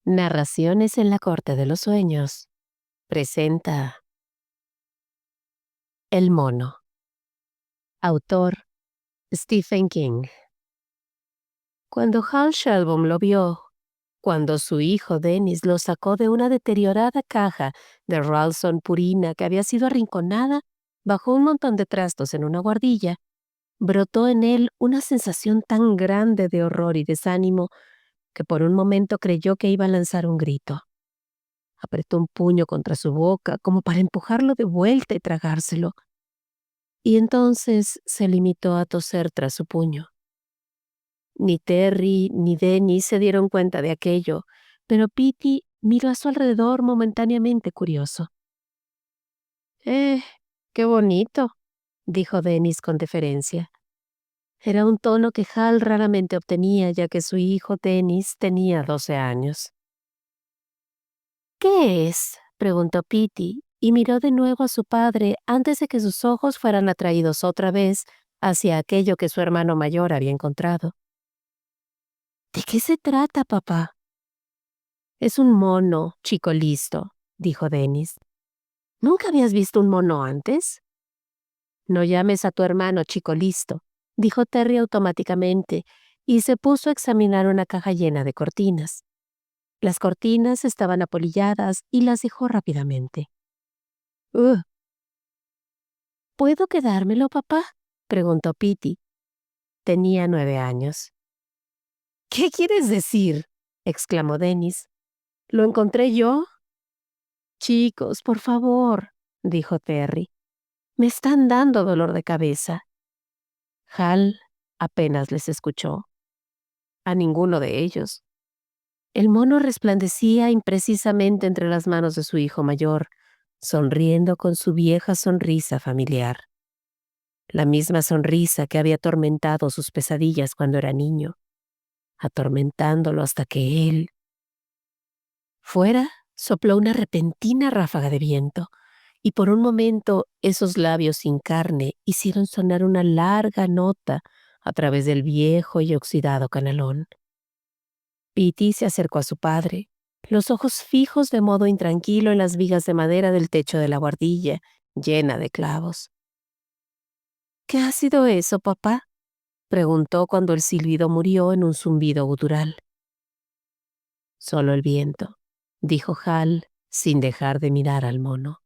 Narraciones en la corte de los sueños. Presenta El mono. Autor Stephen King. Cuando Hal Shelbourne lo vio, cuando su hijo Dennis lo sacó de una deteriorada caja de Ralston Purina que había sido arrinconada bajo un montón de trastos en una guardilla, brotó en él una sensación tan grande de horror y desánimo que por un momento creyó que iba a lanzar un grito. Apretó un puño contra su boca como para empujarlo de vuelta y tragárselo. Y entonces se limitó a toser tras su puño. Ni Terry ni Dennis se dieron cuenta de aquello, pero Petey miró a su alrededor momentáneamente curioso. Qué bonito», dijo Dennis con deferencia. Era un tono que Hal raramente obtenía, ya que su hijo Dennis tenía 12 años. «¿Qué es?», preguntó Petey, y miró de nuevo a su padre antes de que sus ojos fueran atraídos otra vez hacia aquello que su hermano mayor había encontrado. «¿De qué se trata, papá?» «Es un mono, chico listo», dijo Dennis. «¿Nunca habías visto un mono antes?» «No llames a tu hermano chico listo», dijo Terry automáticamente, y se puso a examinar una caja llena de cortinas. Las cortinas estaban apolilladas y las dejó rápidamente. «Ugh». «¿Puedo quedármelo, papá?», preguntó Petey. Tenía 9 años. «¿Qué quieres decir?», exclamó Dennis. «¿Lo encontré yo?» «Chicos, por favor», dijo Terry. «Me están dando dolor de cabeza». Hal apenas les escuchó. A ninguno de ellos. El mono resplandecía imprecisamente entre las manos de su hijo mayor, sonriendo con su vieja sonrisa familiar. La misma sonrisa que había atormentado sus pesadillas cuando era niño, atormentándolo hasta que él... Fuera sopló una repentina ráfaga de viento, y por un momento esos labios sin carne hicieron sonar una larga nota a través del viejo y oxidado canalón. Petey se acercó a su padre, los ojos fijos de modo intranquilo en las vigas de madera del techo de la guardilla, llena de clavos. «¿Qué ha sido eso, papá?», preguntó cuando el silbido murió en un zumbido gutural. «Solo el viento», dijo Hal, sin dejar de mirar al mono.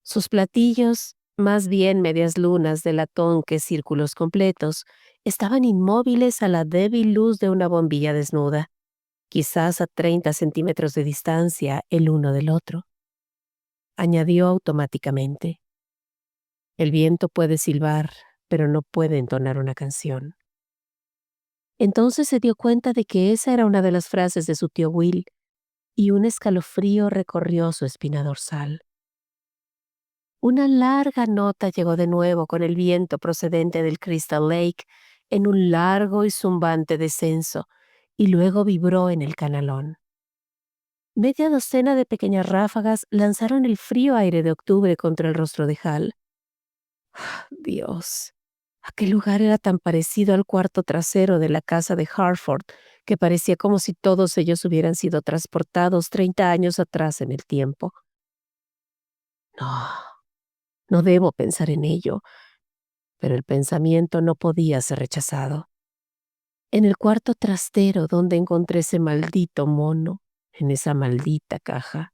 Sus platillos, más bien medias lunas de latón que círculos completos, estaban inmóviles a la débil luz de una bombilla desnuda, quizás a 30 centímetros de distancia el uno del otro. Añadió automáticamente: «El viento puede silbar, pero no puede entonar una canción». Entonces se dio cuenta de que esa era una de las frases de su tío Will, y un escalofrío recorrió su espina dorsal. Una larga nota llegó de nuevo con el viento procedente del Crystal Lake en un largo y zumbante descenso, y luego vibró en el canalón. Media docena de pequeñas ráfagas lanzaron el frío aire de octubre contra el rostro de Hal. Dios, aquel lugar era tan parecido al cuarto trasero de la casa de Hartford que parecía como si todos ellos hubieran sido transportados 30 años atrás en el tiempo. No, no debo pensar en ello, pero el pensamiento no podía ser rechazado. En el cuarto trastero donde encontré ese maldito mono, en esa maldita caja.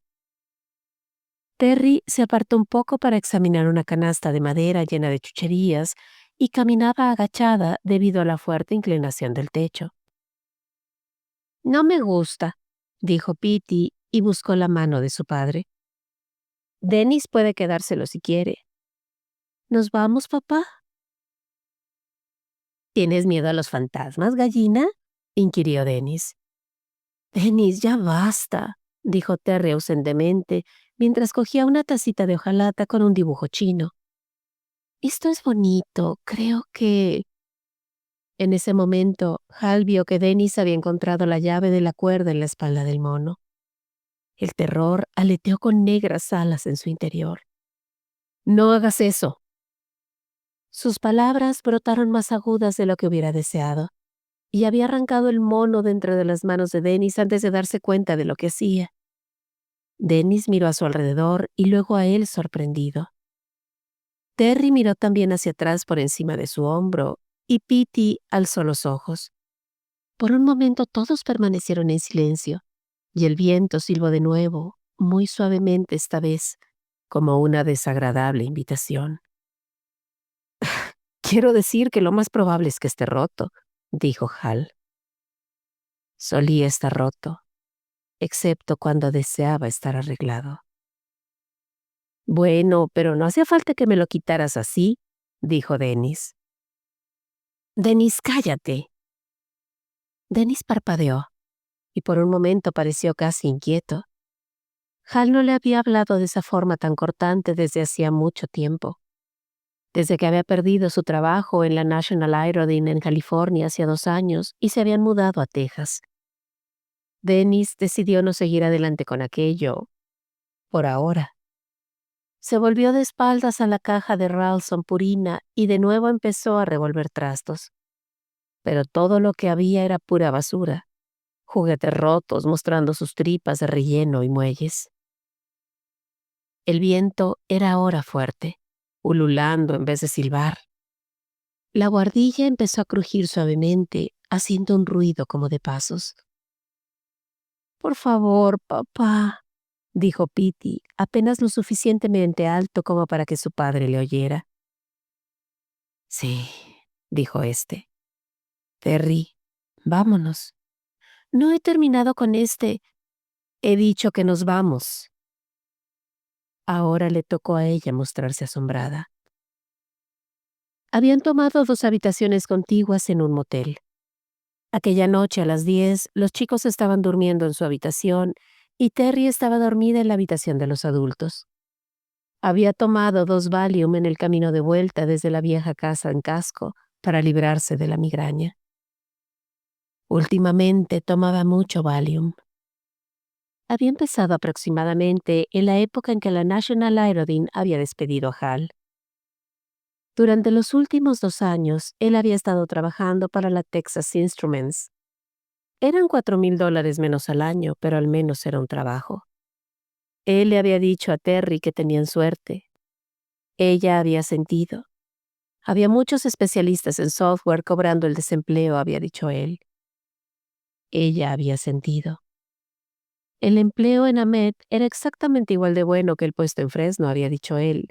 Terry se apartó un poco para examinar una canasta de madera llena de chucherías y caminaba agachada debido a la fuerte inclinación del techo. «No me gusta», dijo Petey y buscó la mano de su padre. «Dennis puede quedárselo si quiere». «¿Nos vamos, papá?» «¿Tienes miedo a los fantasmas, gallina?», inquirió Dennis. «Dennis, ya basta», dijo Terry ausentemente, mientras cogía una tacita de hojalata con un dibujo chino. «Esto es bonito, creo que...». En ese momento, Hal vio que Dennis había encontrado la llave de la cuerda en la espalda del mono. El terror aleteó con negras alas en su interior. «No hagas eso». Sus palabras brotaron más agudas de lo que hubiera deseado. y había arrancado el mono de entre de las manos de Dennis antes de darse cuenta de lo que hacía. Dennis miró a su alrededor y luego a él sorprendido. Terry miró también hacia atrás por encima de su hombro y Petey alzó los ojos. Por un momento todos permanecieron en silencio y el viento silbó de nuevo, muy suavemente esta vez, como una desagradable invitación. «Quiero decir que lo más probable es que esté roto», dijo Hal. Solía estar roto, excepto cuando deseaba estar arreglado. «Bueno, pero no hacía falta que me lo quitaras así», dijo Dennis. «Dennis, cállate». Dennis parpadeó, y por un momento pareció casi inquieto. Hal no le había hablado de esa forma tan cortante desde hacía mucho tiempo. Desde que había perdido su trabajo en la National Aerodyne en California hacía 2 años y se habían mudado a Texas. Dennis decidió no seguir adelante con aquello, por ahora. Se volvió de espaldas a la caja de Ralston Purina y de nuevo empezó a revolver trastos. Pero todo lo que había era pura basura, juguetes rotos mostrando sus tripas de relleno y muelles. El viento era ahora fuerte, ululando en vez de silbar. La buhardilla empezó a crujir suavemente, haciendo un ruido como de pasos. «Por favor, papá», dijo Petey, apenas lo suficientemente alto como para que su padre le oyera. «Sí», dijo este. «Terry, vámonos». «No he terminado con este. He dicho que nos vamos». Ahora le tocó a ella mostrarse asombrada. Habían tomado 2 habitaciones contiguas en un motel. Aquella noche a las 10, los chicos estaban durmiendo en su habitación y Terry estaba dormida en la habitación de los adultos. Había tomado 2 Valium en el camino de vuelta desde la vieja casa en Casco para librarse de la migraña. Últimamente tomaba mucho Valium. Había empezado aproximadamente en la época en que la National Aerodyne había despedido a Hal. Durante los últimos 2 años, él había estado trabajando para la Texas Instruments. Eran $4,000 menos al año, pero al menos era un trabajo. Él le había dicho a Terry que tenían suerte. Ella había sentido. Había muchos especialistas en software cobrando el desempleo, había dicho él. Ella había sentido. El empleo en Amet era exactamente igual de bueno que el puesto en Fresno, había dicho él.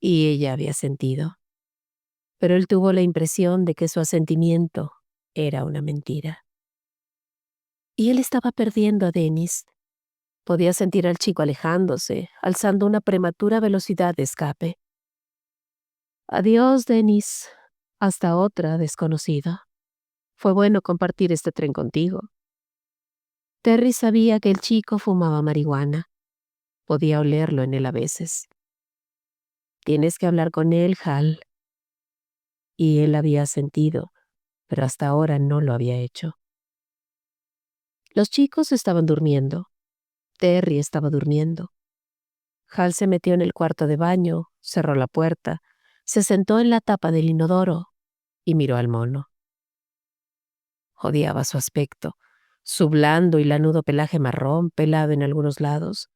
Y ella había sentido. Pero él tuvo la impresión de que su asentimiento era una mentira. Y él estaba perdiendo a Dennis. Podía sentir al chico alejándose, alzando una prematura velocidad de escape. «Adiós, Dennis. Hasta otra, desconocida. Fue bueno compartir este tren contigo». Terry sabía que el chico fumaba marihuana. Podía olerlo en él a veces. «Tienes que hablar con él, Hal». Y él había sentido, pero hasta ahora no lo había hecho. Los chicos estaban durmiendo. Terry estaba durmiendo. Hal se metió en el cuarto de baño, cerró la puerta, se sentó en la tapa del inodoro y miró al mono. Odiaba su aspecto, su blando y lanudo pelaje marrón pelado en algunos lados.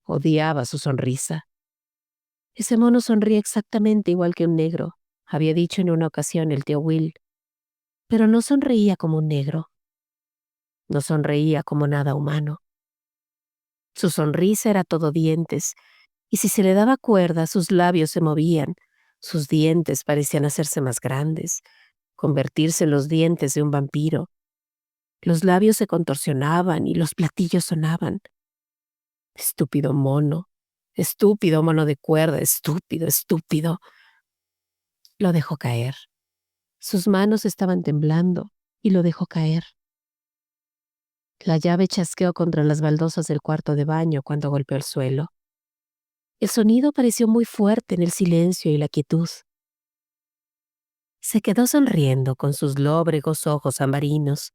Odiaba su sonrisa. «Ese mono sonríe exactamente igual que un negro», había dicho en una ocasión el tío Will. Pero no sonreía como un negro. No sonreía como nada humano. Su sonrisa era todo dientes, y si se le daba cuerda, sus labios se movían, sus dientes parecían hacerse más grandes, convertirse en los dientes de un vampiro. Los labios se contorsionaban y los platillos sonaban. Estúpido mono de cuerda, estúpido, estúpido. Lo dejó caer. Sus manos estaban temblando y lo dejó caer. La llave chasqueó contra las baldosas del cuarto de baño cuando golpeó el suelo. El sonido pareció muy fuerte en el silencio y la quietud. Se quedó sonriendo con sus lóbregos ojos ambarinos,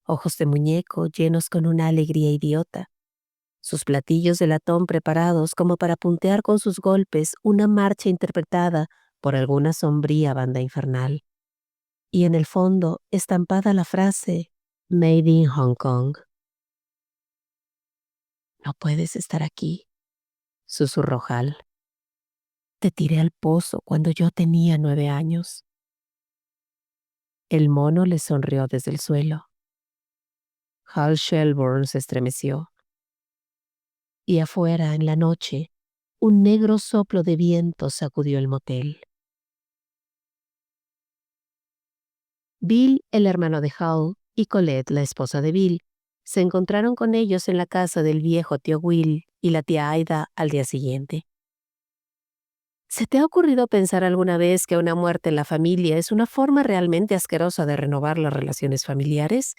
ojos de muñeco llenos con una alegría idiota, sus platillos de latón preparados como para puntear con sus golpes una marcha interpretada por alguna sombría banda infernal. y en el fondo estampada la frase Made in Hong Kong. «No puedes estar aquí», susurró Hal. «Te tiré al pozo cuando yo tenía 9 años». El mono le sonrió desde el suelo. Hal Shelburne se estremeció. Y afuera, en la noche, un negro soplo de viento sacudió el motel. Bill, el hermano de Hal, y Colette, la esposa de Bill, se encontraron con ellos en la casa del viejo tío Will y la tía Aida al día siguiente. ¿Se te ha ocurrido pensar alguna vez que una muerte en la familia es una forma realmente asquerosa de renovar las relaciones familiares?,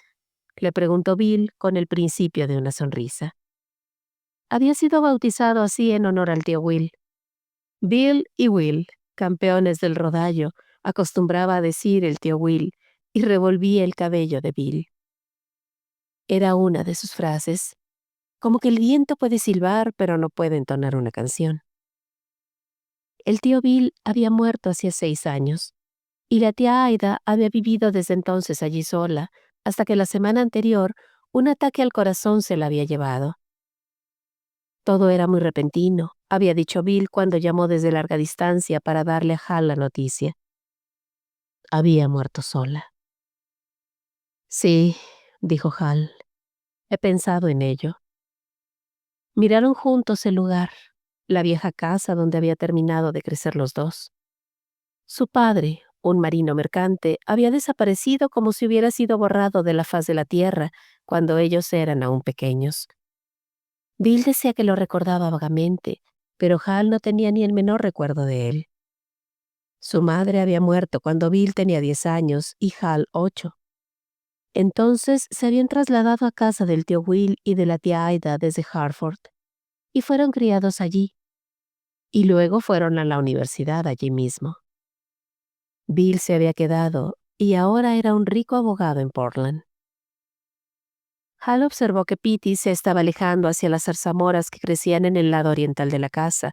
le preguntó Bill con el principio de una sonrisa. Había sido bautizado así en honor al tío Will. Bill y Will, campeones del rodallo, acostumbraba a decir el tío Will, y revolvía el cabello de Bill. Era una de sus frases, como que el viento puede silbar pero no puede entonar una canción. El tío Bill había muerto hacía 6 años, y la tía Aida había vivido desde entonces allí sola, hasta que la semana anterior un ataque al corazón se la había llevado. Todo era muy repentino, había dicho Bill cuando llamó desde larga distancia para darle a Hal la noticia. Había muerto sola. «Sí», dijo Hal, «he pensado en ello». Miraron juntos el lugar, la vieja casa donde había terminado de crecer los dos. Su padre, un marino mercante, había desaparecido como si hubiera sido borrado de la faz de la tierra cuando ellos eran aún pequeños. Bill decía que lo recordaba vagamente, pero Hal no tenía ni el menor recuerdo de él. Su madre había muerto cuando Bill tenía 10 años y Hal 8. Entonces se habían trasladado a casa del tío Will y de la tía Aida desde Hartford, y fueron criados allí. Y luego fueron a la universidad allí mismo. Bill se había quedado y ahora era un rico abogado en Portland. Hal observó que Petey se estaba alejando hacia las zarzamoras que crecían en el lado oriental de la casa,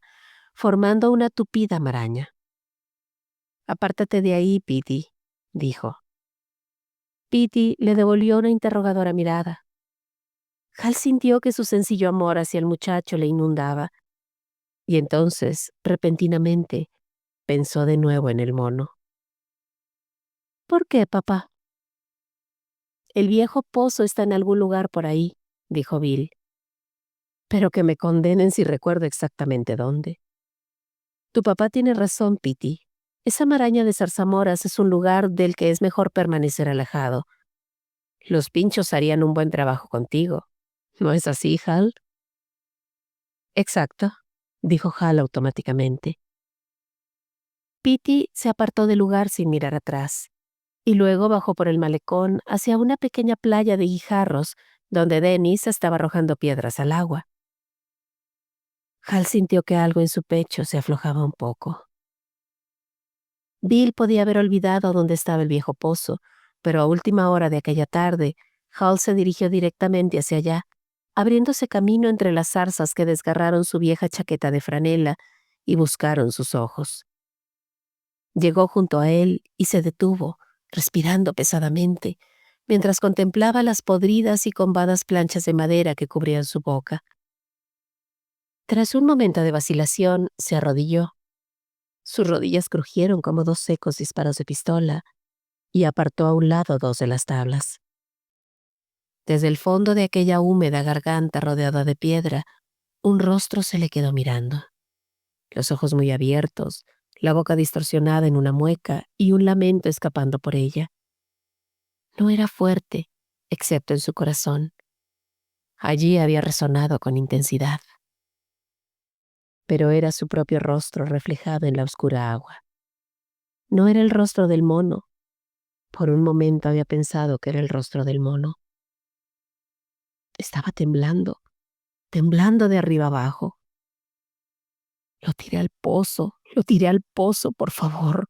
formando una tupida maraña. «Apártate de ahí, Petey», dijo. Petey le devolvió una interrogadora mirada. Hal sintió que su sencillo amor hacia el muchacho le inundaba, y entonces, repentinamente, pensó de nuevo en el mono. «¿Por qué, papá?» «El viejo pozo está en algún lugar por ahí», dijo Bill. «Pero que me condenen si recuerdo exactamente dónde». «Tu papá tiene razón, Petey. Esa maraña de zarzamoras es un lugar del que es mejor permanecer alejado. Los pinchos harían un buen trabajo contigo. ¿No es así, Hal?» «Exacto», dijo Hal automáticamente. Petey se apartó del lugar sin mirar atrás, y luego bajó por el malecón hacia una pequeña playa de guijarros donde Dennis estaba arrojando piedras al agua. Hal sintió que algo en su pecho se aflojaba un poco. Bill podía haber olvidado dónde estaba el viejo pozo, pero a última hora de aquella tarde, Hal se dirigió directamente hacia allá, abriéndose camino entre las zarzas que desgarraron su vieja chaqueta de franela y buscaron sus ojos. Llegó junto a él y se detuvo, respirando pesadamente, mientras contemplaba las podridas y combadas planchas de madera que cubrían su boca. Tras un momento de vacilación, se arrodilló. Sus rodillas crujieron como 2 secos disparos de pistola y apartó a un lado 2 de las tablas. Desde el fondo de aquella húmeda garganta rodeada de piedra, un rostro se le quedó mirando. Los ojos muy abiertos, la boca distorsionada en una mueca y un lamento escapando por ella. No era fuerte, excepto en su corazón. Allí había resonado con intensidad. Pero era su propio rostro reflejado en la oscura agua. No era el rostro del mono. Por un momento había pensado que era el rostro del mono. Estaba temblando, temblando de arriba abajo. Lo tiré al pozo, por favor.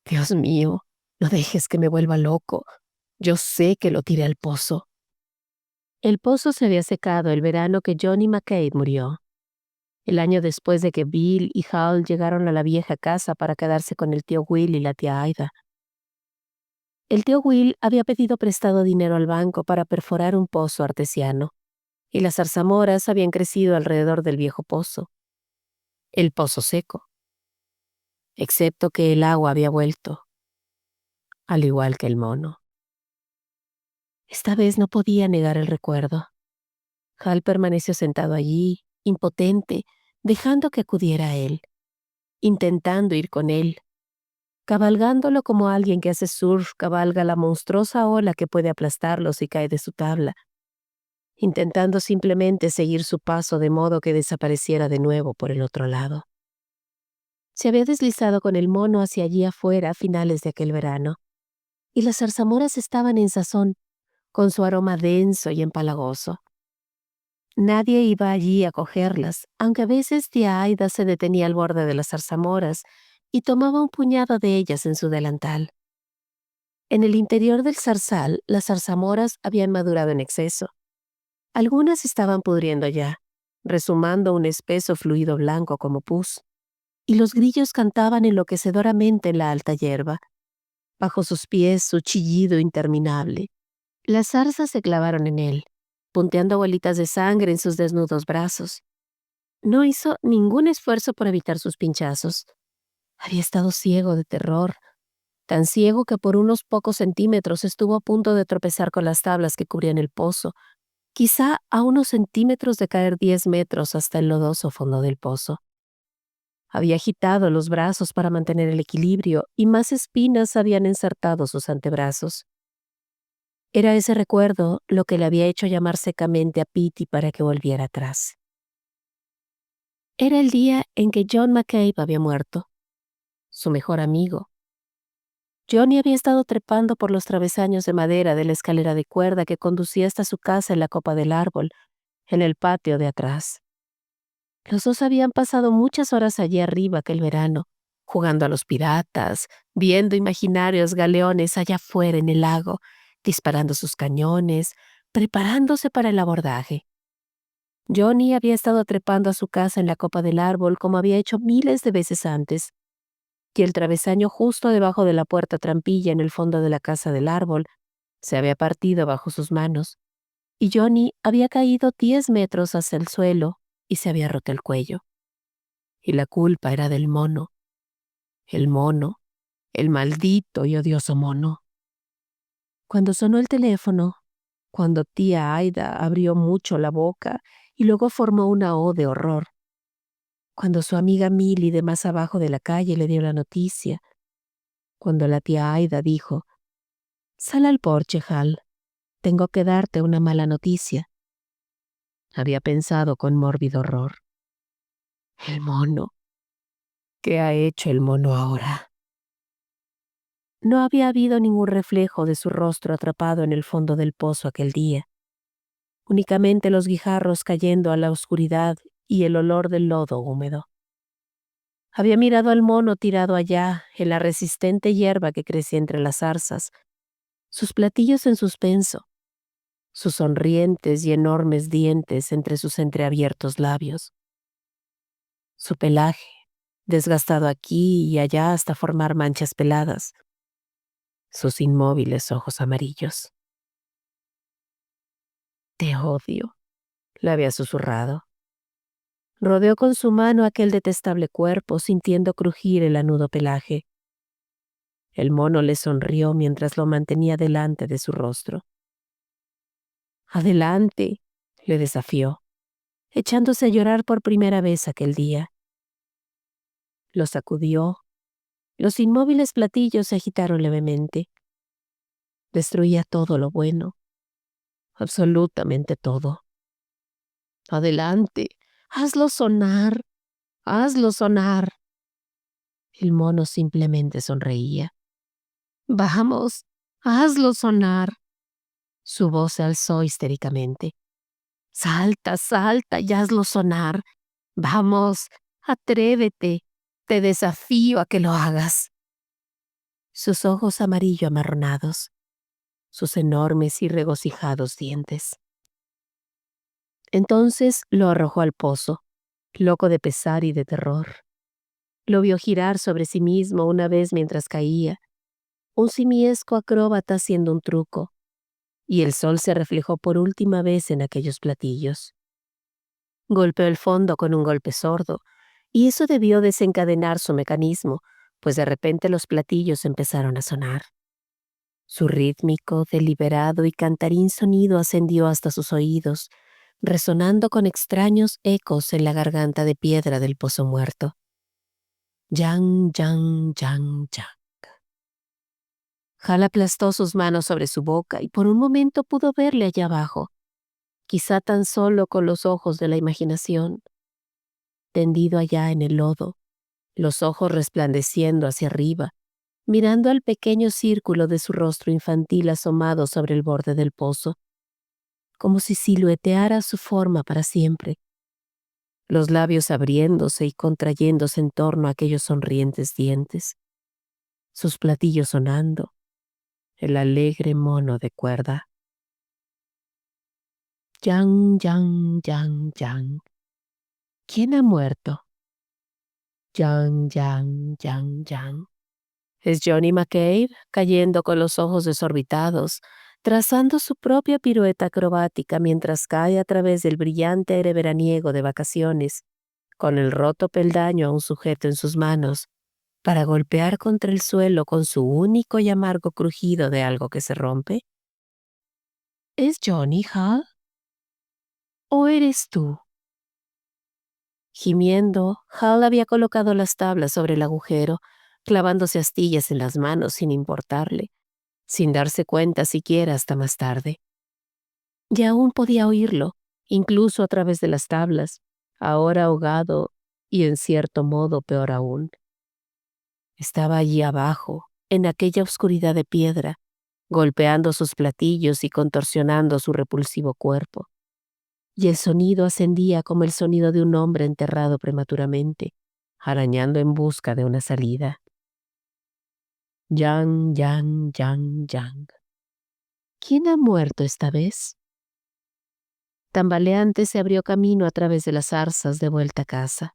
Dios mío, no dejes que me vuelva loco. Yo sé que lo tiré al pozo. El pozo se había secado el verano que Johnny McCabe murió. El año después de que Bill y Hal llegaron a la vieja casa para quedarse con el tío Will y la tía Aida. El tío Will había pedido prestado dinero al banco para perforar un pozo artesiano, y las zarzamoras habían crecido alrededor del viejo pozo, el pozo seco, excepto que el agua había vuelto, al igual que el mono. Esta vez no podía negar el recuerdo. Hal permaneció sentado allí, impotente, dejando que acudiera a él, intentando ir con él, cabalgándolo como alguien que hace surf cabalga la monstruosa ola que puede aplastarlo si cae de su tabla, intentando simplemente seguir su paso de modo que desapareciera de nuevo por el otro lado. Se había deslizado con el mono hacia allí afuera a finales de aquel verano, y las zarzamoras estaban en sazón, con su aroma denso y empalagoso. Nadie iba allí a cogerlas, aunque a veces tía Aida se detenía al borde de las zarzamoras y tomaba un puñado de ellas en su delantal. En el interior del zarzal, las zarzamoras habían madurado en exceso. Algunas estaban pudriendo ya, resumando un espeso fluido blanco como pus, y los grillos cantaban enloquecedoramente en la alta hierba. Bajo sus pies su chillido interminable. Las zarzas se clavaron en él, punteando bolitas de sangre en sus desnudos brazos. No hizo ningún esfuerzo por evitar sus pinchazos. Había estado ciego de terror, tan ciego que por unos pocos centímetros estuvo a punto de tropezar con las tablas que cubrían el pozo, quizá a unos centímetros de caer 10 metros hasta el lodoso fondo del pozo. Había agitado los brazos para mantener el equilibrio y más espinas habían ensartado sus antebrazos. Era ese recuerdo lo que le había hecho llamar secamente a Petey para que volviera atrás. Era el día en que John McCabe había muerto, su mejor amigo. Johnny había estado trepando por los travesaños de madera de la escalera de cuerda que conducía hasta su casa en la copa del árbol, en el patio de atrás. Los dos habían pasado muchas horas allí arriba aquel verano, jugando a los piratas, viendo imaginarios galeones allá afuera en el lago, disparando sus cañones, preparándose para el abordaje. Johnny había estado trepando a su casa en la copa del árbol como había hecho miles de veces antes, y el travesaño justo debajo de la puerta trampilla en el fondo de la casa del árbol se había partido bajo sus manos, y Johnny había caído 10 metros hacia el suelo y se había roto el cuello. Y la culpa era del mono, el maldito y odioso mono. Cuando sonó el teléfono, cuando tía Aida abrió mucho la boca y luego formó una O de horror, cuando su amiga Milly de más abajo de la calle le dio la noticia, cuando la tía Aida dijo: «Sal al porche, Hal, tengo que darte una mala noticia». Había pensado con mórbido horror: «El mono. ¿Qué ha hecho el mono ahora?». No había habido ningún reflejo de su rostro atrapado en el fondo del pozo aquel día. Únicamente los guijarros cayendo a la oscuridad y el olor del lodo húmedo. Había mirado al mono tirado allá, en la resistente hierba que crecía entre las zarzas, sus platillos en suspenso, sus sonrientes y enormes dientes entre sus entreabiertos labios. Su pelaje, desgastado aquí y allá hasta formar manchas peladas. Sus inmóviles ojos amarillos. «Te odio», le había susurrado. Rodeó con su mano aquel detestable cuerpo, sintiendo crujir el lanudo pelaje. El mono le sonrió mientras lo mantenía delante de su rostro. «Adelante», le desafió, echándose a llorar por primera vez aquel día. Lo sacudió. Los inmóviles platillos se agitaron levemente. Destruía todo lo bueno, absolutamente todo. «Adelante, hazlo sonar, hazlo sonar». El mono simplemente sonreía. «Vamos, hazlo sonar». Su voz se alzó histéricamente. «Salta, salta y hazlo sonar. Vamos, atrévete. Te desafío a que lo hagas». Sus ojos amarillo amarronados, sus enormes y regocijados dientes. Entonces lo arrojó al pozo, loco de pesar y de terror. Lo vio girar sobre sí mismo una vez mientras caía, un simiesco acróbata haciendo un truco, y el sol se reflejó por última vez en aquellos platillos. Golpeó el fondo con un golpe sordo, y eso debió desencadenar su mecanismo, pues de repente los platillos empezaron a sonar. Su rítmico, deliberado y cantarín sonido ascendió hasta sus oídos, resonando con extraños ecos en la garganta de piedra del pozo muerto. Yang, yang, yang, yang. Hal aplastó sus manos sobre su boca y por un momento pudo verle allá abajo, quizá tan solo con los ojos de la imaginación, tendido allá en el lodo, los ojos resplandeciendo hacia arriba, mirando al pequeño círculo de su rostro infantil asomado sobre el borde del pozo, como si silueteara su forma para siempre, los labios abriéndose y contrayéndose en torno a aquellos sonrientes dientes, sus platillos sonando, el alegre mono de cuerda. Yang, yang, yang, yang. ¿Quién ha muerto? Yang, yang, yang, yang. Es Johnny McCabe, cayendo con los ojos desorbitados, trazando su propia pirueta acrobática mientras cae a través del brillante aire veraniego de vacaciones, con el roto peldaño aún sujeto en sus manos, para golpear contra el suelo con su único y amargo crujido de algo que se rompe. ¿Es Johnny, Hal? ¿O eres tú? Gimiendo, Hal había colocado las tablas sobre el agujero, clavándose astillas en las manos sin importarle, sin darse cuenta siquiera hasta más tarde. Y aún podía oírlo, incluso a través de las tablas, ahora ahogado y en cierto modo peor aún. Estaba allí abajo, en aquella oscuridad de piedra, golpeando sus platillos y contorsionando su repulsivo cuerpo. Y el sonido ascendía como el sonido de un hombre enterrado prematuramente, arañando en busca de una salida. Yang, yang, yang, yang. ¿Quién ha muerto esta vez? Tambaleante se abrió camino a través de las zarzas de vuelta a casa.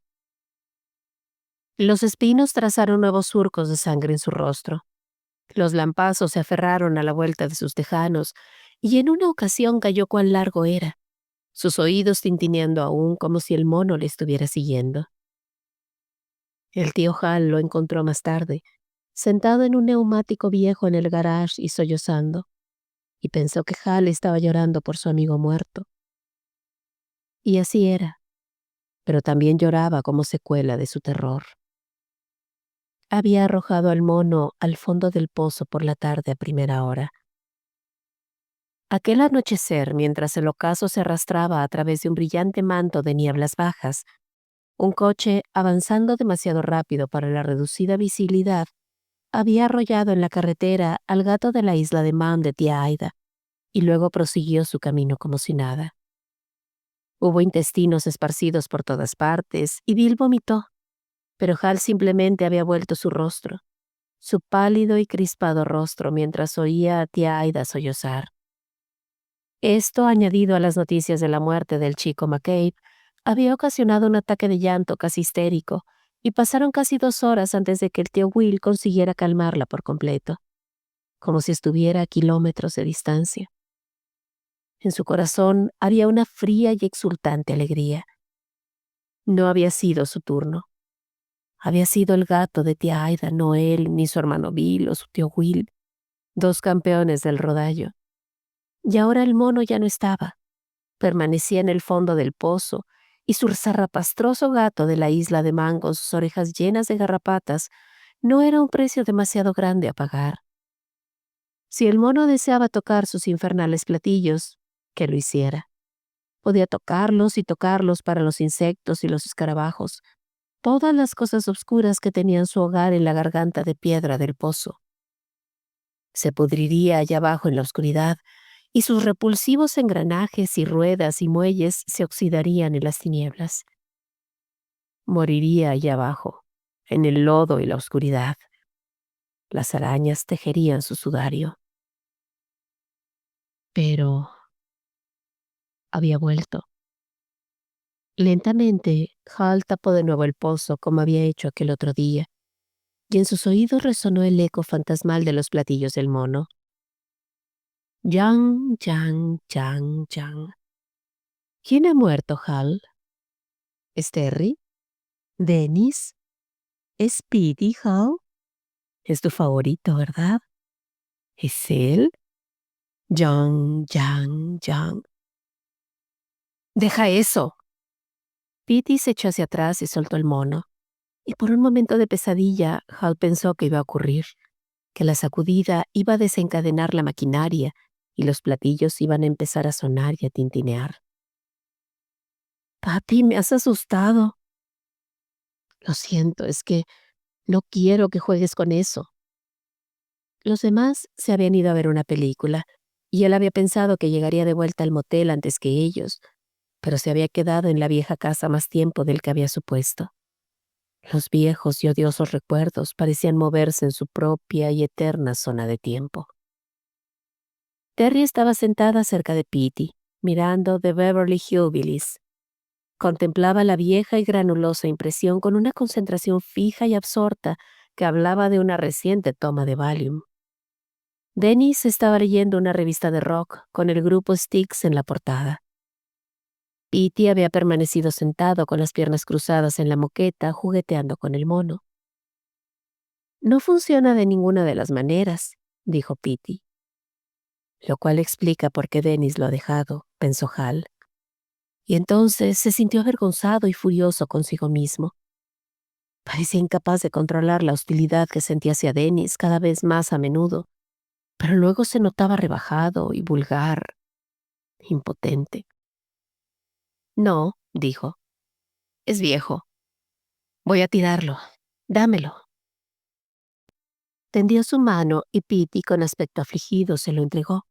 Los espinos trazaron nuevos surcos de sangre en su rostro. Los lampazos se aferraron a la vuelta de sus tejanos, y en una ocasión cayó cuán largo era, sus oídos tintineando aún como si el mono le estuviera siguiendo. El tío Hal lo encontró más tarde, sentado en un neumático viejo en el garage y sollozando, y pensó que Hal estaba llorando por su amigo muerto. Y así era, pero también lloraba como secuela de su terror. Había arrojado al mono al fondo del pozo por la tarde a primera hora. Aquel anochecer, mientras el ocaso se arrastraba a través de un brillante manto de nieblas bajas, un coche, avanzando demasiado rápido para la reducida visibilidad, había arrollado en la carretera al gato de la isla de Man de tía Aida, y luego prosiguió su camino como si nada. Hubo intestinos esparcidos por todas partes, y Bill vomitó, pero Hal simplemente había vuelto su pálido y crispado rostro mientras oía a tía Aida sollozar. Esto, añadido a las noticias de la muerte del chico McCabe, había ocasionado un ataque de llanto casi histérico, y pasaron casi 2 horas antes de que el tío Will consiguiera calmarla por completo, como si estuviera a kilómetros de distancia. En su corazón había una fría y exultante alegría. No había sido su turno. Había sido el gato de tía Aida, no él, ni su hermano Bill o su tío Will, 2 campeones del rodallo. Y ahora el mono ya no estaba. Permanecía en el fondo del pozo, y su zarrapastroso gato de la isla de Man con sus orejas llenas de garrapatas no era un precio demasiado grande a pagar. Si el mono deseaba tocar sus infernales platillos, que lo hiciera. Podía tocarlos y tocarlos para los insectos y los escarabajos, todas las cosas oscuras que tenían su hogar en la garganta de piedra del pozo. Se pudriría allá abajo en la oscuridad, y sus repulsivos engranajes y ruedas y muelles se oxidarían en las tinieblas. Moriría allá abajo, en el lodo y la oscuridad. Las arañas tejerían su sudario. Pero había vuelto. Lentamente, Hal tapó de nuevo el pozo como había hecho aquel otro día, y en sus oídos resonó el eco fantasmal de los platillos del mono. Yang, yang, yang, yang. ¿Quién ha muerto, Hal? ¿Es Terry? ¿Dennis? ¿Es Petey, Hal? Es tu favorito, ¿verdad? ¿Es él? Yang, yang, yang. ¡Deja eso! Petey se echó hacia atrás y soltó el mono. Y por un momento de pesadilla, Hal pensó que iba a ocurrir, que la sacudida iba a desencadenar la maquinaria y los platillos iban a empezar a sonar y a tintinear. Papi, me has asustado. Lo siento, es que no quiero que juegues con eso. Los demás se habían ido a ver una película, y él había pensado que llegaría de vuelta al motel antes que ellos, pero se había quedado en la vieja casa más tiempo del que había supuesto. Los viejos y odiosos recuerdos parecían moverse en su propia y eterna zona de tiempo. Terry estaba sentada cerca de Petey, mirando The Beverly Hillbillies. Contemplaba la vieja y granulosa impresión con una concentración fija y absorta que hablaba de una reciente toma de Valium. Dennis estaba leyendo una revista de rock con el grupo Styx en la portada. Petey había permanecido sentado con las piernas cruzadas en la moqueta, jugueteando con el mono. No funciona de ninguna de las maneras, dijo Petey. Lo cual explica por qué Dennis lo ha dejado, pensó Hal. Y entonces se sintió avergonzado y furioso consigo mismo. Parecía incapaz de controlar la hostilidad que sentía hacia Dennis cada vez más a menudo, pero luego se notaba rebajado y vulgar, impotente. No, dijo, es viejo. Voy a tirarlo. Dámelo. Tendió su mano y Petey, con aspecto afligido, se lo entregó.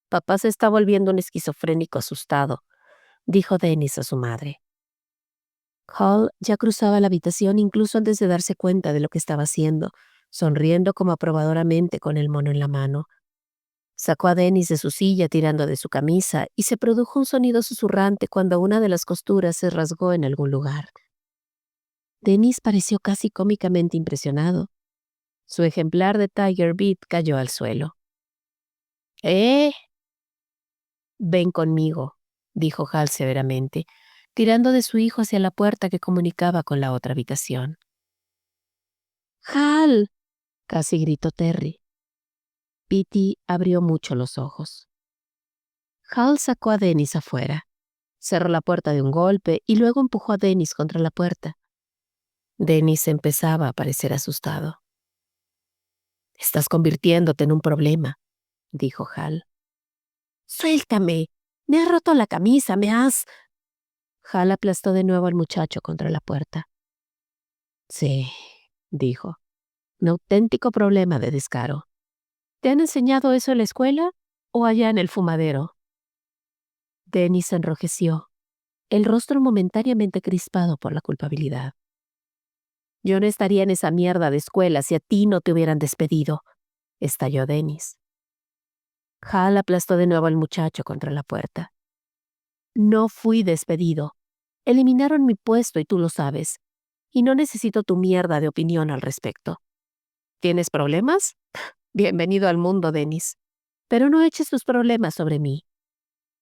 Papá se está volviendo un esquizofrénico asustado, dijo Dennis a su madre. Hal ya cruzaba la habitación incluso antes de darse cuenta de lo que estaba haciendo, sonriendo como aprobadoramente con el mono en la mano. Sacó a Dennis de su silla tirando de su camisa y se produjo un sonido susurrante cuando una de las costuras se rasgó en algún lugar. Dennis pareció casi cómicamente impresionado. Su ejemplar de Tiger Beat cayó al suelo. «¡Eh! Ven conmigo», dijo Hal severamente, tirando de su hijo hacia la puerta que comunicaba con la otra habitación. «¡Hal!», casi gritó Terry. Petey abrió mucho los ojos. Hal sacó a Dennis afuera, cerró la puerta de un golpe y luego empujó a Dennis contra la puerta. Dennis empezaba a parecer asustado. «Estás convirtiéndote en un problema», dijo Hal. «Suéltame. Me has roto la camisa, me has...» Hal aplastó de nuevo al muchacho contra la puerta. «Sí», dijo, «un auténtico problema de descaro. ¿Te han enseñado eso en la escuela o allá en el fumadero?» Dennis se enrojeció, el rostro momentáneamente crispado por la culpabilidad. «Yo no estaría en esa mierda de escuela si a ti no te hubieran despedido», estalló Dennis. Hal aplastó de nuevo al muchacho contra la puerta. «No fui despedido. Eliminaron mi puesto y tú lo sabes. Y no necesito tu mierda de opinión al respecto. ¿Tienes problemas? Bienvenido al mundo, Dennis. Pero no eches tus problemas sobre mí.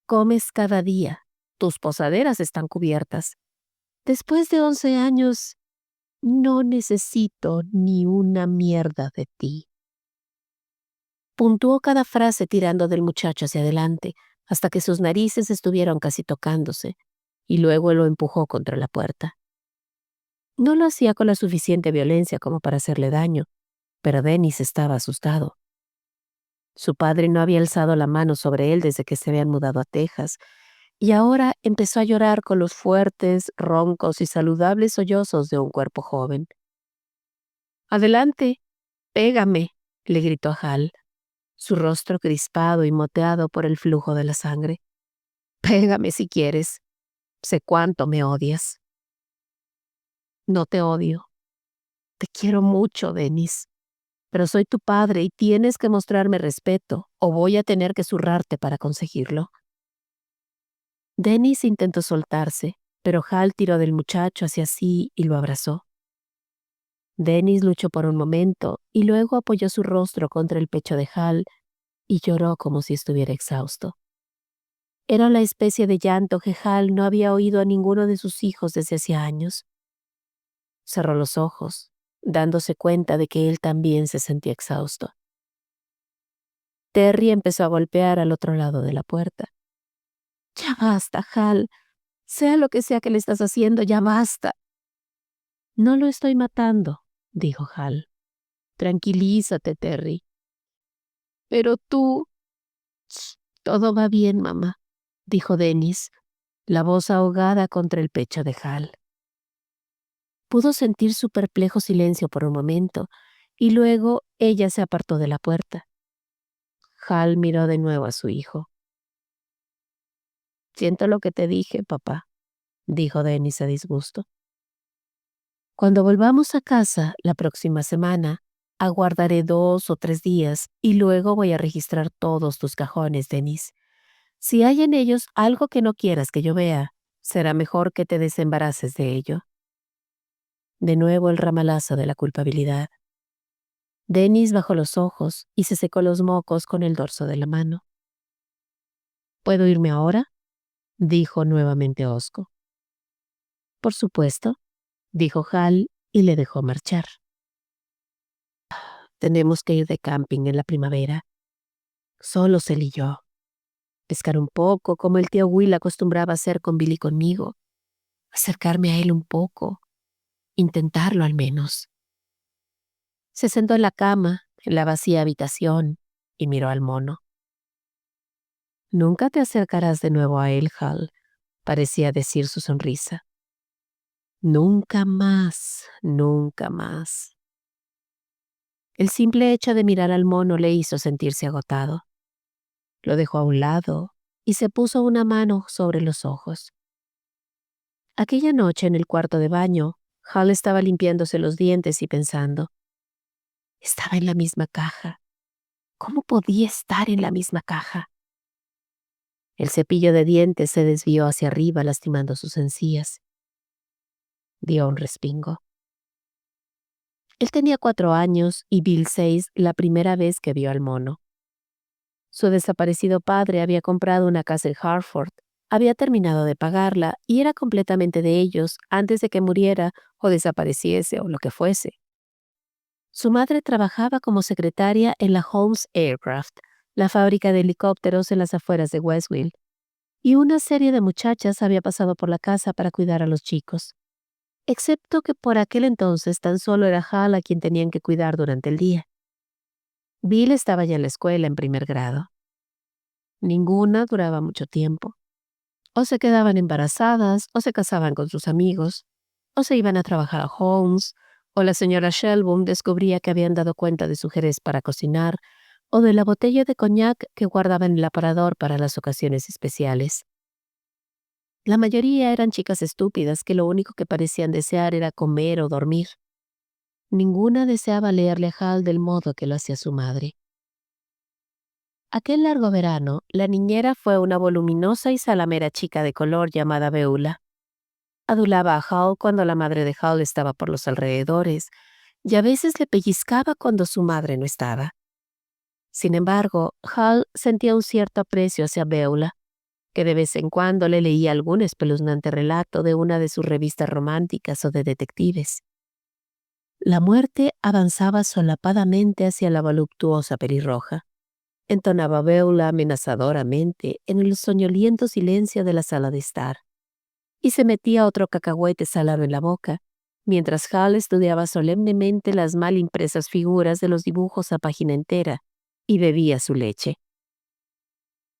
Comes cada día. Tus posaderas están cubiertas. Después de 11 años, no necesito ni una mierda de ti». Puntuó cada frase tirando del muchacho hacia adelante, hasta que sus narices estuvieron casi tocándose, y luego lo empujó contra la puerta. No lo hacía con la suficiente violencia como para hacerle daño, pero Dennis estaba asustado. Su padre no había alzado la mano sobre él desde que se habían mudado a Texas, y ahora empezó a llorar con los fuertes, roncos y saludables sollozos de un cuerpo joven. «Adelante, pégame», le gritó a Hal, su rostro crispado y moteado por el flujo de la sangre. «Pégame si quieres. Sé cuánto me odias». «No te odio. Te quiero mucho, Dennis. Pero soy tu padre y tienes que mostrarme respeto, o voy a tener que zurrarte para conseguirlo». Dennis intentó soltarse, pero Hal tiró del muchacho hacia sí y lo abrazó. Dennis luchó por un momento y luego apoyó su rostro contra el pecho de Hal y lloró como si estuviera exhausto. Era la especie de llanto que Hal no había oído a ninguno de sus hijos desde hacía años. Cerró los ojos, dándose cuenta de que él también se sentía exhausto. Terry empezó a golpear al otro lado de la puerta. «Ya basta, Hal. Sea lo que sea que le estás haciendo, ya basta». «No lo estoy matando», dijo Hal. «Tranquilízate, Terry». «Pero tú...» «Todo va bien, mamá», dijo Dennis, la voz ahogada contra el pecho de Hal. Pudo sentir su perplejo silencio por un momento, y luego ella se apartó de la puerta. Hal miró de nuevo a su hijo. «Siento lo que te dije, papá», dijo Dennis a disgusto. «Cuando volvamos a casa la próxima semana, aguardaré 2 o 3 días y luego voy a registrar todos tus cajones, Dennis. Si hay en ellos algo que no quieras que yo vea, será mejor que te desembaraces de ello». De nuevo el ramalazo de la culpabilidad. Dennis bajó los ojos y se secó los mocos con el dorso de la mano. «¿Puedo irme ahora?», dijo nuevamente hosco. «Por supuesto», dijo Hal y le dejó marchar. «Tenemos que ir de camping en la primavera. Solos él y yo. Pescar un poco, como el tío Will acostumbraba a hacer con Billy y conmigo. Acercarme a él un poco. Intentarlo al menos». Se sentó en la cama, en la vacía habitación, y miró al mono. «Nunca te acercarás de nuevo a él, Hal», parecía decir su sonrisa. «Nunca más, nunca más». El simple hecho de mirar al mono le hizo sentirse agotado. Lo dejó a un lado y se puso una mano sobre los ojos. Aquella noche en el cuarto de baño, Hal estaba limpiándose los dientes y pensando. Estaba en la misma caja. ¿Cómo podía estar en la misma caja? El cepillo de dientes se desvió hacia arriba lastimando sus encías. Dio un respingo. Él tenía 4 años y Bill 6 la primera vez que vio al mono. Su desaparecido padre había comprado una casa en Hartford, había terminado de pagarla y era completamente de ellos antes de que muriera o desapareciese o lo que fuese. Su madre trabajaba como secretaria en la Holmes Aircraft, la fábrica de helicópteros en las afueras de Westville, y una serie de muchachas había pasado por la casa para cuidar a los chicos. Excepto que por aquel entonces tan solo era Hal a quien tenían que cuidar durante el día. Bill estaba ya en la escuela en primer grado. Ninguna duraba mucho tiempo. O se quedaban embarazadas, o se casaban con sus amigos, o se iban a trabajar a Holmes, o la señora Shelbourne descubría que habían dado cuenta de su jerez para cocinar, o de la botella de coñac que guardaba en el aparador para las ocasiones especiales. La mayoría eran chicas estúpidas que lo único que parecían desear era comer o dormir. Ninguna deseaba leerle a Hal del modo que lo hacía su madre. Aquel largo verano, la niñera fue una voluminosa y salamera chica de color llamada Beulah. Adulaba a Hal cuando la madre de Hal estaba por los alrededores, y a veces le pellizcaba cuando su madre no estaba. Sin embargo, Hal sentía un cierto aprecio hacia Beulah, que de vez en cuando le leía algún espeluznante relato de una de sus revistas románticas o de detectives. La muerte avanzaba solapadamente hacia la voluptuosa pelirroja. Entonaba Beulah amenazadoramente en el soñoliento silencio de la sala de estar, y se metía otro cacahuete salado en la boca, mientras Hal estudiaba solemnemente las mal impresas figuras de los dibujos a página entera y bebía su leche.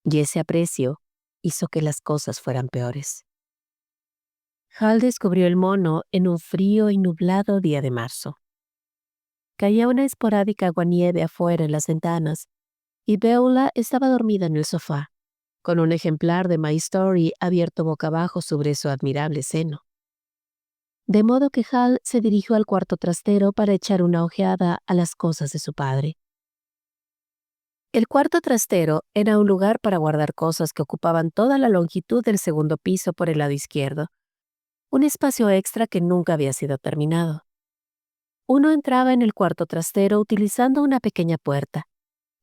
Y ese aprecio hizo que las cosas fueran peores. Hal descubrió el mono en un frío y nublado día de marzo. Caía una esporádica aguanieve afuera en las ventanas, y Beulah estaba dormida en el sofá, con un ejemplar de My Story abierto boca abajo sobre su admirable seno. De modo que Hal se dirigió al cuarto trastero para echar una ojeada a las cosas de su padre. El cuarto trastero era un lugar para guardar cosas que ocupaban toda la longitud del segundo piso por el lado izquierdo, un espacio extra que nunca había sido terminado. Uno entraba en el cuarto trastero utilizando una pequeña puerta,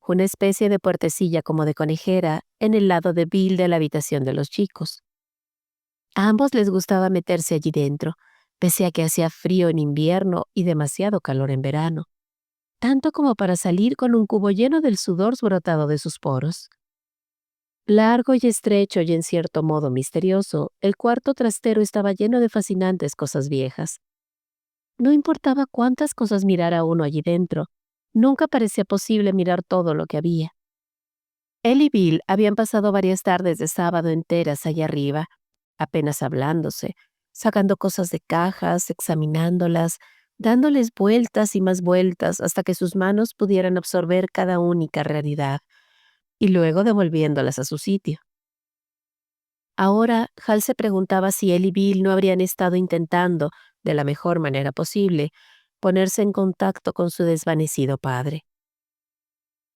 una especie de puertecilla como de conejera, en el lado de Bill de la habitación de los chicos. A ambos les gustaba meterse allí dentro, pese a que hacía frío en invierno y demasiado calor en verano, tanto como para salir con un cubo lleno del sudor brotado de sus poros. Largo y estrecho y en cierto modo misterioso, el cuarto trastero estaba lleno de fascinantes cosas viejas. No importaba cuántas cosas mirara uno allí dentro, nunca parecía posible mirar todo lo que había. Él y Bill habían pasado varias tardes de sábado enteras allá arriba, apenas hablándose, sacando cosas de cajas, examinándolas, dándoles vueltas y más vueltas hasta que sus manos pudieran absorber cada única realidad, y luego devolviéndolas a su sitio. Ahora, Hal se preguntaba si él y Bill no habrían estado intentando, de la mejor manera posible, ponerse en contacto con su desvanecido padre.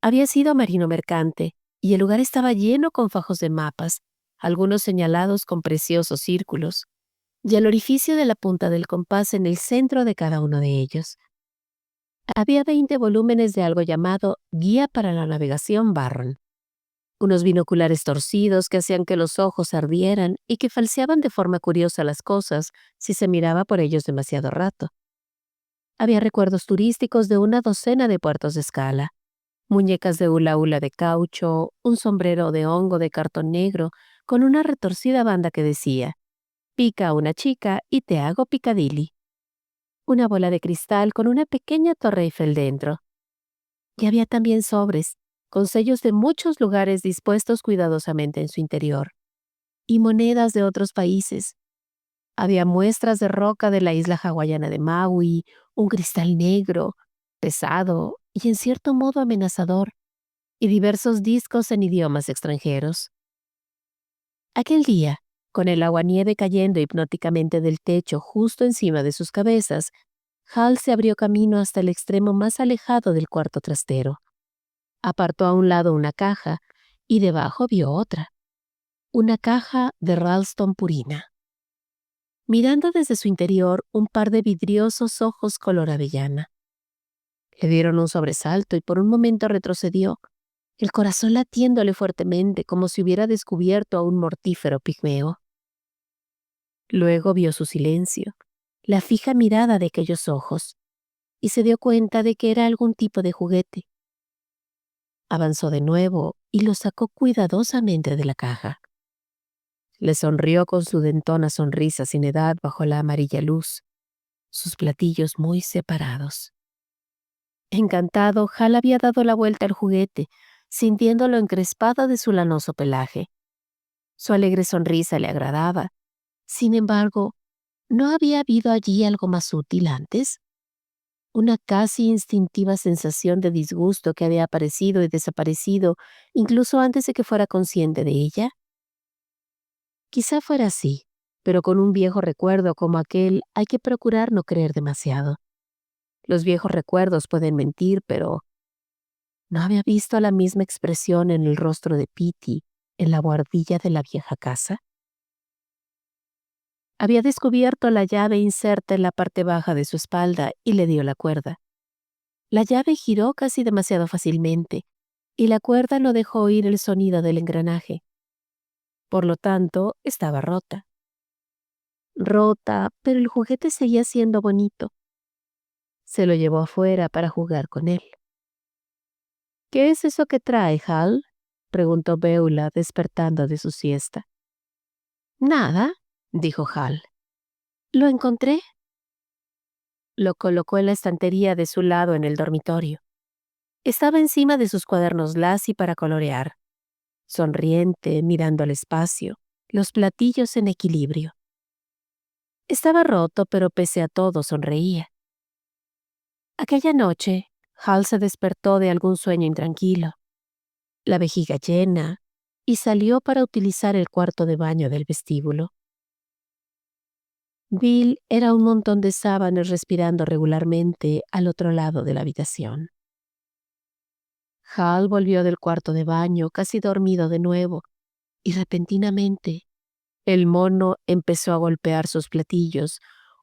Había sido marino mercante, y el lugar estaba lleno con fajos de mapas, algunos señalados con preciosos círculos, y el orificio de la punta del compás en el centro de cada uno de ellos. Había 20 volúmenes de algo llamado Guía para la Navegación Barron, unos binoculares torcidos que hacían que los ojos ardieran y que falseaban de forma curiosa las cosas si se miraba por ellos demasiado rato. Había recuerdos turísticos de una docena de puertos de escala, muñecas de hula hula de caucho, un sombrero de hongo de cartón negro con una retorcida banda que decía, pica a una chica y te hago picadilly. Una bola de cristal con una pequeña torre Eiffel dentro. Y había también sobres, con sellos de muchos lugares dispuestos cuidadosamente en su interior. Y monedas de otros países. Había muestras de roca de la isla hawaiana de Maui, un cristal negro, pesado y en cierto modo amenazador, y diversos discos en idiomas extranjeros. Aquel día, con el aguanieve cayendo hipnóticamente del techo justo encima de sus cabezas, Hal se abrió camino hasta el extremo más alejado del cuarto trastero. Apartó a un lado una caja y debajo vio otra, una caja de Ralston Purina. Mirando desde su interior un par de vidriosos ojos color avellana. Le dieron un sobresalto y por un momento retrocedió, el corazón latiéndole fuertemente como si hubiera descubierto a un mortífero pigmeo. Luego vio su silencio, la fija mirada de aquellos ojos, y se dio cuenta de que era algún tipo de juguete. Avanzó de nuevo y lo sacó cuidadosamente de la caja. Le sonrió con su dentona sonrisa sin edad bajo la amarilla luz, sus platillos muy separados. Encantado, Hal había dado la vuelta al juguete, sintiendo lo encrespado de su lanoso pelaje. Su alegre sonrisa le agradaba. Sin embargo, ¿no había habido allí algo más útil antes? Una casi instintiva sensación de disgusto que había aparecido y desaparecido incluso antes de que fuera consciente de ella. Quizá fuera así, pero con un viejo recuerdo como aquel hay que procurar no creer demasiado. Los viejos recuerdos pueden mentir, pero ¿no había visto la misma expresión en el rostro de Petey en la buhardilla de la vieja casa? Había descubierto la llave inserta en la parte baja de su espalda y le dio la cuerda. La llave giró casi demasiado fácilmente, y la cuerda no dejó oír el sonido del engranaje. Por lo tanto, estaba rota. Rota, pero el juguete seguía siendo bonito. Se lo llevó afuera para jugar con él. ¿Qué es eso que trae, Hal?, preguntó Beulah, despertando de su siesta. Nada, dijo Hal. Lo encontré. Lo colocó en la estantería de su lado en el dormitorio. Estaba encima de sus cuadernos Lassie para colorear, sonriente, mirando al espacio, los platillos en equilibrio. Estaba roto, pero pese a todo sonreía. Aquella noche, Hal se despertó de algún sueño intranquilo, la vejiga llena, y salió para utilizar el cuarto de baño del vestíbulo. Bill era un montón de sábanas respirando regularmente al otro lado de la habitación. Hal volvió del cuarto de baño casi dormido de nuevo, y repentinamente el mono empezó a golpear sus platillos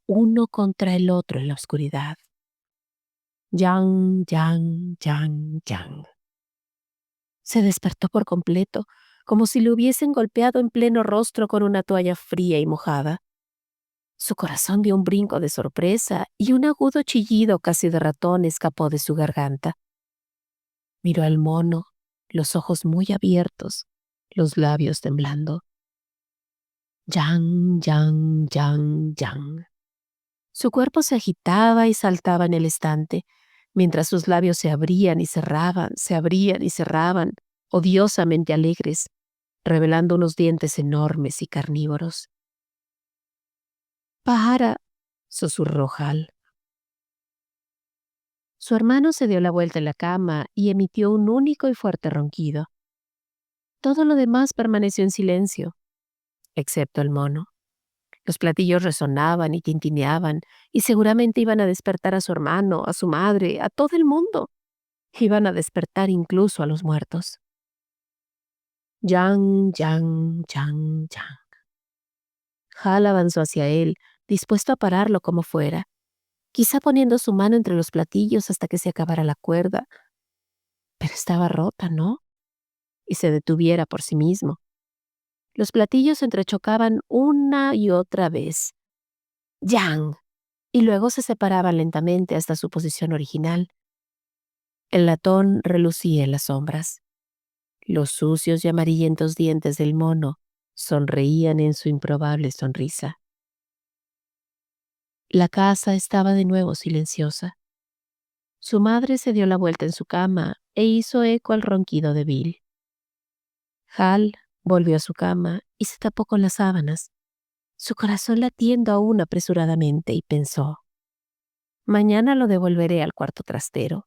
uno contra el otro en la oscuridad. Yang, yang, yang, yang. Se despertó por completo, como si le hubiesen golpeado en pleno rostro con una toalla fría y mojada. Su corazón dio un brinco de sorpresa y un agudo chillido casi de ratón escapó de su garganta. Miró al mono, los ojos muy abiertos, los labios temblando. Yang, yang, yang, yang. Su cuerpo se agitaba y saltaba en el estante, mientras sus labios se abrían y cerraban, odiosamente alegres, revelando unos dientes enormes y carnívoros. —¡Para! —susurró Hal. Su hermano se dio la vuelta en la cama y emitió un único y fuerte ronquido. Todo lo demás permaneció en silencio, excepto el mono. Los platillos resonaban y tintineaban, y seguramente iban a despertar a su hermano, a su madre, a todo el mundo. Iban a despertar incluso a los muertos. Yang, yang, yang, yang. Hal avanzó hacia él, dispuesto a pararlo como fuera, quizá poniendo su mano entre los platillos hasta que se acabara la cuerda. Pero estaba rota, ¿no? Y se detuviera por sí mismo. Los platillos se entrechocaban una y otra vez. ¡Yang! Y luego se separaban lentamente hasta su posición original. El latón relucía en las sombras. Los sucios y amarillentos dientes del mono sonreían en su improbable sonrisa. La casa estaba de nuevo silenciosa. Su madre se dio la vuelta en su cama e hizo eco al ronquido de Bill. Hal volvió a su cama y se tapó con las sábanas, su corazón latiendo aún apresuradamente, y pensó: mañana lo devolveré al cuarto trastero.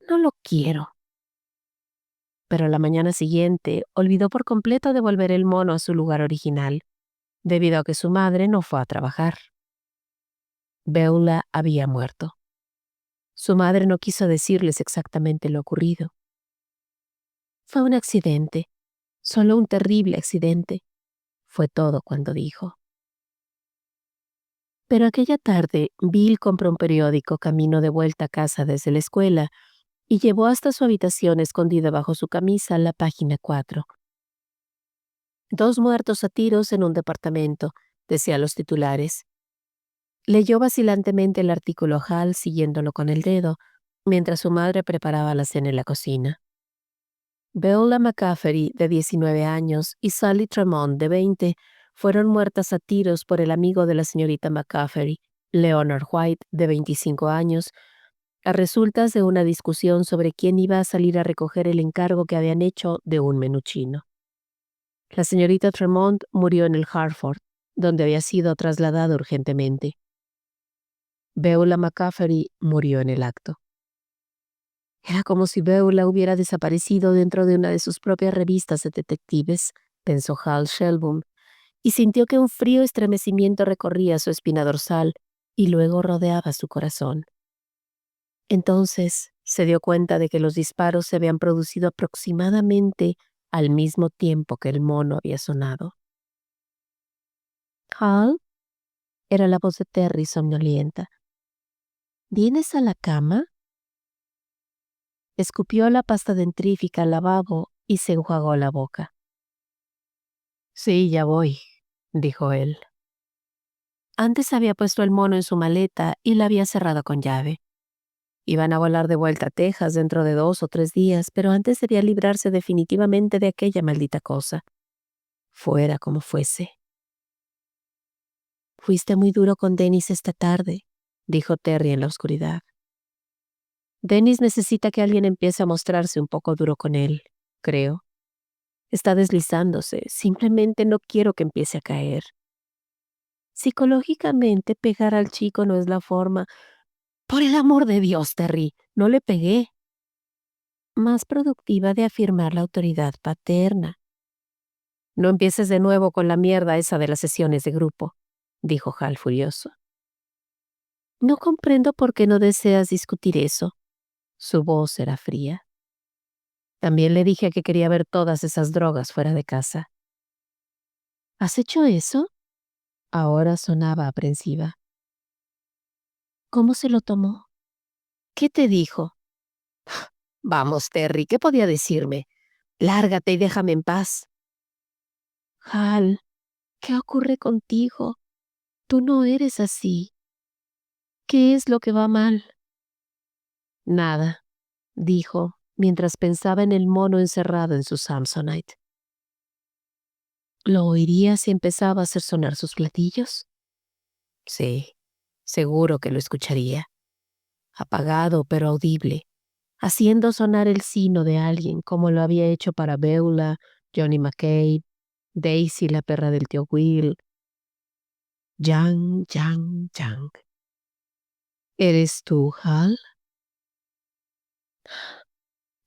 No lo quiero. Pero a la mañana siguiente olvidó por completo devolver el mono a su lugar original, debido a que su madre no fue a trabajar. Beulah había muerto. Su madre no quiso decirles exactamente lo ocurrido. Fue un accidente, solo un terrible accidente, fue todo cuando dijo. Pero aquella tarde, Bill compró un periódico camino de vuelta a casa desde la escuela y llevó hasta su habitación escondida bajo su camisa la página 4. 2 muertos a tiros en un departamento, decía los titulares. Leyó vacilantemente el artículo Hal siguiéndolo con el dedo, mientras su madre preparaba la cena en la cocina. Beulah McCaffery, de 19 años, y Sally Tremont, de 20, fueron muertas a tiros por el amigo de la señorita McCaffery, Leonard White, de 25 años, a resultas de una discusión sobre quién iba a salir a recoger el encargo que habían hecho de un menú chino. La señorita Tremont murió en el Hartford, donde había sido trasladada urgentemente. Beulah McCaffery murió en el acto. Era como si Beulah hubiera desaparecido dentro de una de sus propias revistas de detectives, pensó Hal Shelburne, y sintió que un frío estremecimiento recorría su espina dorsal y luego rodeaba su corazón. Entonces se dio cuenta de que los disparos se habían producido aproximadamente al mismo tiempo que el mono había sonado. —¿Hal? —era la voz de Terry somnolienta. —¿Vienes a la cama? Escupió la pasta dentrífica al lavabo y se enjuagó la boca. —Sí, ya voy —dijo él. Antes había puesto el mono en su maleta y la había cerrado con llave. Iban a volar de vuelta a Texas dentro de 2 o 3 días, pero antes debía librarse definitivamente de aquella maldita cosa, fuera como fuese. —Fuiste muy duro con Dennis esta tarde —dijo Terry en la oscuridad. Dennis necesita que alguien empiece a mostrarse un poco duro con él, creo. Está deslizándose, simplemente no quiero que empiece a caer. Psicológicamente, pegar al chico no es la forma. Por el amor de Dios, Terry, no le pegué. Más productiva de afirmar la autoridad paterna. No empieces de nuevo con la mierda esa de las sesiones de grupo, dijo Hal furioso. No comprendo por qué no deseas discutir eso. Su voz era fría. También le dije que quería ver todas esas drogas fuera de casa. ¿Has hecho eso? Ahora sonaba aprensiva. ¿Cómo se lo tomó? ¿Qué te dijo? Vamos, Terry, ¿qué podía decirme? Lárgate y déjame en paz. Hal, ¿qué ocurre contigo? Tú no eres así. ¿Qué es lo que va mal? Nada, dijo, mientras pensaba en el mono encerrado en su Samsonite. ¿Lo oiría si empezaba a hacer sonar sus platillos? Sí, seguro que lo escucharía. Apagado pero audible, haciendo sonar el sino de alguien como lo había hecho para Beulah, Johnny McCabe, Daisy la perra del tío Will. Yang, yang, yang. ¿Eres tú, Hal?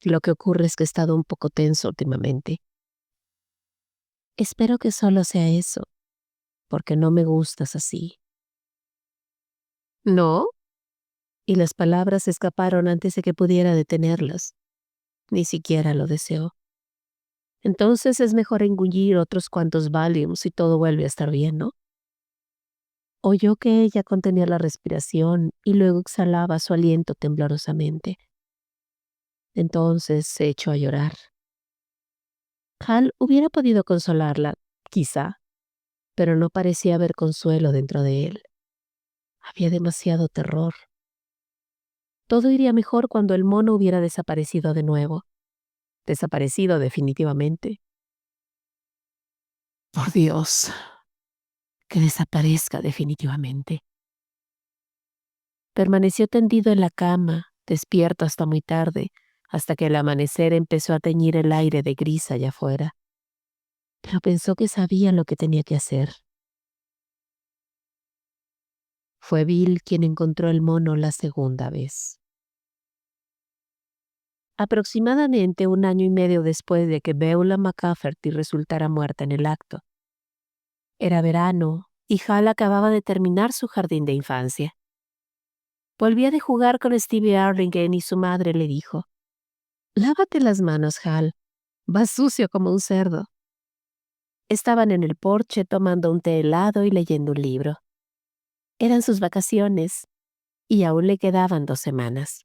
Lo que ocurre es que he estado un poco tenso últimamente. Espero que solo sea eso, porque no me gustas así. ¿No? Y las palabras se escaparon antes de que pudiera detenerlas. Ni siquiera lo deseó. Entonces es mejor engullir otros cuantos Valiums y todo vuelve a estar bien, ¿no? Oyó que ella contenía la respiración y luego exhalaba su aliento temblorosamente. Entonces se echó a llorar. Hal hubiera podido consolarla, quizá, pero no parecía haber consuelo dentro de él. Había demasiado terror. Todo iría mejor cuando el mono hubiera desaparecido de nuevo. Desaparecido definitivamente. Por Dios, que desaparezca definitivamente. Permaneció tendido en la cama, despierto hasta muy tarde, hasta que el amanecer empezó a teñir el aire de gris allá afuera. Pero pensó que sabía lo que tenía que hacer. Fue Bill quien encontró el mono la segunda vez. Aproximadamente 1 año y medio después de que Beulah McCafferty resultara muerta en el acto. Era verano y Hal acababa de terminar su jardín de infancia. Volvía de jugar con Stevie Arlingen y su madre le dijo: «Lávate las manos, Hal. Vas sucio como un cerdo». Estaban en el porche tomando un té helado y leyendo un libro. Eran sus vacaciones y aún le quedaban 2 semanas.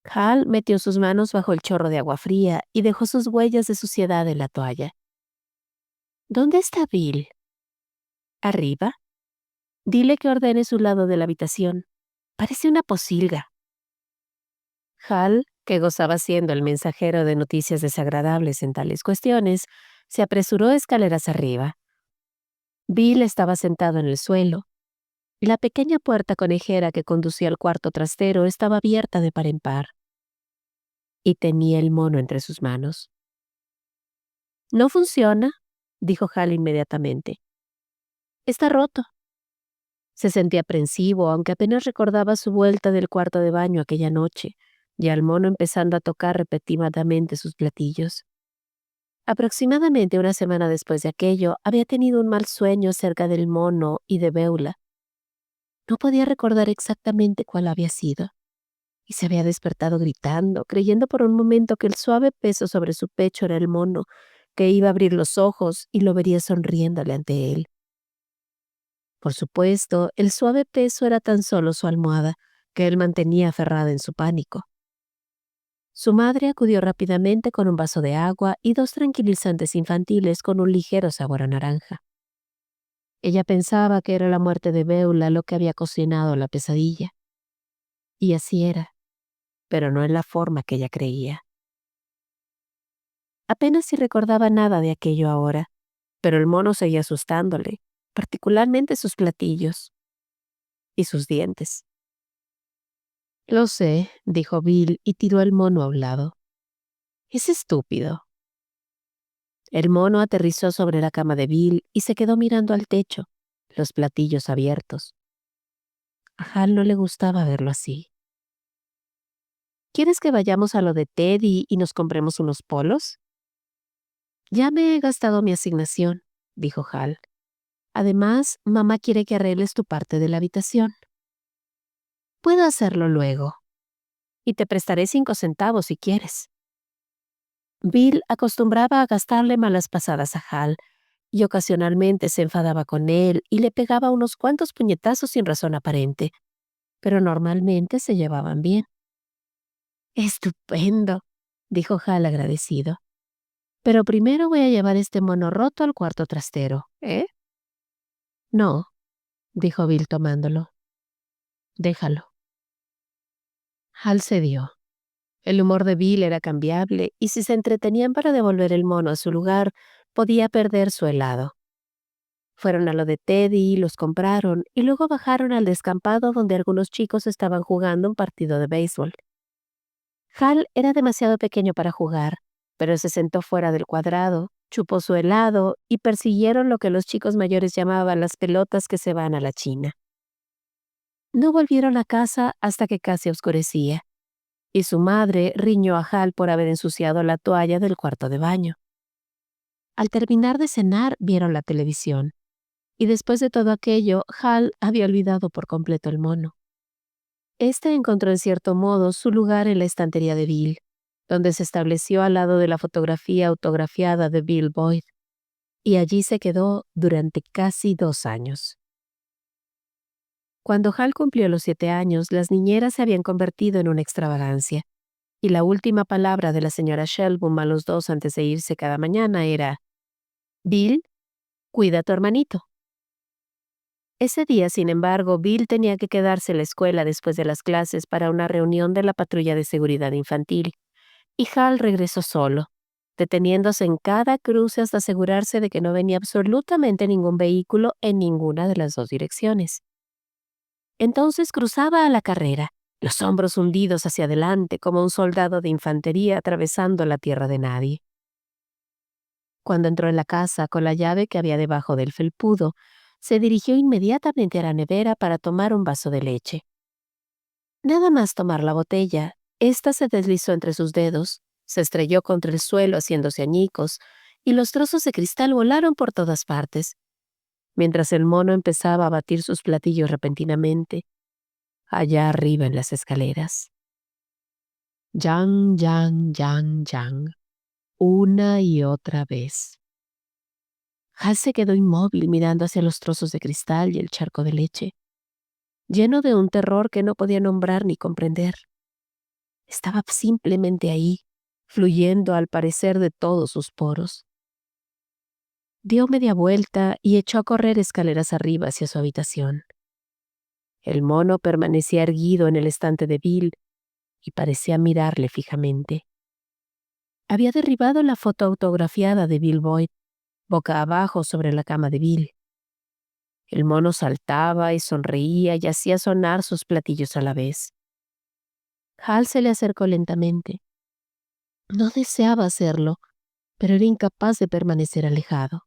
Hal metió sus manos bajo el chorro de agua fría y dejó sus huellas de suciedad en la toalla. «¿Dónde está Bill?» «Arriba. Dile que ordene su lado de la habitación. Parece una posilga». Hal, que gozaba siendo el mensajero de noticias desagradables en tales cuestiones, se apresuró escaleras arriba. Bill estaba sentado en el suelo. La pequeña puerta conejera que conducía al cuarto trastero estaba abierta de par en par. Y tenía el mono entre sus manos. «No funciona», dijo Hal inmediatamente. «Está roto». Se sentía aprensivo, aunque apenas recordaba su vuelta del cuarto de baño aquella noche, y al mono empezando a tocar repetidamente sus platillos. Aproximadamente 1 semana después de aquello, había tenido un mal sueño acerca del mono y de Beulah. No podía recordar exactamente cuál había sido, y se había despertado gritando, creyendo por un momento que el suave peso sobre su pecho era el mono, que iba a abrir los ojos y lo vería sonriéndole ante él. Por supuesto, el suave peso era tan solo su almohada, que él mantenía aferrada en su pánico. Su madre acudió rápidamente con un vaso de agua y 2 tranquilizantes infantiles con un ligero sabor a naranja. Ella pensaba que era la muerte de Beulah lo que había cocinado la pesadilla. Y así era, pero no en la forma que ella creía. Apenas si recordaba nada de aquello ahora, pero el mono seguía asustándole, particularmente sus platillos y sus dientes. «Lo sé», dijo Bill y tiró el mono a un lado. «Es estúpido». El mono aterrizó sobre la cama de Bill y se quedó mirando al techo, los platillos abiertos. A Hal no le gustaba verlo así. «¿Quieres que vayamos a lo de Teddy y nos compremos unos polos?» «Ya me he gastado mi asignación», dijo Hal. «Además, mamá quiere que arregles tu parte de la habitación». «Puedo hacerlo luego. Y te prestaré 5 centavos si quieres». Bill acostumbraba a gastarle malas pasadas a Hal, y ocasionalmente se enfadaba con él y le pegaba unos cuantos puñetazos sin razón aparente. pero normalmente se llevaban bien. «Estupendo», dijo Hal agradecido. «Pero primero voy a llevar este mono roto al cuarto trastero, ¿eh?» «No», dijo Bill tomándolo. «Déjalo». Hal cedió. El humor de Bill era cambiable, y si se entretenían para devolver el mono a su lugar, podía perder su helado. Fueron a lo de Teddy, los compraron, y luego bajaron al descampado donde algunos chicos estaban jugando un partido de béisbol. Hal era demasiado pequeño para jugar, pero se sentó fuera del cuadrado, chupó su helado y persiguieron lo que los chicos mayores llamaban las pelotas que se van a la china. No volvieron a casa hasta que casi oscurecía, y su madre riñó a Hal por haber ensuciado la toalla del cuarto de baño. Al terminar de cenar, vieron la televisión, y después de todo aquello, Hal había olvidado por completo el mono. Este encontró en cierto modo su lugar en la estantería de Bill, donde se estableció al lado de la fotografía autografiada de Bill Boyd, y allí se quedó durante casi 2 años. Cuando Hal cumplió los 7 años, las niñeras se habían convertido en una extravagancia, y la última palabra de la señora Shelboom a los dos antes de irse cada mañana era: «Bill, cuida a tu hermanito». Ese día, sin embargo, Bill tenía que quedarse en la escuela después de las clases para una reunión de la patrulla de seguridad infantil, y Hal regresó solo, deteniéndose en cada cruce hasta asegurarse de que no venía absolutamente ningún vehículo en ninguna de las dos direcciones. Entonces cruzaba a la carrera, los hombros hundidos hacia adelante como un soldado de infantería atravesando la tierra de nadie. Cuando entró en la casa con la llave que había debajo del felpudo, se dirigió inmediatamente a la nevera para tomar un vaso de leche. Nada más tomar la botella, ésta se deslizó entre sus dedos, se estrelló contra el suelo haciéndose añicos, y los trozos de cristal volaron por todas partes, mientras el mono empezaba a batir sus platillos repentinamente, allá arriba en las escaleras. Yang, yang, yang, yang, una y otra vez. Hal se quedó inmóvil mirando hacia los trozos de cristal y el charco de leche, lleno de un terror que no podía nombrar ni comprender. Estaba simplemente ahí, fluyendo al parecer de todos sus poros. Dio media vuelta y echó a correr escaleras arriba hacia su habitación. El mono permanecía erguido en el estante de Bill y parecía mirarle fijamente. Había derribado la foto autografiada de Bill Boyd, boca abajo sobre la cama de Bill. El mono saltaba y sonreía y hacía sonar sus platillos a la vez. Hal se le acercó lentamente. No deseaba hacerlo, pero era incapaz de permanecer alejado.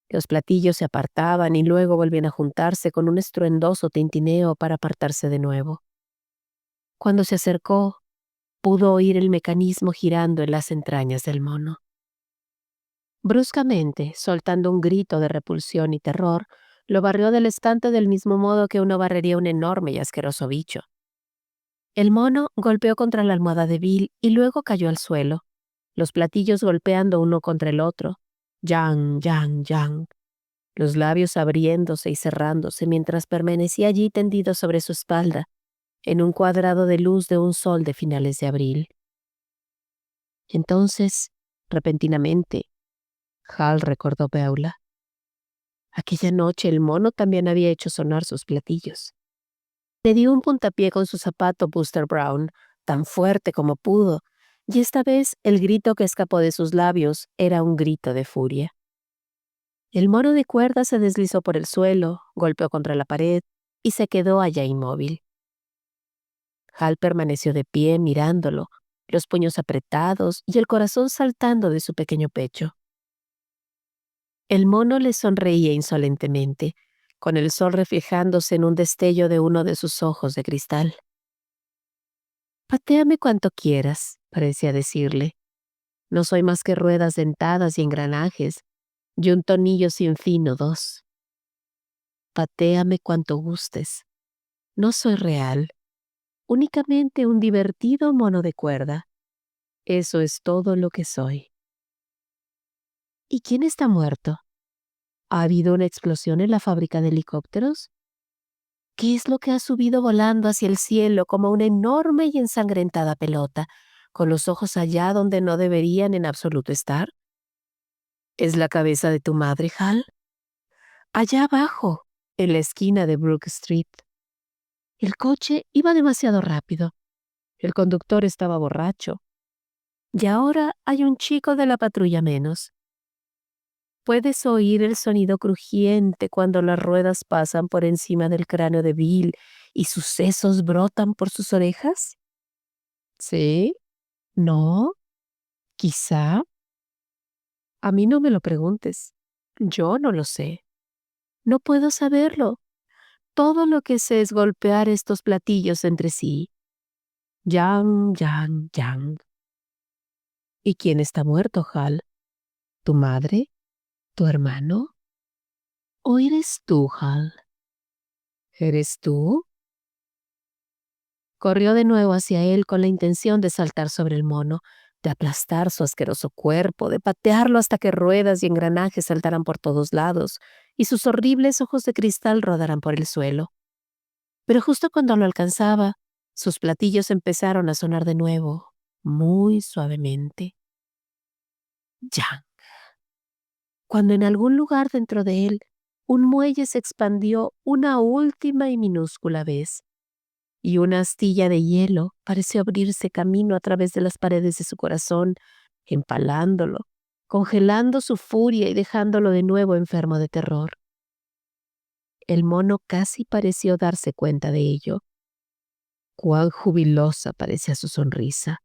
Los platillos se apartaban y luego volvían a juntarse con un estruendoso tintineo para apartarse de nuevo. Cuando se acercó, pudo oír el mecanismo girando en las entrañas del mono. Bruscamente, soltando un grito de repulsión y terror, lo barrió del estante del mismo modo que uno barrería un enorme y asqueroso bicho. El mono golpeó contra la almohada de Bill y luego cayó al suelo, los platillos golpeando uno contra el otro. Yang, yang, yang. Los labios abriéndose y cerrándose mientras permanecía allí tendido sobre su espalda, en un cuadrado de luz de un sol de finales de abril. Entonces, repentinamente, Hal recordó Beulah. Aquella noche el mono también había hecho sonar sus platillos. Le dio un puntapié con su zapato Buster Brown, tan fuerte como pudo, y esta vez el grito que escapó de sus labios era un grito de furia. El mono de cuerda se deslizó por el suelo, golpeó contra la pared y se quedó allá inmóvil. Hal permaneció de pie mirándolo, los puños apretados y el corazón saltando de su pequeño pecho. El mono le sonreía insolentemente, con el sol reflejándose en un destello de uno de sus ojos de cristal. «Patéame cuanto quieras», parecía decirle. «No soy más que ruedas dentadas y engranajes, y un tornillo sin fin o dos. Patéame cuanto gustes. No soy real, únicamente un divertido mono de cuerda. Eso es todo lo que soy». «¿Y quién está muerto? ¿Ha habido una explosión en la fábrica de helicópteros?» ¿Qué es lo que ha subido volando hacia el cielo como una enorme y ensangrentada pelota, con los ojos allá donde no deberían en absoluto estar? ¿Es la cabeza de tu madre, Hal? Allá abajo, en la esquina de Brook Street. El coche iba demasiado rápido. El conductor estaba borracho. Y ahora hay un chico de la patrulla menos. ¿Puedes oír el sonido crujiente cuando las ruedas pasan por encima del cráneo de Bill y sus sesos brotan por sus orejas? ¿Sí? ¿No? ¿Quizá? A mí no me lo preguntes. Yo no lo sé. No puedo saberlo. Todo lo que sé es golpear estos platillos entre sí. Yang, yang, yang. ¿Y quién está muerto, Hal? ¿Tu madre? ¿Tu hermano? ¿O eres tú, Hal? ¿Eres tú? Corrió de nuevo hacia él con la intención de saltar sobre el mono, de aplastar su asqueroso cuerpo, de patearlo hasta que ruedas y engranajes saltaran por todos lados y sus horribles ojos de cristal rodaran por el suelo. Pero justo cuando lo alcanzaba, sus platillos empezaron a sonar de nuevo, muy suavemente. Ya. Cuando en algún lugar dentro de él, un muelle se expandió una última y minúscula vez, y una astilla de hielo pareció abrirse camino a través de las paredes de su corazón, empalándolo, congelando su furia y dejándolo de nuevo enfermo de terror. El mono casi pareció darse cuenta de ello. Cuán jubilosa parecía su sonrisa.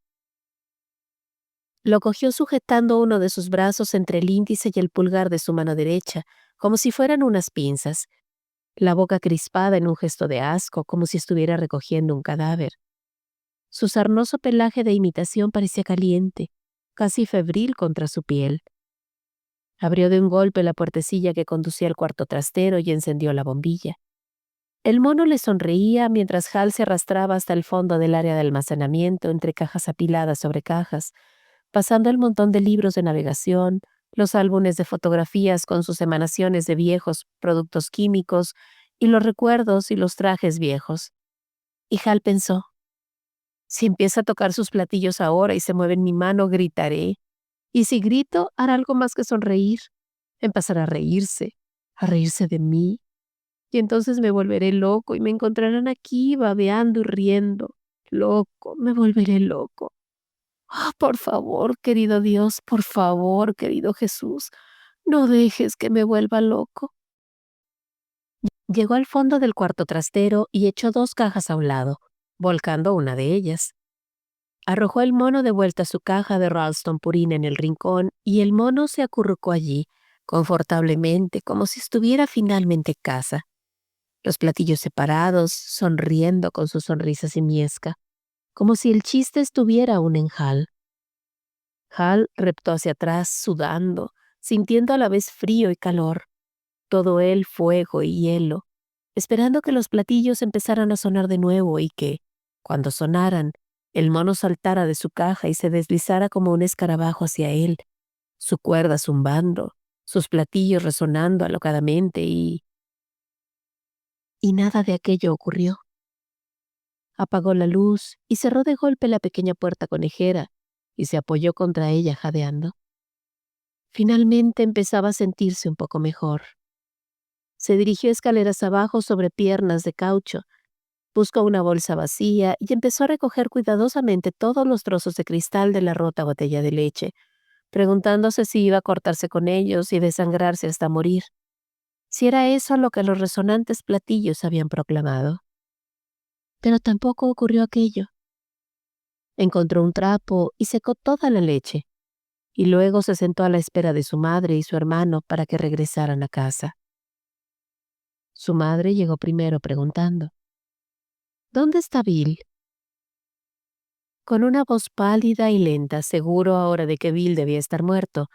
Lo cogió sujetando uno de sus brazos entre el índice y el pulgar de su mano derecha, como si fueran unas pinzas, la boca crispada en un gesto de asco, como si estuviera recogiendo un cadáver. Su sarnoso pelaje de imitación parecía caliente, casi febril contra su piel. Abrió de un golpe la puertecilla que conducía al cuarto trastero y encendió la bombilla. El mono le sonreía mientras Hal se arrastraba hasta el fondo del área de almacenamiento entre cajas apiladas sobre cajas, pasando el montón de libros de navegación, los álbumes de fotografías con sus emanaciones de viejos productos químicos y los recuerdos y los trajes viejos. Y Hal pensó, si empieza a tocar sus platillos ahora y se mueve en mi mano, gritaré. Y si grito, hará algo más que sonreír. Empezará a reírse de mí. Y entonces me volveré loco y me encontrarán aquí babeando y riendo. Loco, me volveré loco. Ah, por favor, querido Dios, por favor, querido Jesús, no dejes que me vuelva loco. Llegó al fondo del cuarto trastero y echó 2 cajas a un lado, volcando una de ellas. Arrojó el mono de vuelta a su caja de Ralston Purina en el rincón y el mono se acurrucó allí, confortablemente, como si estuviera finalmente en casa. Los platillos separados, sonriendo con su sonrisa simiesca, como si el chiste estuviera aún en Hal. Hal reptó hacia atrás, sudando, sintiendo a la vez frío y calor, todo él fuego y hielo, esperando que los platillos empezaran a sonar de nuevo y que, cuando sonaran, el mono saltara de su caja y se deslizara como un escarabajo hacia él, su cuerda zumbando, sus platillos resonando alocadamente y nada de aquello ocurrió. Apagó la luz y cerró de golpe la pequeña puerta conejera y se apoyó contra ella jadeando. Finalmente empezaba a sentirse un poco mejor. Se dirigió escaleras abajo sobre piernas de caucho, buscó una bolsa vacía y empezó a recoger cuidadosamente todos los trozos de cristal de la rota botella de leche, preguntándose si iba a cortarse con ellos y desangrarse hasta morir, si era eso lo que los resonantes platillos habían proclamado. Pero tampoco ocurrió aquello. Encontró un trapo y secó toda la leche, y luego se sentó a la espera de su madre y su hermano para que regresaran a casa. Su madre llegó primero preguntando, ¿dónde está Bill? Con una voz pálida y lenta, seguro ahora de que Bill debía estar muerto,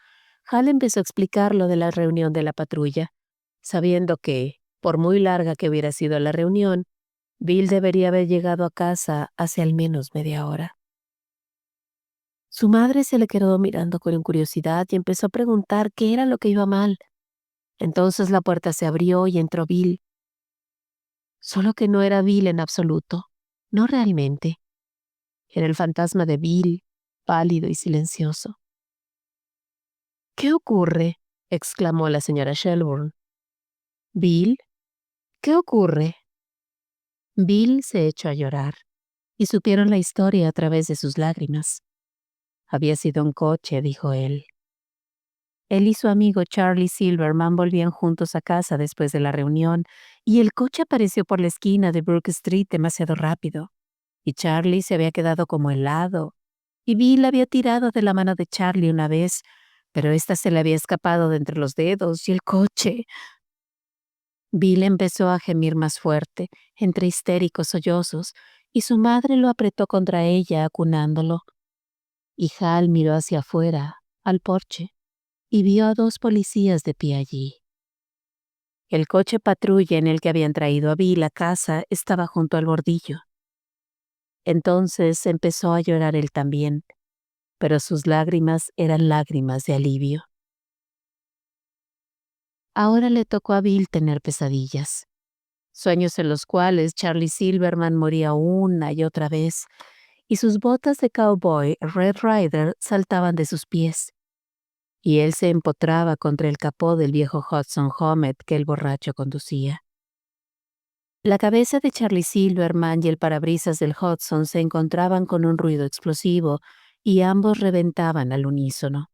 Hal empezó a explicar lo de la reunión de la patrulla, sabiendo que, por muy larga que hubiera sido la reunión, Bill debería haber llegado a casa hace al menos media hora. Su madre se le quedó mirando con curiosidad y empezó a preguntar qué era lo que iba mal. Entonces la puerta se abrió y entró Bill. Solo que no era Bill en absoluto. No realmente. Era el fantasma de Bill, pálido y silencioso. «¿Qué ocurre?», exclamó la señora Shelburne. «¿Bill? ¿Qué ocurre?». Bill se echó a llorar, y supieron la historia a través de sus lágrimas. «Había sido un coche», dijo él. Él y su amigo Charlie Silverman volvían juntos a casa después de la reunión, y el coche apareció por la esquina de Brook Street demasiado rápido, y Charlie se había quedado como helado, y Bill había tirado de la mano de Charlie una vez, pero ésta se le había escapado de entre los dedos, y el coche... Bill empezó a gemir más fuerte, entre histéricos sollozos, y su madre lo apretó contra ella, acunándolo. Y Hal miró hacia afuera, al porche, y vio a 2 policías de pie allí. El coche patrulla en el que habían traído a Bill a casa estaba junto al bordillo. Entonces empezó a llorar él también, pero sus lágrimas eran lágrimas de alivio. Ahora le tocó a Bill tener pesadillas, sueños en los cuales Charlie Silverman moría una y otra vez, y sus botas de cowboy Red Ryder saltaban de sus pies, y él se empotraba contra el capó del viejo Hudson Hornet que el borracho conducía. La cabeza de Charlie Silverman y el parabrisas del Hudson se encontraban con un ruido explosivo, y ambos reventaban al unísono.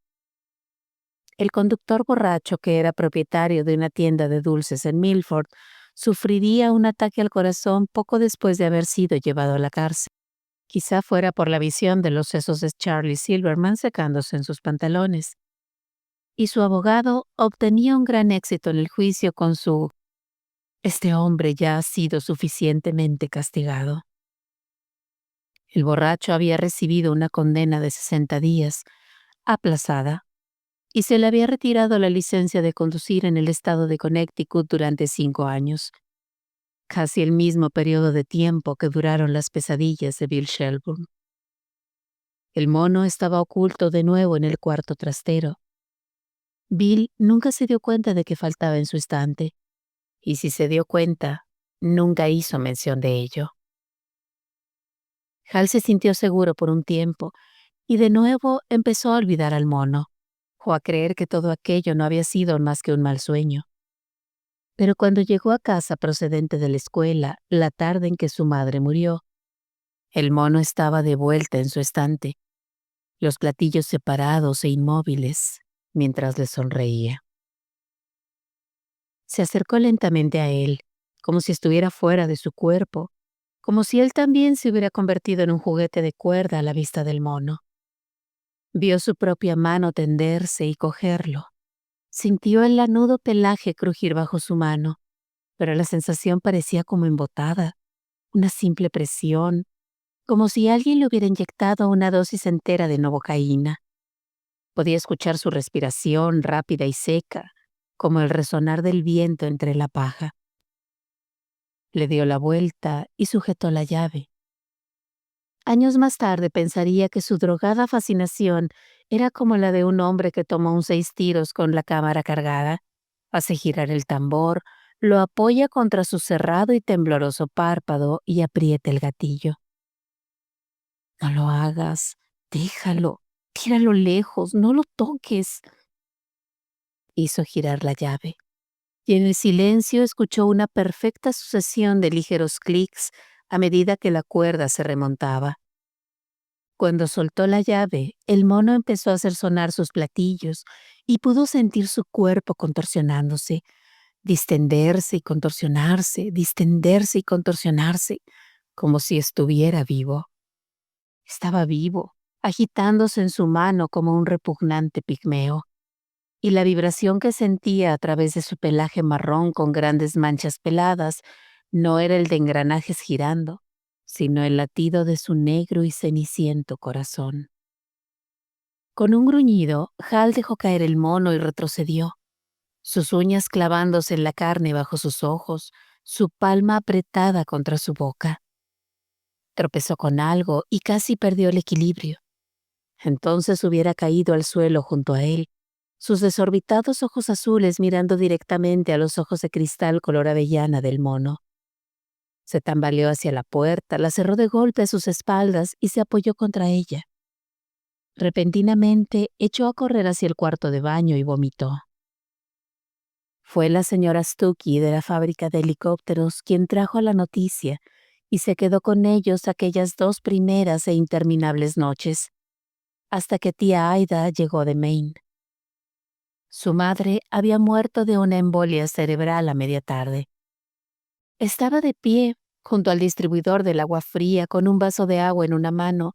El conductor borracho, que era propietario de una tienda de dulces en Milford, sufriría un ataque al corazón poco después de haber sido llevado a la cárcel. Quizá fuera por la visión de los sesos de Charlie Silverman secándose en sus pantalones. Y su abogado obtenía un gran éxito en el juicio con su «Este hombre ya ha sido suficientemente castigado». El borracho había recibido una condena de 60 días, aplazada, y se le había retirado la licencia de conducir en el estado de Connecticut durante 5 años, casi el mismo periodo de tiempo que duraron las pesadillas de Bill Shelburne. El mono estaba oculto de nuevo en el cuarto trastero. Bill nunca se dio cuenta de que faltaba en su estante, y si se dio cuenta, nunca hizo mención de ello. Hal se sintió seguro por un tiempo, y de nuevo empezó a olvidar al mono, o a creer que todo aquello no había sido más que un mal sueño. Pero cuando llegó a casa procedente de la escuela, la tarde en que su madre murió, el mono estaba de vuelta en su estante, los platillos separados e inmóviles, mientras le sonreía. Se acercó lentamente a él, como si estuviera fuera de su cuerpo, como si él también se hubiera convertido en un juguete de cuerda a la vista del mono. Vio su propia mano tenderse y cogerlo. Sintió el lanudo pelaje crujir bajo su mano, pero la sensación parecía como embotada, una simple presión, como si alguien le hubiera inyectado una dosis entera de novocaína. Podía escuchar su respiración rápida y seca, como el resonar del viento entre la paja. Le dio la vuelta y sujetó la llave. Años más tarde pensaría que su drogada fascinación era como la de un hombre que toma un 6 tiros con la cámara cargada, hace girar el tambor, lo apoya contra su cerrado y tembloroso párpado y aprieta el gatillo. «No lo hagas, déjalo, tíralo lejos, no lo toques». Hizo girar la llave, y en el silencio escuchó una perfecta sucesión de ligeros clics a medida que la cuerda se remontaba. Cuando soltó la llave, el mono empezó a hacer sonar sus platillos y pudo sentir su cuerpo contorsionándose, distenderse y contorsionarse, distenderse y contorsionarse, como si estuviera vivo. Estaba vivo, agitándose en su mano como un repugnante pigmeo, y la vibración que sentía a través de su pelaje marrón con grandes manchas peladas no era el de engranajes girando, sino el latido de su negro y ceniciento corazón. Con un gruñido, Hal dejó caer el mono y retrocedió, sus uñas clavándose en la carne bajo sus ojos, su palma apretada contra su boca. Tropezó con algo y casi perdió el equilibrio. Entonces hubiera caído al suelo junto a él, sus desorbitados ojos azules mirando directamente a los ojos de cristal color avellana del mono. Se tambaleó hacia la puerta, la cerró de golpe a sus espaldas y se apoyó contra ella. Repentinamente echó a correr hacia el cuarto de baño y vomitó. Fue la señora Stuckey de la fábrica de helicópteros quien trajo la noticia y se quedó con ellos aquellas 2 primeras e interminables noches, hasta que tía Aida llegó de Maine. Su madre había muerto de una embolia cerebral a media tarde. Estaba de pie junto al distribuidor del agua fría con un vaso de agua en una mano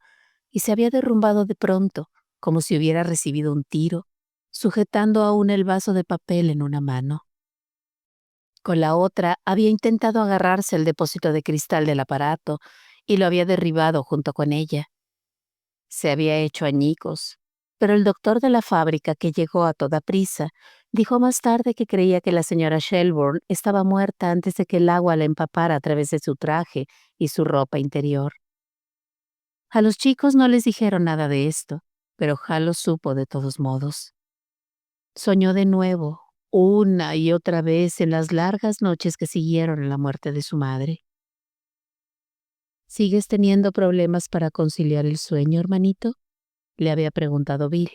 y se había derrumbado de pronto, como si hubiera recibido un tiro, sujetando aún el vaso de papel en una mano. Con la otra había intentado agarrarse al depósito de cristal del aparato y lo había derribado junto con ella. Se había hecho añicos, pero el doctor de la fábrica, que llegó a toda prisa, dijo más tarde que creía que la señora Shelburne estaba muerta antes de que el agua la empapara a través de su traje y su ropa interior. A los chicos no les dijeron nada de esto, pero Hal lo supo de todos modos. Soñó de nuevo, una y otra vez en las largas noches que siguieron a la muerte de su madre. ¿Sigues teniendo problemas para conciliar el sueño, hermanito?, le había preguntado Bill.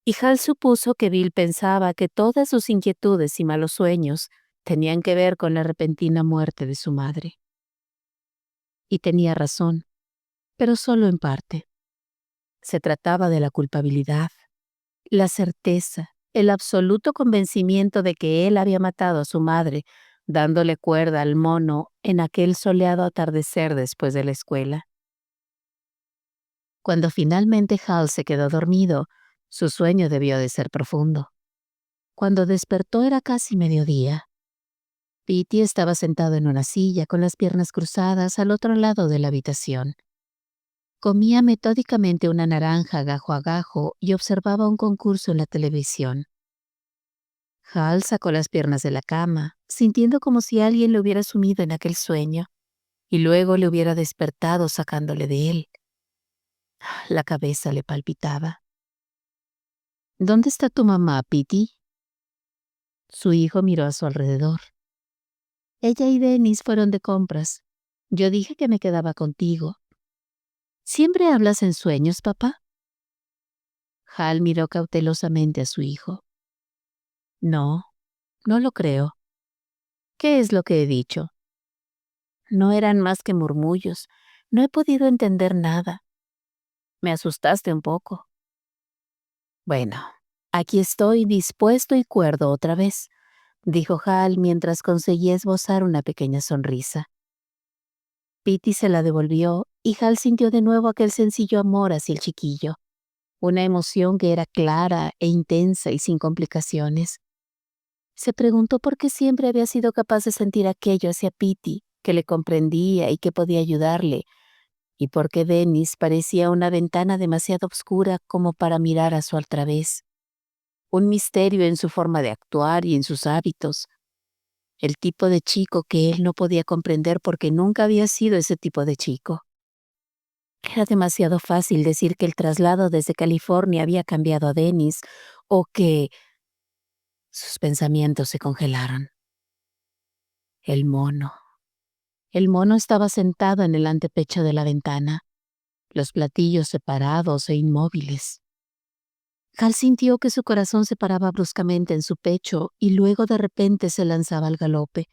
Y Hal supuso que Bill pensaba que todas sus inquietudes y malos sueños tenían que ver con la repentina muerte de su madre. Y tenía razón, pero solo en parte. Se trataba de la culpabilidad, la certeza, el absoluto convencimiento de que él había matado a su madre, dándole cuerda al mono en aquel soleado atardecer después de la escuela. Cuando finalmente Hal se quedó dormido, su sueño debió de ser profundo. Cuando despertó era casi mediodía. Petey estaba sentado en una silla con las piernas cruzadas al otro lado de la habitación. Comía metódicamente una naranja gajo a gajo y observaba un concurso en la televisión. Hal sacó las piernas de la cama, sintiendo como si alguien le hubiera sumido en aquel sueño, y luego le hubiera despertado sacándole de él. La cabeza le palpitaba. ¿Dónde está tu mamá, Petey? Su hijo miró a su alrededor. Ella y Dennis fueron de compras. Yo dije que me quedaba contigo. ¿Siempre hablas en sueños, papá? Hal miró cautelosamente a su hijo. No, no lo creo. ¿Qué es lo que he dicho? No eran más que murmullos. No he podido entender nada. Me asustaste un poco. Bueno, aquí estoy dispuesto y cuerdo otra vez, dijo Hal mientras conseguía esbozar una pequeña sonrisa. Petey se la devolvió y Hal sintió de nuevo aquel sencillo amor hacia el chiquillo, una emoción que era clara e intensa y sin complicaciones. Se preguntó por qué siempre había sido capaz de sentir aquello hacia Petey, que le comprendía y que podía ayudarle, y por qué Dennis parecía una ventana demasiado oscura como para mirar a su través. Un misterio en su forma de actuar y en sus hábitos. El tipo de chico que él no podía comprender porque nunca había sido ese tipo de chico. Era demasiado fácil decir que el traslado desde California había cambiado a Dennis o que... Sus pensamientos se congelaron. El mono. El mono estaba sentado en el antepecho de la ventana, los platillos separados e inmóviles. Hal sintió que su corazón se paraba bruscamente en su pecho y luego de repente se lanzaba al galope.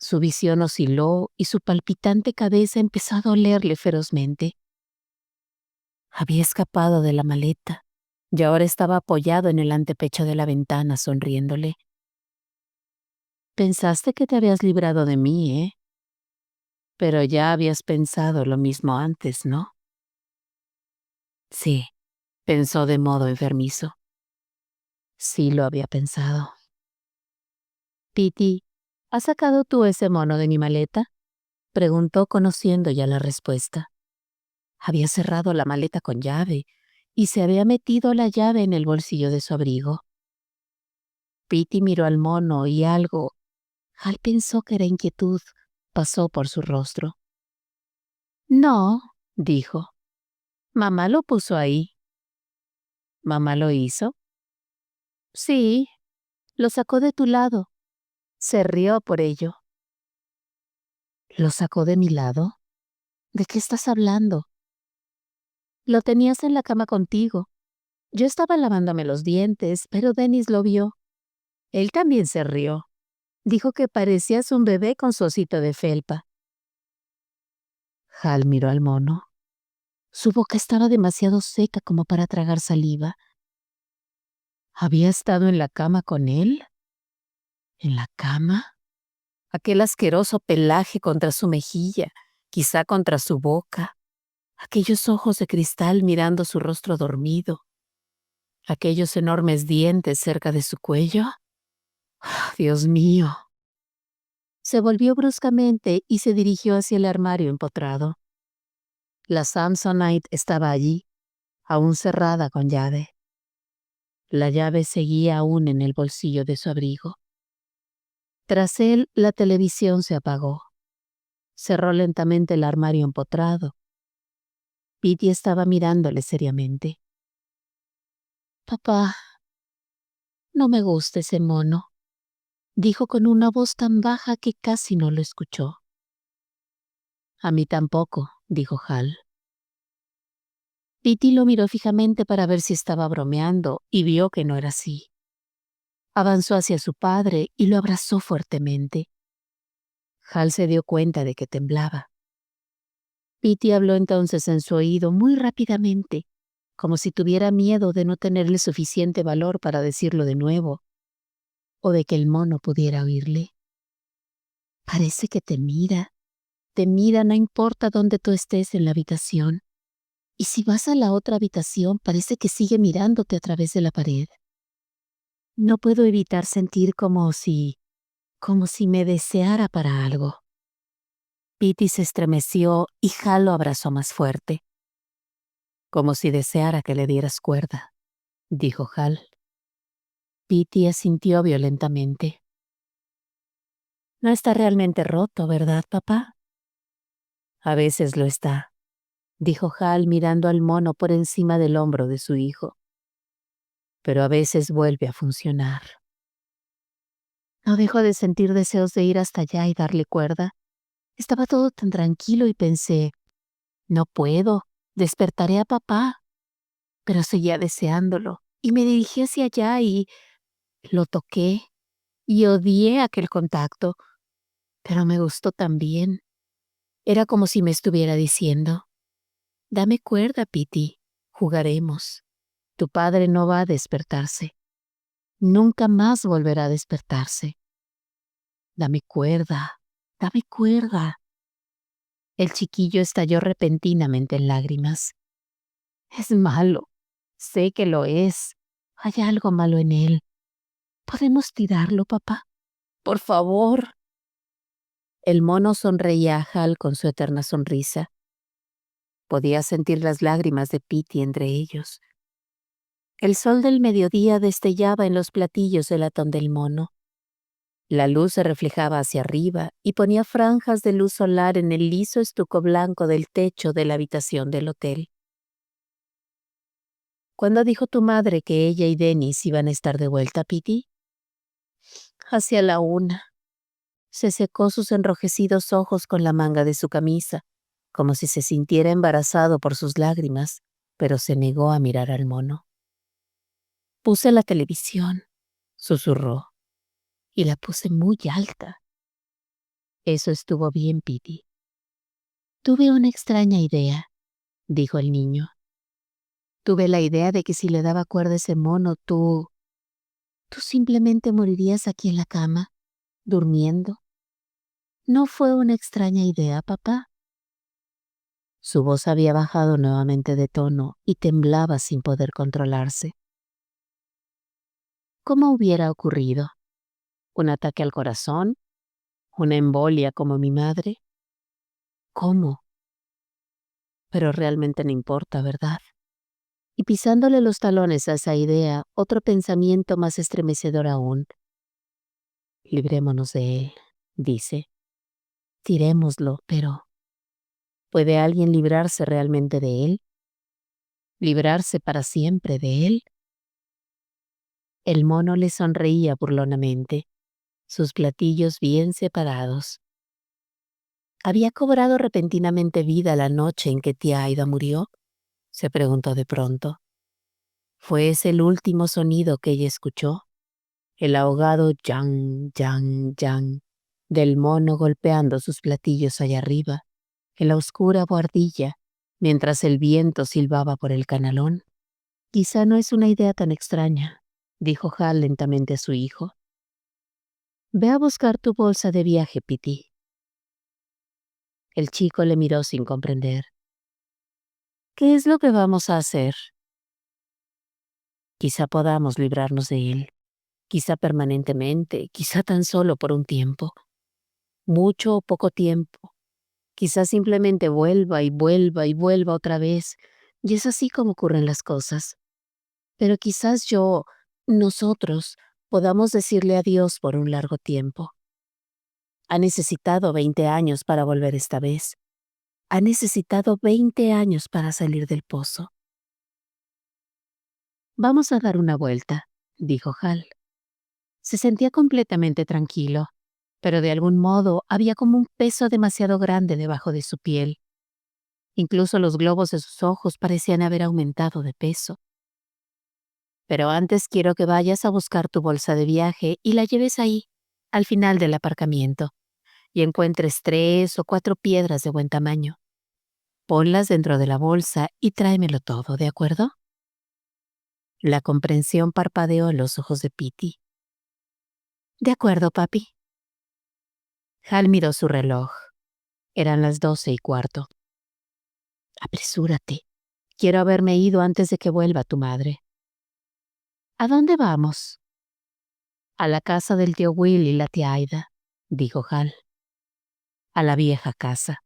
Su visión osciló y su palpitante cabeza empezó a dolerle ferozmente. Había escapado de la maleta y ahora estaba apoyado en el antepecho de la ventana sonriéndole. Pensaste que te habías librado de mí, ¿eh? Pero ya habías pensado lo mismo antes, ¿no? Sí, pensó de modo enfermizo. Sí lo había pensado. Petey, ¿has sacado tú ese mono de mi maleta?, preguntó conociendo ya la respuesta. Había cerrado la maleta con llave y se había metido la llave en el bolsillo de su abrigo. Petey miró al mono y algo, Hal pensó que era inquietud, pasó por su rostro. No, dijo. Mamá lo puso ahí. ¿Mamá lo hizo? Sí, lo sacó de tu lado. Se rió por ello. Lo sacó de mi lado. ¿De qué estás hablando? Lo tenías en la cama contigo. Yo estaba lavándome los dientes, pero Dennis lo vio. Él también se rió. Dijo que parecías un bebé con su osito de felpa. Hal miró al mono. Su boca estaba demasiado seca como para tragar saliva. ¿Había estado en la cama con él? ¿En la cama? Aquel asqueroso pelaje contra su mejilla, quizá contra su boca. Aquellos ojos de cristal mirando su rostro dormido. Aquellos enormes dientes cerca de su cuello. ¡Ah, Dios mío! Se volvió bruscamente y se dirigió hacia el armario empotrado. La Samsonite estaba allí, aún cerrada con llave. La llave seguía aún en el bolsillo de su abrigo. Tras él, la televisión se apagó. Cerró lentamente el armario empotrado. Petey estaba mirándole seriamente. Papá, no me gusta ese mono, dijo con una voz tan baja que casi no lo escuchó. A mí tampoco, dijo Hal. Petey lo miró fijamente para ver si estaba bromeando y vio que no era así. Avanzó hacia su padre y lo abrazó fuertemente. Hal se dio cuenta de que temblaba. Petey habló entonces en su oído muy rápidamente, como si tuviera miedo de no tener el suficiente valor para decirlo de nuevo, o de que el mono pudiera oírle. Parece que te mira no importa dónde tú estés en la habitación. Y si vas a la otra habitación, parece que sigue mirándote a través de la pared. No puedo evitar sentir como si me deseara para algo. Petey se estremeció y Hal lo abrazó más fuerte. Como si deseara que le dieras cuerda, dijo Hal. Petey asintió violentamente. No está realmente roto, ¿verdad, papá? A veces lo está, dijo Hal mirando al mono por encima del hombro de su hijo. Pero a veces vuelve a funcionar. No dejo de sentir deseos de ir hasta allá y darle cuerda. Estaba todo tan tranquilo y pensé, no puedo, despertaré a papá. Pero seguía deseándolo, y me dirigí hacia allá y lo toqué, y odié aquel contacto, pero me gustó también. Era como si me estuviera diciendo, dame cuerda, Petey, jugaremos. Tu padre no va a despertarse. Nunca más volverá a despertarse. Dame cuerda, dame cuerda. El chiquillo estalló repentinamente en lágrimas. Es malo. Sé que lo es. Hay algo malo en él. ¿Podemos tirarlo, papá? Por favor. El mono sonreía a Hal con su eterna sonrisa. Podía sentir las lágrimas de Petey entre ellos. El sol del mediodía destellaba en los platillos de latón del mono. La luz se reflejaba hacia arriba y ponía franjas de luz solar en el liso estuco blanco del techo de la habitación del hotel. ¿Cuándo dijo tu madre que ella y Dennis iban a estar de vuelta, Petey? Hacia la 1. Se secó sus enrojecidos ojos con la manga de su camisa, como si se sintiera embarazado por sus lágrimas, pero se negó a mirar al mono. Puse la televisión, susurró, y la puse muy alta. Eso estuvo bien, Petey. Tuve una extraña idea, dijo el niño. Tuve la idea de que si le daba cuerda a ese mono, tú simplemente morirías aquí en la cama, durmiendo. ¿No fue una extraña idea, papá? Su voz había bajado nuevamente de tono y temblaba sin poder controlarse. ¿Cómo hubiera ocurrido? ¿Un ataque al corazón? ¿Una embolia como mi madre? ¿Cómo? Pero realmente no importa, ¿verdad? Y pisándole los talones a esa idea, otro pensamiento más estremecedor aún. Librémonos de él, dice. Tirémoslo, pero ¿puede alguien librarse realmente de él? ¿Librarse para siempre de él? El mono le sonreía burlonamente, sus platillos bien separados. ¿Había cobrado repentinamente vida la noche en que tía Aida murió? Se preguntó de pronto. ¿Fue ese el último sonido que ella escuchó? El ahogado yang, yang, yang del mono golpeando sus platillos allá arriba, en la oscura bohardilla, mientras el viento silbaba por el canalón. Quizá no es una idea tan extraña, dijo Hal lentamente a su hijo. Ve a buscar tu bolsa de viaje, Piti. El chico le miró sin comprender. ¿Qué es lo que vamos a hacer? Quizá podamos librarnos de él, quizá permanentemente, quizá tan solo por un tiempo, mucho o poco tiempo. Quizá simplemente vuelva y vuelva y vuelva otra vez, y es así como ocurren las cosas. Pero quizás nosotros, podamos decirle adiós por un largo tiempo. Ha necesitado 20 años para volver esta vez. Ha necesitado 20 años para salir del pozo. Vamos a dar una vuelta, dijo Hal. Se sentía completamente tranquilo, pero de algún modo había como un peso demasiado grande debajo de su piel. Incluso los globos de sus ojos parecían haber aumentado de peso. Pero antes quiero que vayas a buscar tu bolsa de viaje y la lleves ahí, al final del aparcamiento, y encuentres 3 o 4 piedras de buen tamaño. Ponlas dentro de la bolsa y tráemelo todo, ¿de acuerdo? La comprensión parpadeó en los ojos de Piti. De acuerdo, papi. Hal miró su reloj. Eran las 12:15. Apresúrate. Quiero haberme ido antes de que vuelva tu madre. ¿A dónde vamos? A la casa del tío Will y la tía Aida, dijo Hal. A la vieja casa.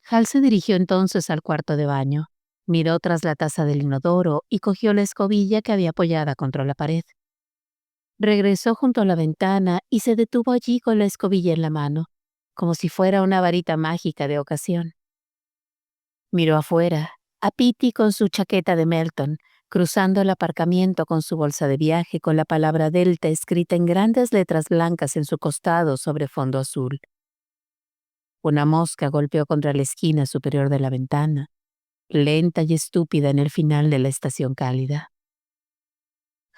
Hal se dirigió entonces al cuarto de baño, miró tras la taza del inodoro y cogió la escobilla que había apoyada contra la pared. Regresó junto a la ventana y se detuvo allí con la escobilla en la mano, como si fuera una varita mágica de ocasión. Miró afuera, a Piti con su chaqueta de Melton, cruzando el aparcamiento con su bolsa de viaje con la palabra Delta escrita en grandes letras blancas en su costado sobre fondo azul. Una mosca golpeó contra la esquina superior de la ventana, lenta y estúpida en el final de la estación cálida.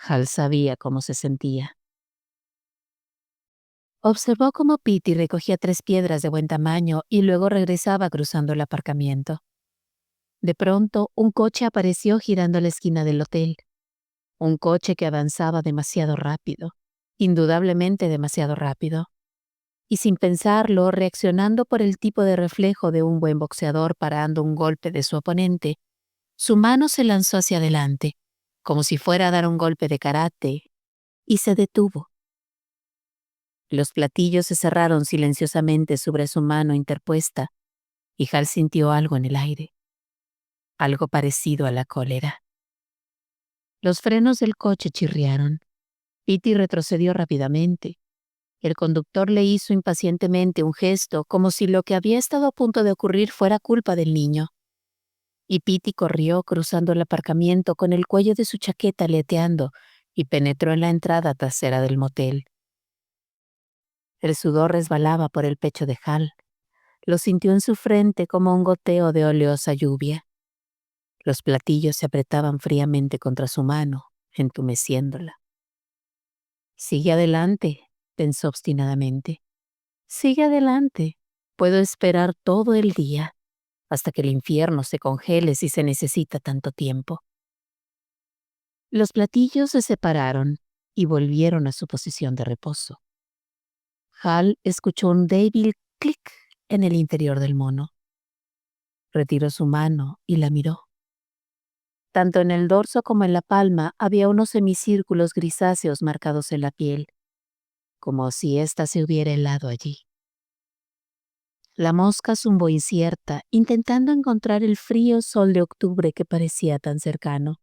Hal sabía cómo se sentía. Observó cómo Piti recogía 3 piedras de buen tamaño y luego regresaba cruzando el aparcamiento. De pronto, un coche apareció girando a la esquina del hotel. Un coche que avanzaba demasiado rápido, indudablemente demasiado rápido. Y sin pensarlo, reaccionando por el tipo de reflejo de un buen boxeador parando un golpe de su oponente, su mano se lanzó hacia adelante, como si fuera a dar un golpe de karate, y se detuvo. Los platillos se cerraron silenciosamente sobre su mano interpuesta, y Hal sintió algo en el aire, algo parecido a la cólera. Los frenos del coche chirriaron. Piti retrocedió rápidamente. El conductor le hizo impacientemente un gesto, como si lo que había estado a punto de ocurrir fuera culpa del niño. Y Piti corrió cruzando el aparcamiento con el cuello de su chaqueta aleteando y penetró en la entrada trasera del motel. El sudor resbalaba por el pecho de Hal. Lo sintió en su frente como un goteo de oleosa lluvia. Los platillos se apretaban fríamente contra su mano, entumeciéndola. Sigue adelante, pensó obstinadamente. Sigue adelante. Puedo esperar todo el día, hasta que el infierno se congele si se necesita tanto tiempo. Los platillos se separaron y volvieron a su posición de reposo. Hal escuchó un débil clic en el interior del mono. Retiró su mano y la miró. Tanto en el dorso como en la palma había unos semicírculos grisáceos marcados en la piel, como si ésta se hubiera helado allí. La mosca zumbó incierta, intentando encontrar el frío sol de octubre que parecía tan cercano.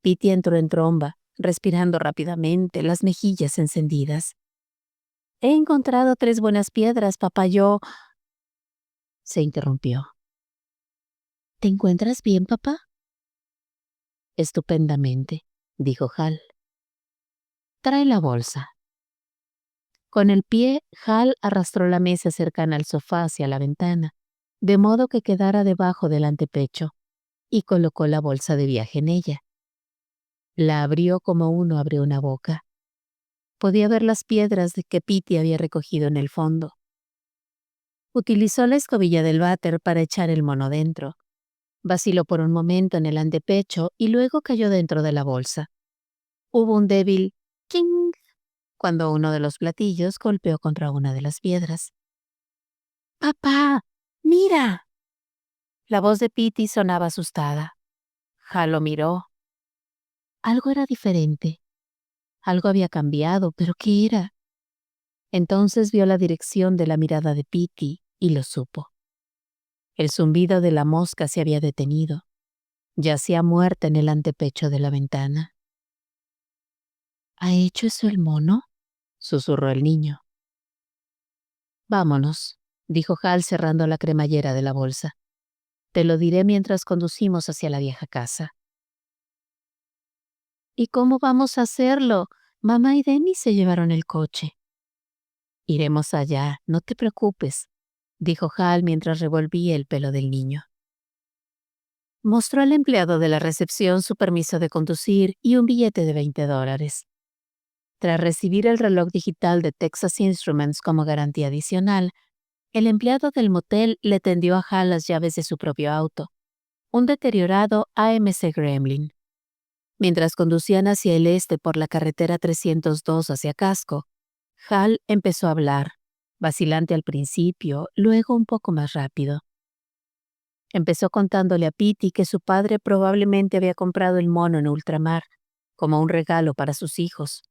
Piti entró en tromba, respirando rápidamente, las mejillas encendidas. He encontrado 3 buenas piedras, papá. Se interrumpió. ¿Te encuentras bien, papá? Estupendamente, dijo Hal. Trae la bolsa. Con el pie, Hal arrastró la mesa cercana al sofá hacia la ventana, de modo que quedara debajo del antepecho, y colocó la bolsa de viaje en ella. La abrió como uno abre una boca. Podía ver las piedras que Petey había recogido en el fondo. Utilizó la escobilla del váter para echar el mono dentro. Vaciló por un momento en el antepecho y luego cayó dentro de la bolsa. Hubo un débil «king» cuando uno de los platillos golpeó contra una de las piedras. «¡Papá! ¡Mira!». La voz de Petey sonaba asustada. Hal lo miró. Algo era diferente. Algo había cambiado, ¿pero qué era? Entonces vio la dirección de la mirada de Petey y lo supo. El zumbido de la mosca se había detenido. Yacía muerta en el antepecho de la ventana. ¿Ha hecho eso el mono?, susurró el niño. Vámonos, dijo Hal cerrando la cremallera de la bolsa. Te lo diré mientras conducimos hacia la vieja casa. ¿Y cómo vamos a hacerlo? Mamá y Dennis se llevaron el coche. Iremos allá, no te preocupes, dijo Hal mientras revolvía el pelo del niño. Mostró al empleado de la recepción su permiso de conducir y un billete de $20. Tras recibir el reloj digital de Texas Instruments como garantía adicional, el empleado del motel le tendió a Hal las llaves de su propio auto, un deteriorado AMC Gremlin. Mientras conducían hacia el este por la carretera 302 hacia Casco, Hal empezó a hablar, vacilante al principio, luego un poco más rápido. Empezó contándole a Petey que su padre probablemente había comprado el mono en ultramar, como un regalo para sus hijos.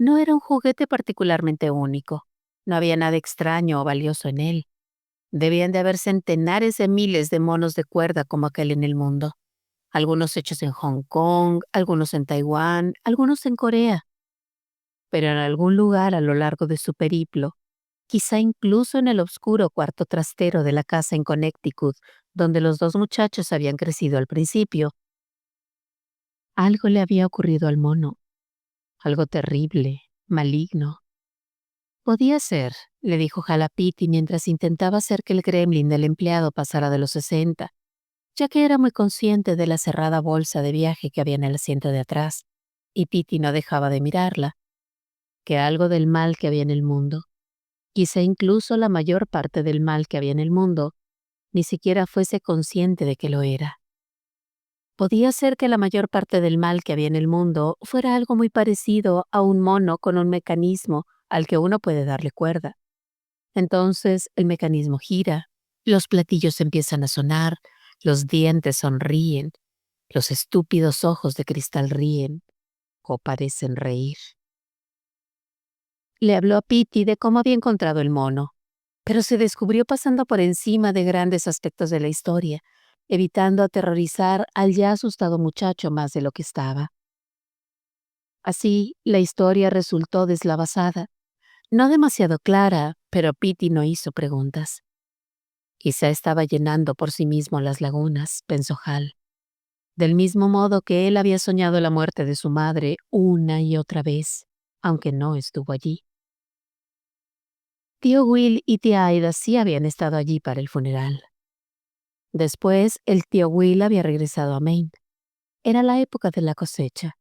No era un juguete particularmente único. No había nada extraño o valioso en él. Debían de haber centenares de miles de monos de cuerda como aquel en el mundo. Algunos hechos en Hong Kong, algunos en Taiwán, algunos en Corea. Pero en algún lugar a lo largo de su periplo, quizá incluso en el oscuro cuarto trastero de la casa en Connecticut, donde los dos muchachos habían crecido al principio, algo le había ocurrido al mono. Algo terrible, maligno. Podía ser, le dijo Hal a Petey mientras intentaba hacer que el gremlin del empleado pasara de los 60, ya que era muy consciente de la cerrada bolsa de viaje que había en el asiento de atrás, y Petey no dejaba de mirarla, que algo del mal que había en el mundo, quizá incluso la mayor parte del mal que había en el mundo, ni siquiera fuese consciente de que lo era. Podía ser que la mayor parte del mal que había en el mundo fuera algo muy parecido a un mono con un mecanismo al que uno puede darle cuerda. Entonces el mecanismo gira, los platillos empiezan a sonar, los dientes sonríen, los estúpidos ojos de cristal ríen o parecen reír. Le habló a Petey de cómo había encontrado el mono, pero se descubrió pasando por encima de grandes aspectos de la historia, evitando aterrorizar al ya asustado muchacho más de lo que estaba. Así, la historia resultó deslavazada, no demasiado clara, pero Petey no hizo preguntas. Quizá estaba llenando por sí mismo las lagunas, pensó Hal, del mismo modo que él había soñado la muerte de su madre una y otra vez, aunque no estuvo allí. Tío Will y tía Aida sí habían estado allí para el funeral. Después, el tío Will había regresado a Maine. Era la época de la cosecha,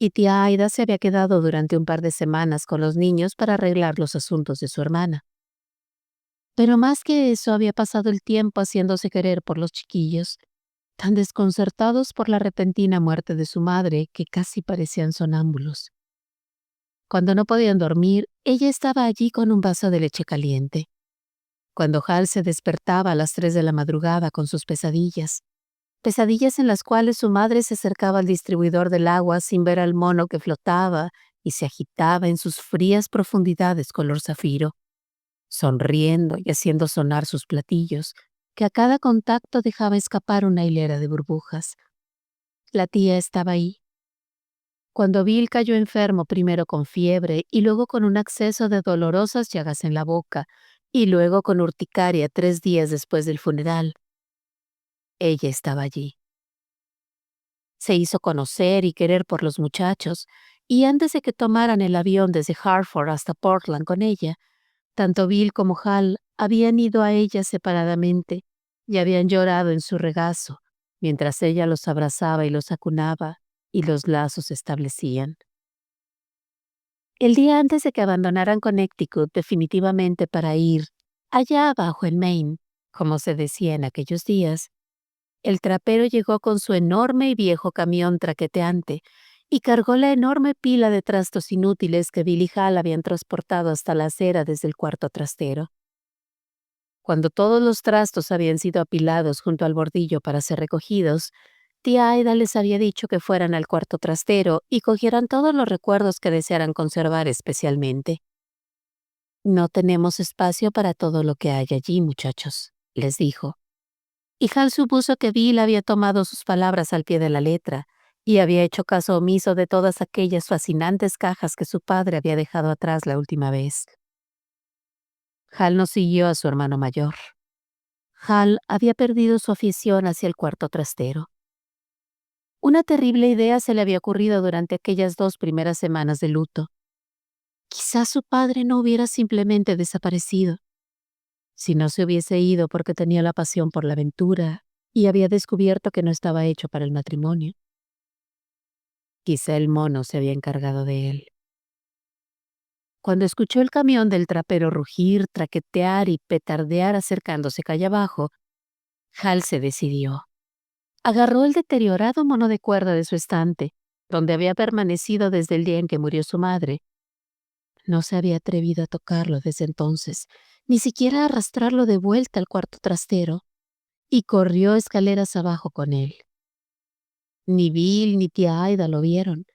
y tía Aida se había quedado durante un par de semanas con los niños para arreglar los asuntos de su hermana. Pero más que eso, había pasado el tiempo haciéndose querer por los chiquillos, tan desconcertados por la repentina muerte de su madre que casi parecían sonámbulos. Cuando no podían dormir, ella estaba allí con un vaso de leche caliente. Cuando Hal se despertaba a las 3 de la madrugada con sus pesadillas en las cuales su madre se acercaba al distribuidor del agua sin ver al mono que flotaba y se agitaba en sus frías profundidades color zafiro, sonriendo y haciendo sonar sus platillos, que a cada contacto dejaba escapar una hilera de burbujas. La tía estaba ahí. Cuando Bill cayó enfermo primero con fiebre y luego con un acceso de dolorosas llagas en la boca y luego con urticaria 3 días después del funeral, ella estaba allí. Se hizo conocer y querer por los muchachos y antes de que tomaran el avión desde Hartford hasta Portland con ella, tanto Bill como Hal habían ido a ella separadamente y habían llorado en su regazo, mientras ella los abrazaba y los acunaba y los lazos se establecían. El día antes de que abandonaran Connecticut definitivamente para ir allá abajo en Maine, como se decía en aquellos días, el trapero llegó con su enorme y viejo camión traqueteante y cargó la enorme pila de trastos inútiles que Bill y Hal habían transportado hasta la acera desde el cuarto trastero. Cuando todos los trastos habían sido apilados junto al bordillo para ser recogidos, tía Aida les había dicho que fueran al cuarto trastero y cogieran todos los recuerdos que desearan conservar especialmente. «No tenemos espacio para todo lo que hay allí, muchachos», les dijo. Y Hal supuso que Bill había tomado sus palabras al pie de la letra y había hecho caso omiso de todas aquellas fascinantes cajas que su padre había dejado atrás la última vez. Hal no siguió a su hermano mayor. Hal había perdido su afición hacia el cuarto trastero. Una terrible idea se le había ocurrido durante aquellas 2 primeras semanas de luto. Quizás su padre no hubiera simplemente desaparecido. Si no se hubiese ido porque tenía la pasión por la aventura y había descubierto que no estaba hecho para el matrimonio. Quizá el mono se había encargado de él. Cuando escuchó el camión del trapero rugir, traquetear y petardear acercándose calle abajo, Hal se decidió. Agarró el deteriorado mono de cuerda de su estante, donde había permanecido desde el día en que murió su madre. No se había atrevido a tocarlo desde entonces, ni siquiera a arrastrarlo de vuelta al cuarto trastero, y corrió escaleras abajo con él. Ni Bill ni tía Aida lo vieron.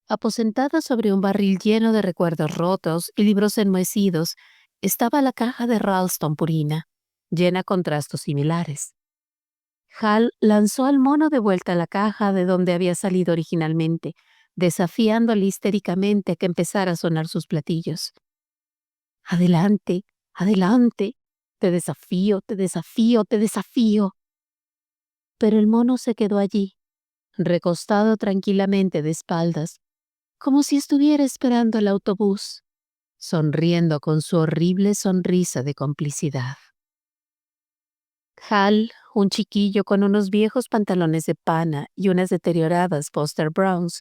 Aposentada sobre un barril lleno de recuerdos rotos y libros enmohecidos, estaba la caja de Ralston Purina, llena con trastos similares. Hal lanzó al mono de vuelta a la caja de donde había salido originalmente, desafiándole histéricamente a que empezara a sonar sus platillos. «Adelante, adelante, te desafío, te desafío, te desafío». Pero el mono se quedó allí, recostado tranquilamente de espaldas, como si estuviera esperando el autobús, sonriendo con su horrible sonrisa de complicidad. Hal, un chiquillo con unos viejos pantalones de pana y unas deterioradas Foster Browns,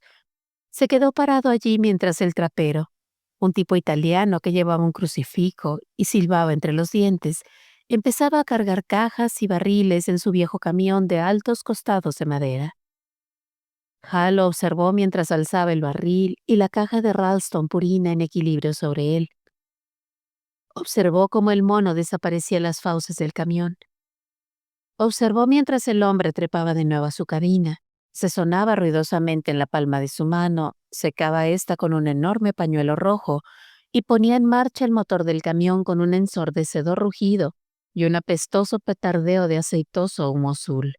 se quedó parado allí mientras el trapero, un tipo italiano que llevaba un crucifijo y silbaba entre los dientes, empezaba a cargar cajas y barriles en su viejo camión de altos costados de madera. Hal lo observó mientras alzaba el barril y la caja de Ralston Purina en equilibrio sobre él. Observó cómo el mono desaparecía en las fauces del camión. Observó mientras el hombre trepaba de nuevo a su cabina. Se sonaba ruidosamente en la palma de su mano, secaba ésta con un enorme pañuelo rojo y ponía en marcha el motor del camión con un ensordecedor rugido y un apestoso petardeo de aceitoso humo azul.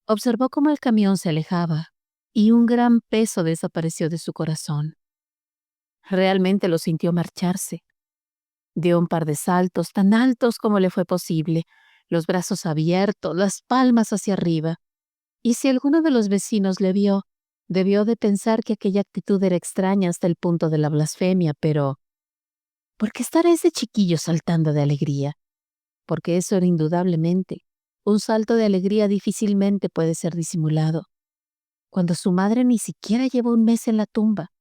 Observó cómo el camión se alejaba y un gran peso desapareció de su corazón. Realmente lo sintió marcharse. Dio un par de saltos tan altos como le fue posible, los brazos abiertos, las palmas hacia arriba. Y si alguno de los vecinos le vio, debió de pensar que aquella actitud era extraña hasta el punto de la blasfemia, pero ¿por qué estará ese chiquillo saltando de alegría? Porque eso era indudablemente. Un salto de alegría difícilmente puede ser disimulado, cuando su madre ni siquiera llevó un mes en la tumba.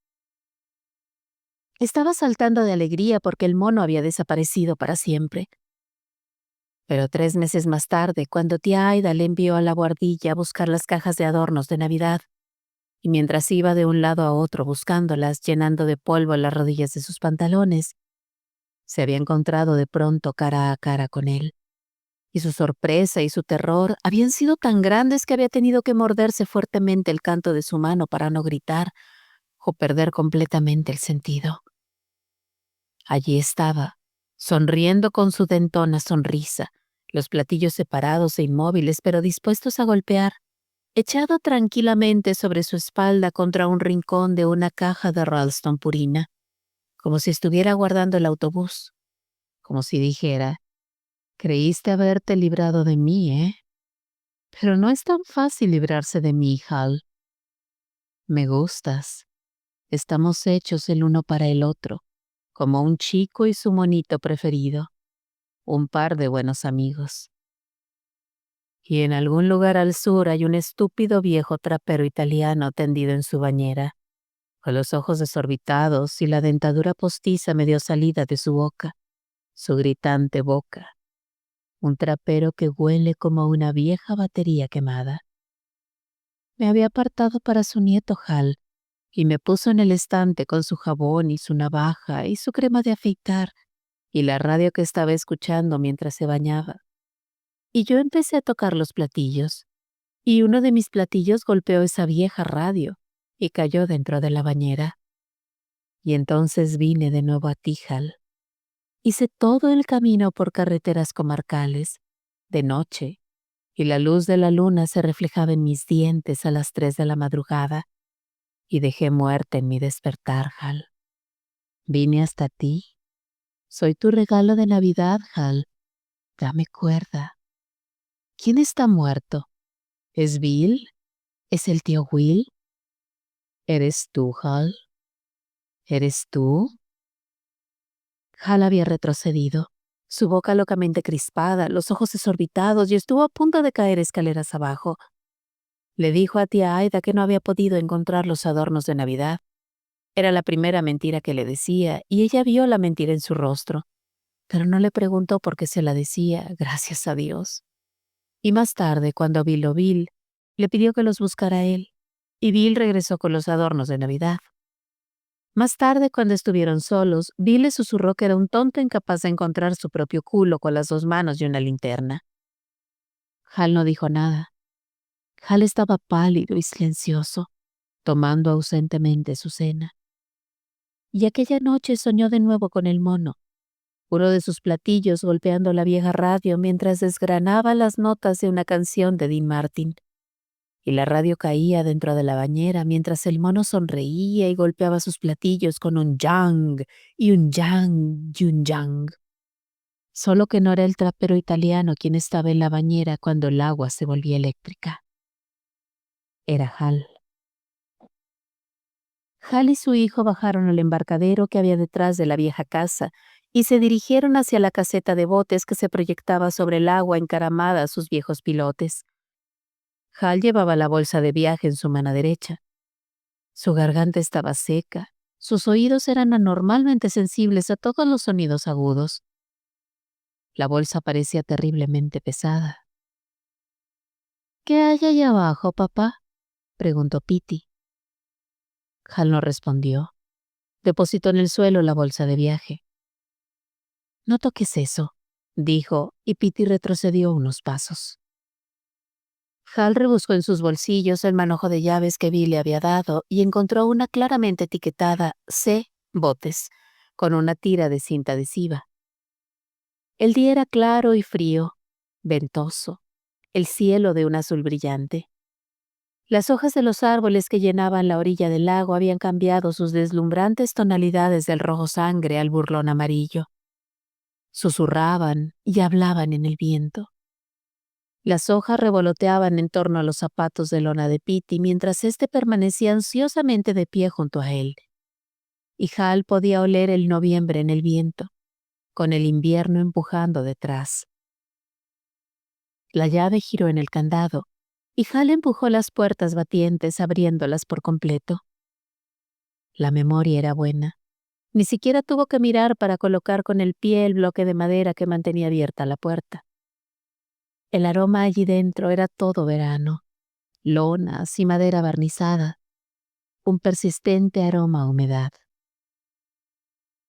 Estaba saltando de alegría porque el mono había desaparecido para siempre. Pero 3 meses más tarde, cuando tía Aida le envió a la buhardilla a buscar las cajas de adornos de Navidad, y mientras iba de un lado a otro buscándolas, llenando de polvo las rodillas de sus pantalones, se había encontrado de pronto cara a cara con él. Y su sorpresa y su terror habían sido tan grandes que había tenido que morderse fuertemente el canto de su mano para no gritar o perder completamente el sentido. Allí estaba, sonriendo con su dentona sonrisa, los platillos separados e inmóviles pero dispuestos a golpear, echado tranquilamente sobre su espalda contra un rincón de una caja de Ralston Purina, como si estuviera guardando el autobús, como si dijera: «Creíste haberte librado de mí, ¿eh? Pero no es tan fácil librarse de mí, Hal. Me gustas». Estamos hechos el uno para el otro, como un chico y su monito preferido, un par de buenos amigos. Y en algún lugar al sur hay un estúpido viejo trapero italiano tendido en su bañera, con los ojos desorbitados y la dentadura postiza medio salida de su boca, su gritante boca. Un trapero que huele como una vieja batería quemada. Me había apartado para su nieto Hal y me puso en el estante con su jabón y su navaja y su crema de afeitar y la radio que estaba escuchando mientras se bañaba. Y yo empecé a tocar los platillos, y uno de mis platillos golpeó esa vieja radio y cayó dentro de la bañera. Y entonces vine de nuevo a ti, Hal. Hice todo el camino por carreteras comarcales, de noche, y la luz de la luna se reflejaba en mis dientes a las 3 de la madrugada, y dejé muerte en mi despertar, Hal. Vine hasta ti. Soy tu regalo de Navidad, Hal. Dame cuerda. ¿Quién está muerto? ¿Es Bill? ¿Es el tío Will? ¿Eres tú, Hal? ¿Eres tú? Hal había retrocedido, su boca locamente crispada, los ojos desorbitados, y estuvo a punto de caer escaleras abajo. Le dijo a tía Aida que no había podido encontrar los adornos de Navidad. Era la primera mentira que le decía, y ella vio la mentira en su rostro, pero no le preguntó por qué se la decía, gracias a Dios. Y más tarde, cuando Bill le pidió que los buscara él, y Bill regresó con los adornos de Navidad. Más tarde, cuando estuvieron solos, Bill le susurró que era un tonto incapaz de encontrar su propio culo con las 2 manos y una linterna. Hal no dijo nada. Hal estaba pálido y silencioso, tomando ausentemente su cena. Y aquella noche soñó de nuevo con el mono, uno de sus platillos golpeando la vieja radio mientras desgranaba las notas de una canción de Dean Martin. Y la radio caía dentro de la bañera mientras el mono sonreía y golpeaba sus platillos con un yang y un yang y un yang. Solo que no era el trapero italiano quien estaba en la bañera cuando el agua se volvía eléctrica. Era Hal. Hal y su hijo bajaron al embarcadero que había detrás de la vieja casa y se dirigieron hacia la caseta de botes que se proyectaba sobre el agua encaramada a sus viejos pilotes. Hal llevaba la bolsa de viaje en su mano derecha. Su garganta estaba seca, sus oídos eran anormalmente sensibles a todos los sonidos agudos. La bolsa parecía terriblemente pesada. ¿Qué hay allá abajo, papá?, preguntó Petey. Hal no respondió. Depositó en el suelo la bolsa de viaje. No toques eso, dijo, y Petey retrocedió unos pasos. Hal rebuscó en sus bolsillos el manojo de llaves que Bill le había dado y encontró una claramente etiquetada C. Botes, con una tira de cinta adhesiva. El día era claro y frío, ventoso, el cielo de un azul brillante. Las hojas de los árboles que llenaban la orilla del lago habían cambiado sus deslumbrantes tonalidades del rojo sangre al burlón amarillo. Susurraban y hablaban en el viento. Las hojas revoloteaban en torno a los zapatos de lona de Petey mientras éste permanecía ansiosamente de pie junto a él. Y Hal podía oler el noviembre en el viento, con el invierno empujando detrás. La llave giró en el candado, y Hal empujó las puertas batientes abriéndolas por completo. La memoria era buena. Ni siquiera tuvo que mirar para colocar con el pie el bloque de madera que mantenía abierta la puerta. El aroma allí dentro era todo verano, lonas y madera barnizada, un persistente aroma a humedad.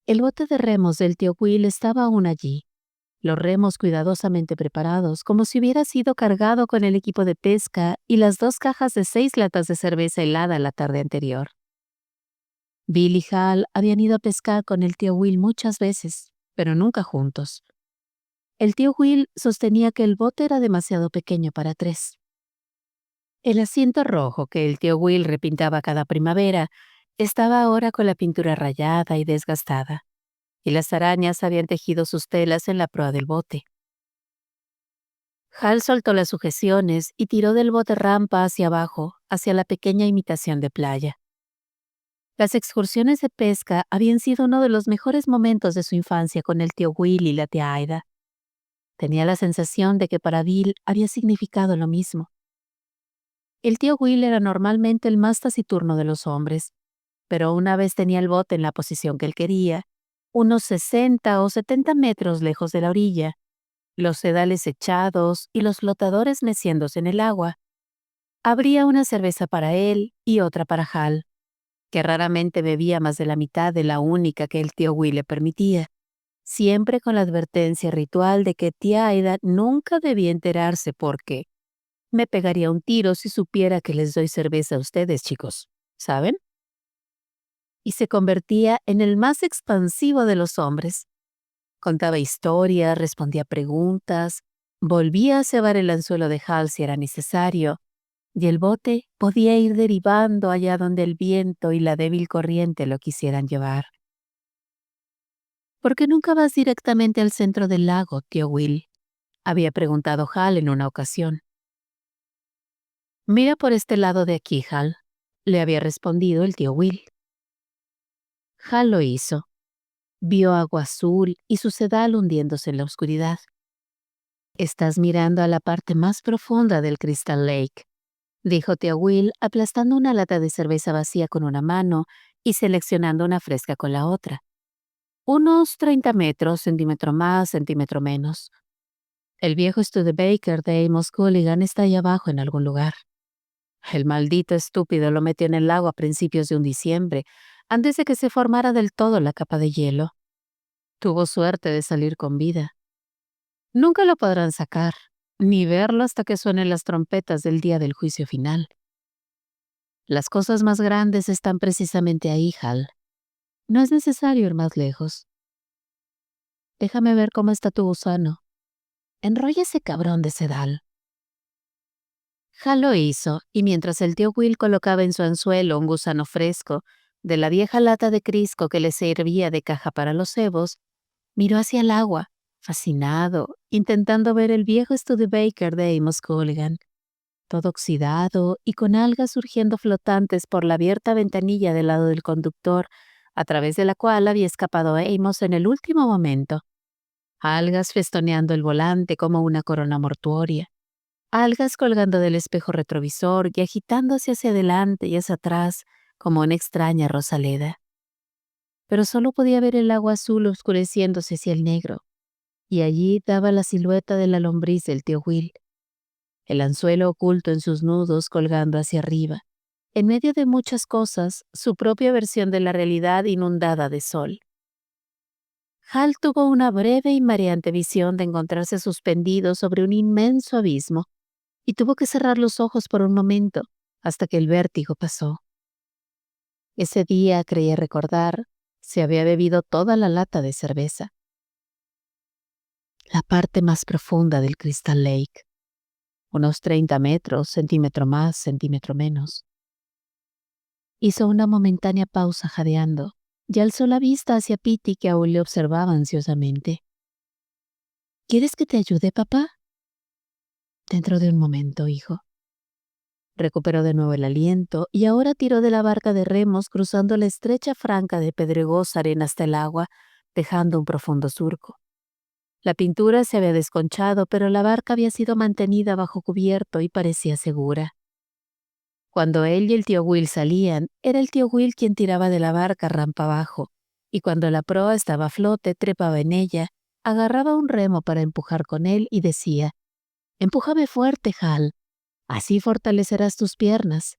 El bote de remos del tío Will estaba aún allí, los remos cuidadosamente preparados, como si hubiera sido cargado con el equipo de pesca y las 2 cajas de 6 latas de cerveza helada la tarde anterior. Bill y Hal habían ido a pescar con el tío Will muchas veces, pero nunca juntos. El tío Will sostenía que el bote era demasiado pequeño para 3. El asiento rojo que el tío Will repintaba cada primavera estaba ahora con la pintura rayada y desgastada, y las arañas habían tejido sus telas en la proa del bote. Hal soltó las sujeciones y tiró del bote rampa hacia abajo, hacia la pequeña imitación de playa. Las excursiones de pesca habían sido uno de los mejores momentos de su infancia con el tío Will y la tía Aida. Tenía la sensación de que para Bill había significado lo mismo. El tío Will era normalmente el más taciturno de los hombres, pero una vez tenía el bote en la posición que él quería, unos 60 o 70 metros lejos de la orilla, los sedales echados y los flotadores meciéndose en el agua. Habría una cerveza para él y otra para Hal, que raramente bebía más de la mitad de la única que el tío Will le permitía, siempre con la advertencia ritual de que tía Aida nunca debía enterarse porque me pegaría un tiro si supiera que les doy cerveza a ustedes, chicos, ¿saben? Y se convertía en el más expansivo de los hombres. Contaba historias, respondía preguntas, volvía a cebar el anzuelo de Hal si era necesario, y el bote podía ir derivando allá donde el viento y la débil corriente lo quisieran llevar. ¿Por qué nunca vas directamente al centro del lago, tío Will?, había preguntado Hal en una ocasión. Mira por este lado de aquí, Hal, le había respondido el tío Will. Hal lo hizo. Vio agua azul y su sedal hundiéndose en la oscuridad. Estás mirando a la parte más profunda del Crystal Lake, dijo tío Will, aplastando una lata de cerveza vacía con una mano y seleccionando una fresca con la otra. Unos 30 metros, centímetro más, centímetro menos. El viejo Studebaker de Amos Culligan está ahí abajo en algún lugar. El maldito estúpido lo metió en el lago a principios de un diciembre, antes de que se formara del todo la capa de hielo. Tuvo suerte de salir con vida. Nunca lo podrán sacar, ni verlo hasta que suenen las trompetas del día del juicio final. Las cosas más grandes están precisamente ahí, Hal. No es necesario ir más lejos. Déjame ver cómo está tu gusano. Enrolla ese cabrón de sedal. Hal lo hizo, y mientras el tío Will colocaba en su anzuelo un gusano fresco de la vieja lata de Crisco que le servía de caja para los cebos, miró hacia el agua, fascinado, intentando ver el viejo Studebaker de Amos Culligan, todo oxidado y con algas surgiendo flotantes por la abierta ventanilla del lado del conductor, a través de la cual había escapado Amos en el último momento. Algas festoneando el volante como una corona mortuoria. Algas colgando del espejo retrovisor y agitándose hacia adelante y hacia atrás como una extraña rosaleda. Pero solo podía ver el agua azul oscureciéndose hacia el negro, y allí daba la silueta de la lombriz del tío Will, el anzuelo oculto en sus nudos colgando hacia arriba, en medio de muchas cosas, su propia versión de la realidad inundada de sol. Hal tuvo una breve y mareante visión de encontrarse suspendido sobre un inmenso abismo, y tuvo que cerrar los ojos por un momento, hasta que el vértigo pasó. Ese día, creía recordar, se había bebido toda la lata de cerveza. La parte más profunda del Crystal Lake. Unos 30 metros, centímetro más, centímetro menos. Hizo una momentánea pausa jadeando, y alzó la vista hacia Petey, que aún le observaba ansiosamente. ¿Quieres que te ayude, papá? Dentro de un momento, hijo. Recuperó de nuevo el aliento y ahora tiró de la barca de remos cruzando la estrecha franja de pedregosa arena hasta el agua, dejando un profundo surco. La pintura se había desconchado, pero la barca había sido mantenida bajo cubierto y parecía segura. Cuando él y el tío Will salían, era el tío Will quien tiraba de la barca rampa abajo, y cuando la proa estaba a flote, trepaba en ella, agarraba un remo para empujar con él y decía: «Empújame fuerte, Hal. Así fortalecerás tus piernas».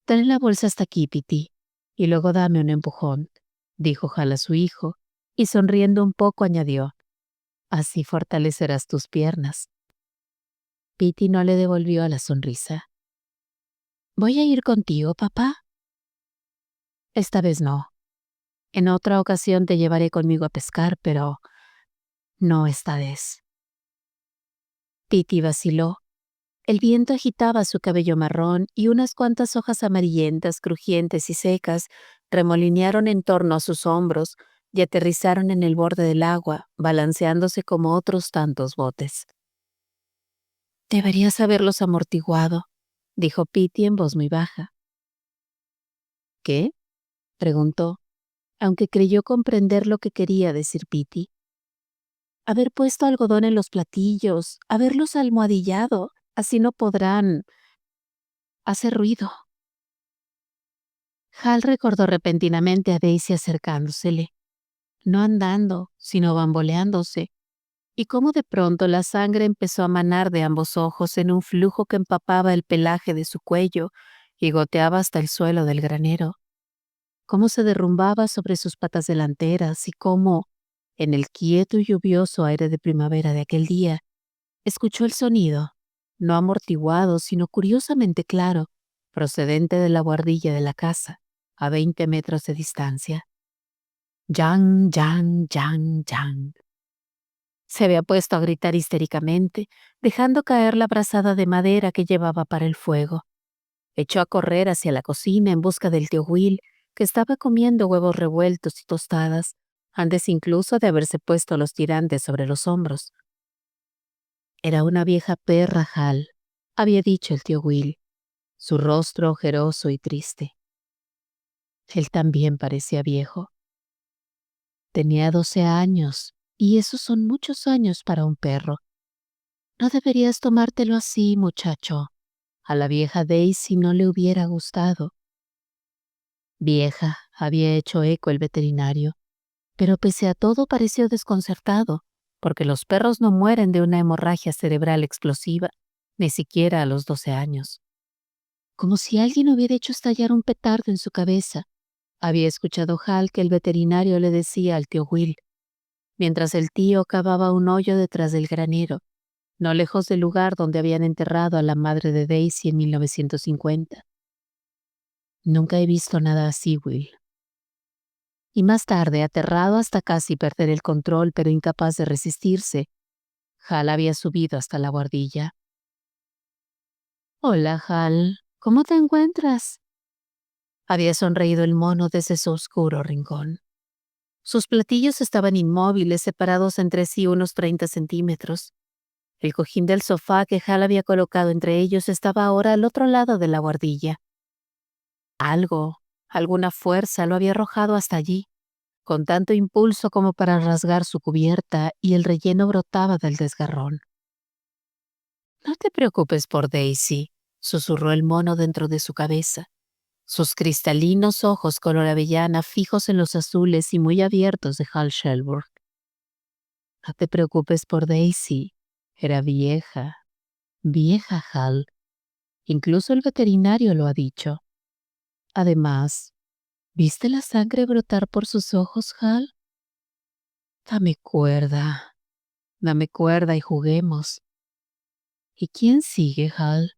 «Trae la bolsa hasta aquí, Petey, y luego dame un empujón», dijo Hal a su hijo, y sonriendo un poco añadió: «Así fortalecerás tus piernas». Petey no le devolvió la sonrisa. «¿Voy a ir contigo, papá?» «Esta vez no. En otra ocasión te llevaré conmigo a pescar, pero no esta vez». Petey vaciló. El viento agitaba su cabello marrón y unas cuantas hojas amarillentas, crujientes y secas remolinearon en torno a sus hombros y aterrizaron en el borde del agua, balanceándose como otros tantos botes. «Deberías haberlos amortiguado», dijo Petey en voz muy baja. ¿Qué? Preguntó, aunque creyó comprender lo que quería decir Pitty. Haber puesto algodón en los platillos, haberlos almohadillado, así no podrán hacer ruido. Hal recordó repentinamente a Daisy acercándosele, no andando, sino bamboleándose, y cómo de pronto la sangre empezó a manar de ambos ojos en un flujo que empapaba el pelaje de su cuello y goteaba hasta el suelo del granero, cómo se derrumbaba sobre sus patas delanteras y cómo, en el quieto y lluvioso aire de primavera de aquel día, escuchó el sonido, no amortiguado, sino curiosamente claro, procedente de la buhardilla de la casa, a 20 metros de distancia. Yang, yang, yang, yang. Se había puesto a gritar histéricamente, dejando caer la brazada de madera que llevaba para el fuego. Echó a correr hacia la cocina en busca del tío Will, que estaba comiendo huevos revueltos y tostadas, antes incluso de haberse puesto los tirantes sobre los hombros. Era una vieja perra, Hal, había dicho el tío Will, su rostro ojeroso y triste. Él también parecía viejo. Tenía 12 años, y esos son muchos años para un perro. No deberías tomártelo así, muchacho. A la vieja Daisy no le hubiera gustado. Vieja, había hecho eco el veterinario, pero pese a todo pareció desconcertado, porque los perros no mueren de una hemorragia cerebral explosiva, ni siquiera a los 12 años. Como si alguien hubiera hecho estallar un petardo en su cabeza, había escuchado Hal que el veterinario le decía al tío Will, mientras el tío cavaba un hoyo detrás del granero, no lejos del lugar donde habían enterrado a la madre de Daisy en 1950. Nunca he visto nada así, Will. Y más tarde, aterrado hasta casi perder el control, pero incapaz de resistirse, Hal había subido hasta la buhardilla. Hola, Hal. ¿Cómo te encuentras? Había sonreído el mono desde su oscuro rincón. Sus platillos estaban inmóviles, separados entre sí unos 30 centímetros. El cojín del sofá que Hal había colocado entre ellos estaba ahora al otro lado de la buhardilla. Alguna fuerza lo había arrojado hasta allí, con tanto impulso como para rasgar su cubierta, y el relleno brotaba del desgarrón. No te preocupes por Daisy, susurró el mono dentro de su cabeza, sus cristalinos ojos color avellana fijos en los azules y muy abiertos de Hal Shelburne. No te preocupes por Daisy. Era vieja, vieja, Hal. Incluso el veterinario lo ha dicho. Además, ¿viste la sangre brotar por sus ojos, Hal? Dame cuerda. Dame cuerda y juguemos. ¿Y quién sigue, Hal?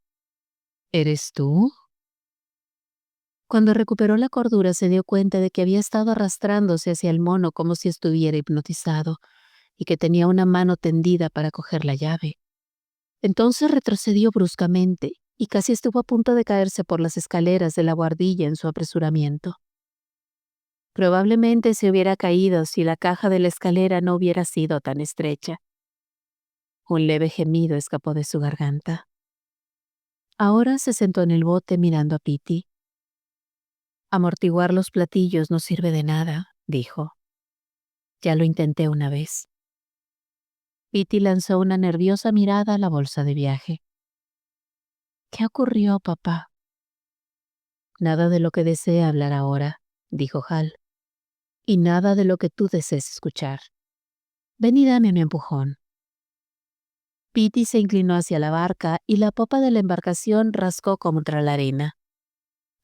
¿Eres tú? Cuando recuperó la cordura se dio cuenta de que había estado arrastrándose hacia el mono como si estuviera hipnotizado y que tenía una mano tendida para coger la llave. Entonces retrocedió bruscamente y casi estuvo a punto de caerse por las escaleras de la buhardilla en su apresuramiento. Probablemente se hubiera caído si la caja de la escalera no hubiera sido tan estrecha. Un leve gemido escapó de su garganta. Ahora se sentó en el bote mirando a Pitty. Amortiguar los platillos no sirve de nada, dijo. Ya lo intenté una vez. Pitty lanzó una nerviosa mirada a la bolsa de viaje. ¿Qué ocurrió, papá? Nada de lo que desee hablar ahora, dijo Hal. Y nada de lo que tú desees escuchar. Ven y dame un empujón. Pitty se inclinó hacia la barca y la popa de la embarcación rascó contra la arena.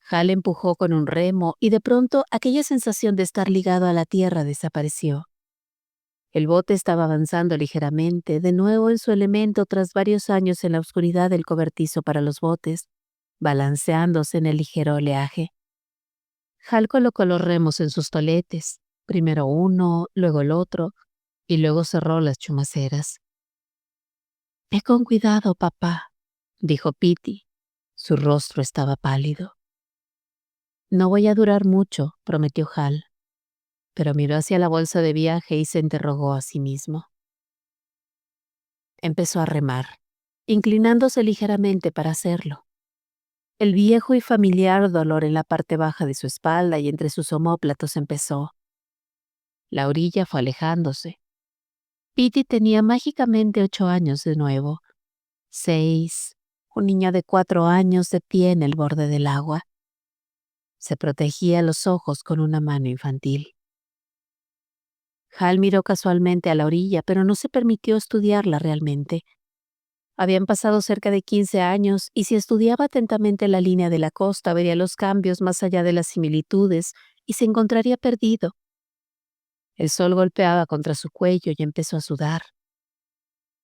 Hal empujó con un remo y de pronto aquella sensación de estar ligado a la tierra desapareció. El bote estaba avanzando ligeramente, de nuevo en su elemento tras varios años en la oscuridad del cobertizo para los botes, balanceándose en el ligero oleaje. Hal colocó los remos en sus toletes, primero uno, luego el otro, y luego cerró las chumaceras. «Ve con cuidado, papá», dijo Pitty. Su rostro estaba pálido. «No voy a durar mucho», prometió Hal, pero miró hacia la bolsa de viaje y se interrogó a sí mismo. Empezó a remar, inclinándose ligeramente para hacerlo. El viejo y familiar dolor en la parte baja de su espalda y entre sus omóplatos empezó. La orilla fue alejándose. Petey tenía mágicamente 8 años de nuevo. 6, un niño de 4 años de pie en el borde del agua. Se protegía los ojos con una mano infantil. Hal miró casualmente a la orilla, pero no se permitió estudiarla realmente. Habían pasado cerca de 15 años, y si estudiaba atentamente la línea de la costa, vería los cambios más allá de las similitudes y se encontraría perdido. El sol golpeaba contra su cuello y empezó a sudar.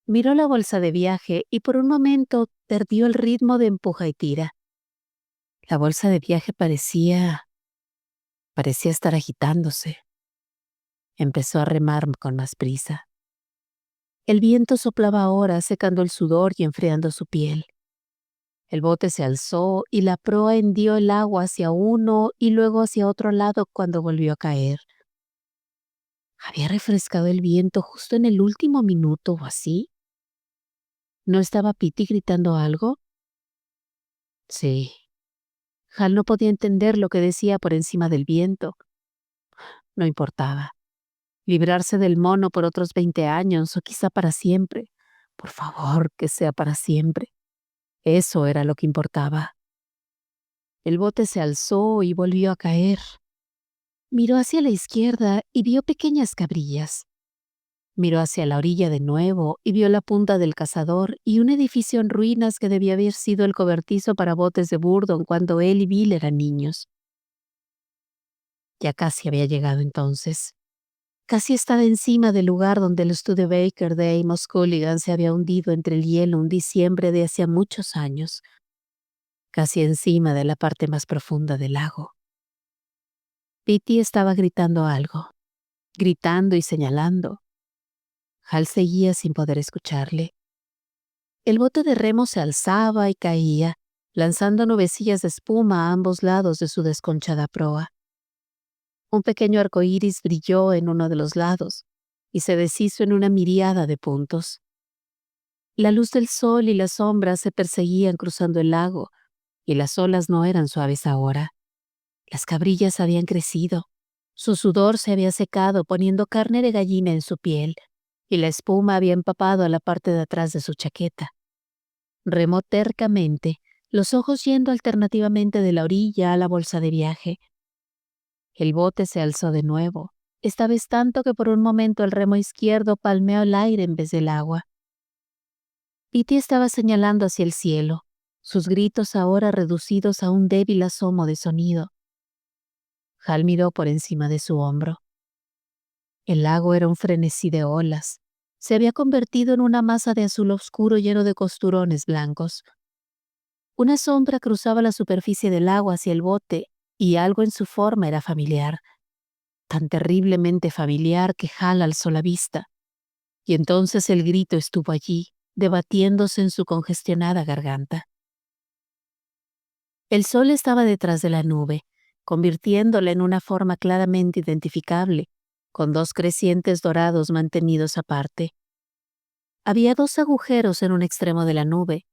Miró la bolsa de viaje y por un momento perdió el ritmo de empuja y tira. La bolsa de viaje parecía estar agitándose. Empezó a remar con más prisa. El viento soplaba ahora, secando el sudor y enfriando su piel. El bote se alzó y la proa hendió el agua hacia uno y luego hacia otro lado cuando volvió a caer. ¿Había refrescado el viento justo en el último minuto o así? ¿No estaba Petey gritando algo? Sí. Hal no podía entender lo que decía por encima del viento. No importaba. Librarse del mono por otros 20 años o quizá para siempre. Por favor, que sea para siempre. Eso era lo que importaba. El bote se alzó y volvió a caer. Miró hacia la izquierda y vio pequeñas cabrillas. Miró hacia la orilla de nuevo y vio la punta del cazador y un edificio en ruinas que debía haber sido el cobertizo para botes de Burdon cuando él y Bill eran niños. Ya casi había llegado entonces. Casi estaba encima del lugar donde el Studebaker de Amos Culligan se había hundido entre el hielo un diciembre de hacía muchos años. Casi encima de la parte más profunda del lago. Petey estaba gritando algo. Gritando y señalando. Hal seguía sin poder escucharle. El bote de remo se alzaba y caía, lanzando nubecillas de espuma a ambos lados de su desconchada proa. Un pequeño arco iris brilló en uno de los lados y se deshizo en una miríada de puntos. La luz del sol y las sombras se perseguían cruzando el lago, y las olas no eran suaves ahora. Las cabrillas habían crecido. Su sudor se había secado poniendo carne de gallina en su piel, y la espuma había empapado a la parte de atrás de su chaqueta. Remó tercamente, los ojos yendo alternativamente de la orilla a la bolsa de viaje. El bote se alzó de nuevo, esta vez tanto que por un momento el remo izquierdo palmeó el aire en vez del agua. Petey estaba señalando hacia el cielo, sus gritos ahora reducidos a un débil asomo de sonido. Hal miró por encima de su hombro. El lago era un frenesí de olas. Se había convertido en una masa de azul oscuro lleno de costurones blancos. Una sombra cruzaba la superficie del agua hacia el bote y algo en su forma era familiar. Tan terriblemente familiar que Hal alzó la vista. Y entonces el grito estuvo allí, debatiéndose en su congestionada garganta. El sol estaba detrás de la nube, convirtiéndola en una forma claramente identificable, con 2 crecientes dorados mantenidos aparte. Había 2 agujeros en un extremo de la nube,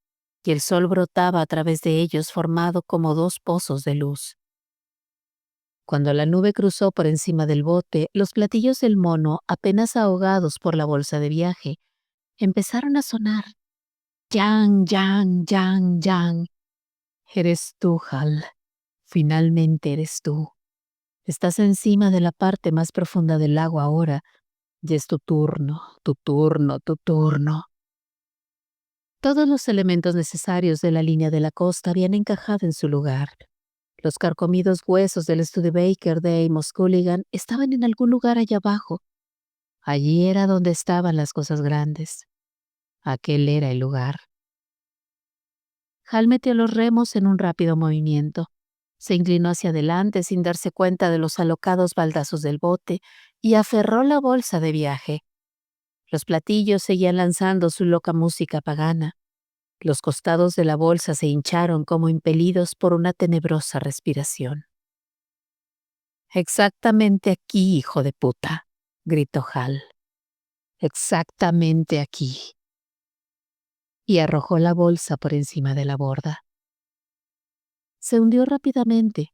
y el sol brotaba a través de ellos formado como 2 pozos de luz. Cuando la nube cruzó por encima del bote, los platillos del mono, apenas ahogados por la bolsa de viaje, empezaron a sonar. Yang, yang, yang, yang. Eres tú, Hal. Finalmente eres tú. Estás encima de la parte más profunda del lago ahora, y es tu turno, tu turno, tu turno. Todos los elementos necesarios de la línea de la costa habían encajado en su lugar. Los carcomidos huesos del Studebaker de Amos Culligan estaban en algún lugar allá abajo. Allí era donde estaban las cosas grandes. Aquel era el lugar. Hal metió los remos en un rápido movimiento. Se inclinó hacia adelante sin darse cuenta de los alocados baldazos del bote y aferró la bolsa de viaje. Los platillos seguían lanzando su loca música pagana. Los costados de la bolsa se hincharon como impelidos por una tenebrosa respiración. «Exactamente aquí, hijo de puta», gritó Hal. «Exactamente aquí». Y arrojó la bolsa por encima de la borda. Se hundió rápidamente.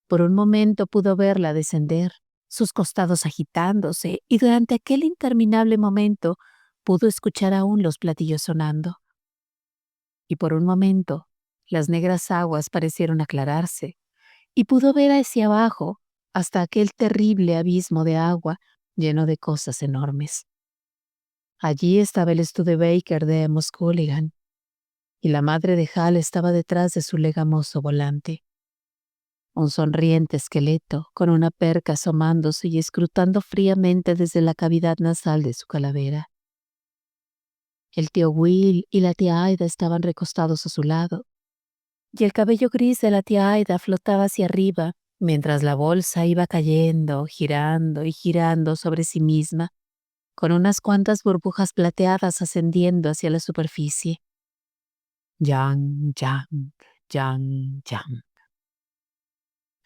Por un momento pudo verla descender, sus costados agitándose, y durante aquel interminable momento pudo escuchar aún los platillos sonando. Y por un momento, las negras aguas parecieron aclararse, y pudo ver hacia abajo hasta aquel terrible abismo de agua lleno de cosas enormes. Allí estaba el Studebaker de Musculligan, y la madre de Hal estaba detrás de su legamoso volante. Un sonriente esqueleto, con una perca asomándose y escrutando fríamente desde la cavidad nasal de su calavera. El tío Will y la tía Aida estaban recostados a su lado, y el cabello gris de la tía Aida flotaba hacia arriba, mientras la bolsa iba cayendo, girando y girando sobre sí misma, con unas cuantas burbujas plateadas ascendiendo hacia la superficie. Yang, yang, yang, yang.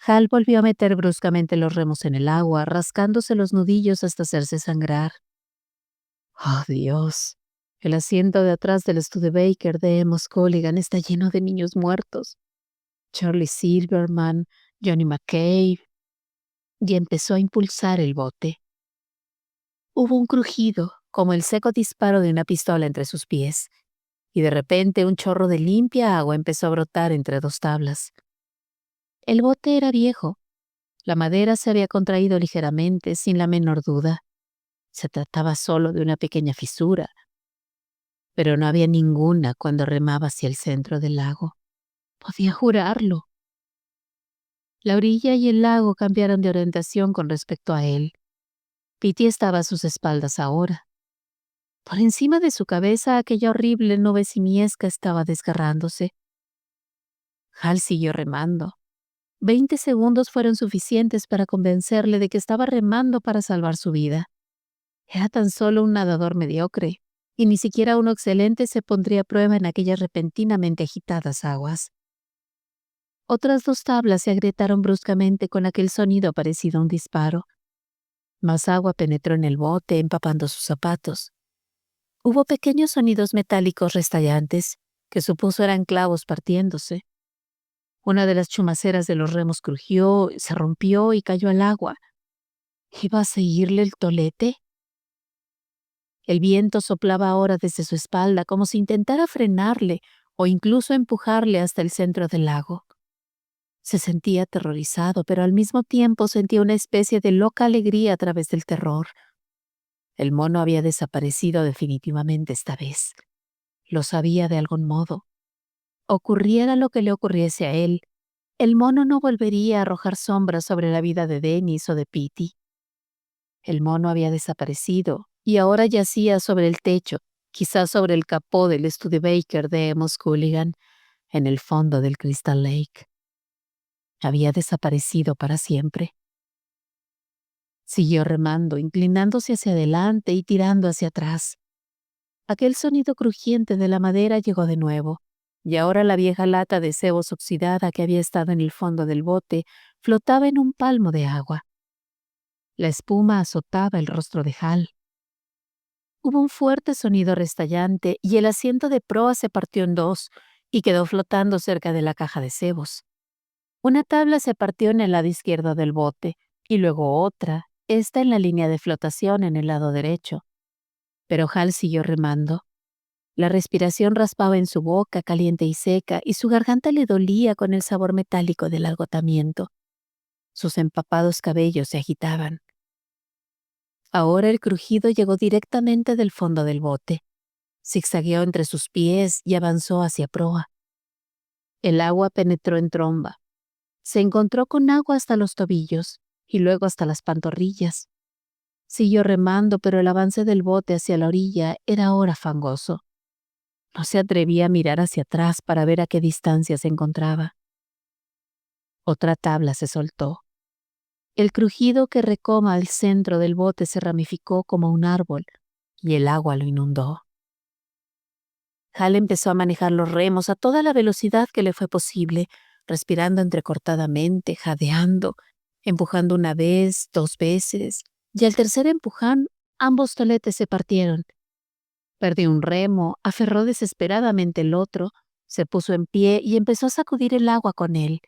Hal volvió a meter bruscamente los remos en el agua, rascándose los nudillos hasta hacerse sangrar. ¡Oh, Dios! El asiento de atrás del Studebaker de Musculligan está lleno de niños muertos. Charlie Silverman, Johnny McCabe, y empezó a impulsar el bote. Hubo un crujido, como el seco disparo de una pistola entre sus pies, y de repente un chorro de limpia agua empezó a brotar entre dos tablas. El bote era viejo. La madera se había contraído ligeramente, sin la menor duda. Se trataba solo de una pequeña fisura, pero no había ninguna cuando remaba hacia el centro del lago. Podía jurarlo. La orilla y el lago cambiaron de orientación con respecto a él. Petey estaba a sus espaldas ahora. Por encima de su cabeza aquella horrible nube simiesca estaba desgarrándose. Hal siguió remando. 20 segundos fueron suficientes para convencerle de que estaba remando para salvar su vida. Era tan solo un nadador mediocre, y ni siquiera uno excelente se pondría a prueba en aquellas repentinamente agitadas aguas. Otras dos tablas se agrietaron bruscamente con aquel sonido parecido a un disparo. Más agua penetró en el bote, empapando sus zapatos. Hubo pequeños sonidos metálicos restallantes, que supuso eran clavos partiéndose. Una de las chumaceras de los remos crujió, se rompió y cayó al agua. ¿Iba a seguirle el tolete? El viento soplaba ahora desde su espalda como si intentara frenarle o incluso empujarle hasta el centro del lago. Se sentía aterrorizado, pero al mismo tiempo sentía una especie de loca alegría a través del terror. El mono había desaparecido definitivamente esta vez. Lo sabía de algún modo. Ocurriera lo que le ocurriese a él, el mono no volvería a arrojar sombras sobre la vida de Dennis o de Petey. El mono había desaparecido y ahora yacía sobre el techo, quizás sobre el capó del Studebaker de Musculligan, en el fondo del Crystal Lake. Había desaparecido para siempre. Siguió remando, inclinándose hacia adelante y tirando hacia atrás. Aquel sonido crujiente de la madera llegó de nuevo, y ahora la vieja lata de cebos oxidada que había estado en el fondo del bote flotaba en un palmo de agua. La espuma azotaba el rostro de Hal. Hubo un fuerte sonido restallante y el asiento de proa se partió en dos y quedó flotando cerca de la caja de cebos. Una tabla se partió en el lado izquierdo del bote y luego otra, esta en la línea de flotación en el lado derecho. Pero Hal siguió remando. La respiración raspaba en su boca caliente y seca y su garganta le dolía con el sabor metálico del agotamiento. Sus empapados cabellos se agitaban. Ahora el crujido llegó directamente del fondo del bote. Zigzagueó entre sus pies y avanzó hacia proa. El agua penetró en tromba. Se encontró con agua hasta los tobillos y luego hasta las pantorrillas. Siguió remando, pero el avance del bote hacia la orilla era ahora fangoso. No se atrevía a mirar hacia atrás para ver a qué distancia se encontraba. Otra tabla se soltó. El crujido que recoma al centro del bote se ramificó como un árbol y el agua lo inundó. Hal empezó a manejar los remos a toda la velocidad que le fue posible, respirando entrecortadamente, jadeando, empujando una vez, dos veces, y al tercer empujón, ambos toletes se partieron. Perdió un remo, aferró desesperadamente el otro, Se puso en pie y empezó a sacudir el agua con él.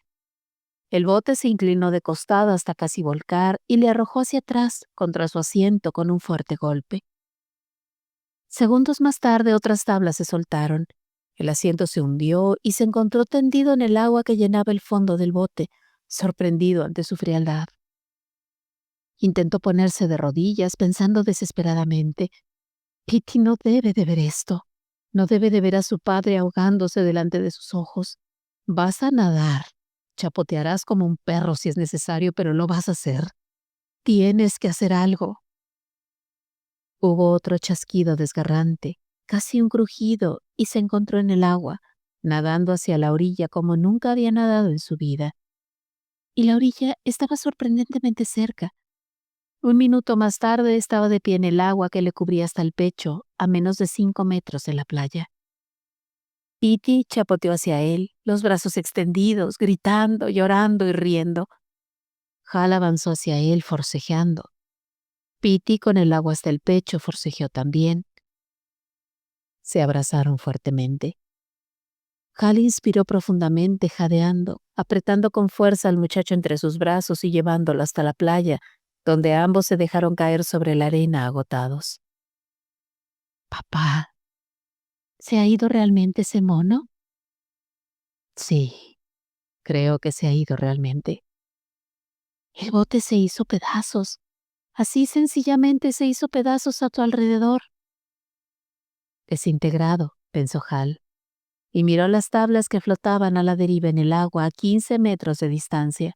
El bote se inclinó de costado hasta casi volcar y le arrojó hacia atrás contra su asiento con un fuerte golpe. Segundos más tarde otras tablas se soltaron. El asiento se hundió y se encontró tendido en el agua que llenaba el fondo del bote, sorprendido ante su frialdad. Intentó ponerse de rodillas pensando desesperadamente: Petey no debe de ver esto. No debe de ver a su padre ahogándose delante de sus ojos. Vas a nadar. Chapotearás como un perro si es necesario, pero lo vas a hacer. Tienes que hacer algo. Hubo otro chasquido desgarrante, casi un crujido, y se encontró en el agua, nadando hacia la orilla como nunca había nadado en su vida. Y la orilla estaba sorprendentemente cerca. Un minuto más tarde estaba de pie en el agua que le cubría hasta el pecho, a menos de 5 metros de la playa. Petey chapoteó hacia él, los brazos extendidos, gritando, llorando y riendo. Hal avanzó hacia él, forcejeando. Petey, con el agua hasta el pecho, forcejeó también. Se abrazaron fuertemente. Hal inspiró profundamente, jadeando, apretando con fuerza al muchacho entre sus brazos y llevándolo hasta la playa, donde ambos se dejaron caer sobre la arena agotados. «Papá, ¿se ha ido realmente ese mono?» «Sí, creo que se ha ido realmente». «El bote se hizo pedazos. Así sencillamente se hizo pedazos a tu alrededor». «Desintegrado», pensó Hal, y miró las tablas que flotaban a la deriva en el agua a 15 metros de distancia.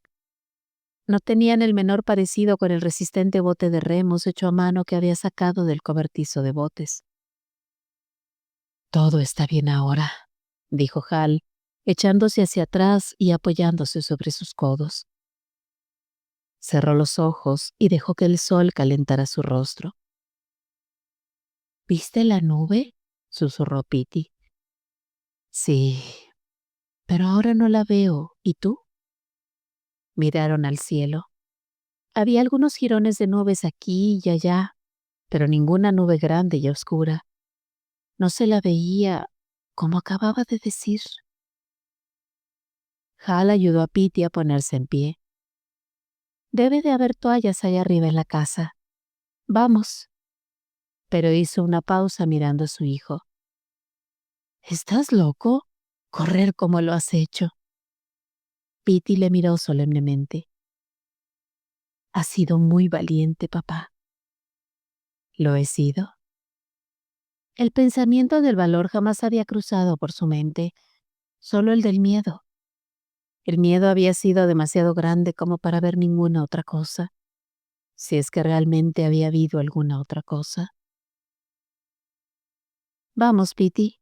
No tenían el menor parecido con el resistente bote de remos hecho a mano que había sacado del cobertizo de botes. «Todo está bien ahora», dijo Hal, echándose hacia atrás y apoyándose sobre sus codos. Cerró los ojos y dejó que el sol calentara su rostro. «¿Viste la nube?», susurró Petey. «Sí, pero ahora no la veo. ¿Y tú?» Miraron al cielo. Había algunos jirones de nubes aquí y allá, pero ninguna nube grande y oscura. No se la veía, como acababa de decir. Hal ayudó a Petey a ponerse en pie. «Debe de haber toallas allá arriba en la casa. Vamos». Pero hizo una pausa mirando a su hijo. «¿Estás loco? Correr como lo has hecho». Petey le miró solemnemente. «Has sido muy valiente, papá». «¿Lo he sido?». El pensamiento del valor jamás había cruzado por su mente, solo el del miedo. El miedo había sido demasiado grande como para ver ninguna otra cosa, si es que realmente había habido alguna otra cosa. «Vamos, Petey».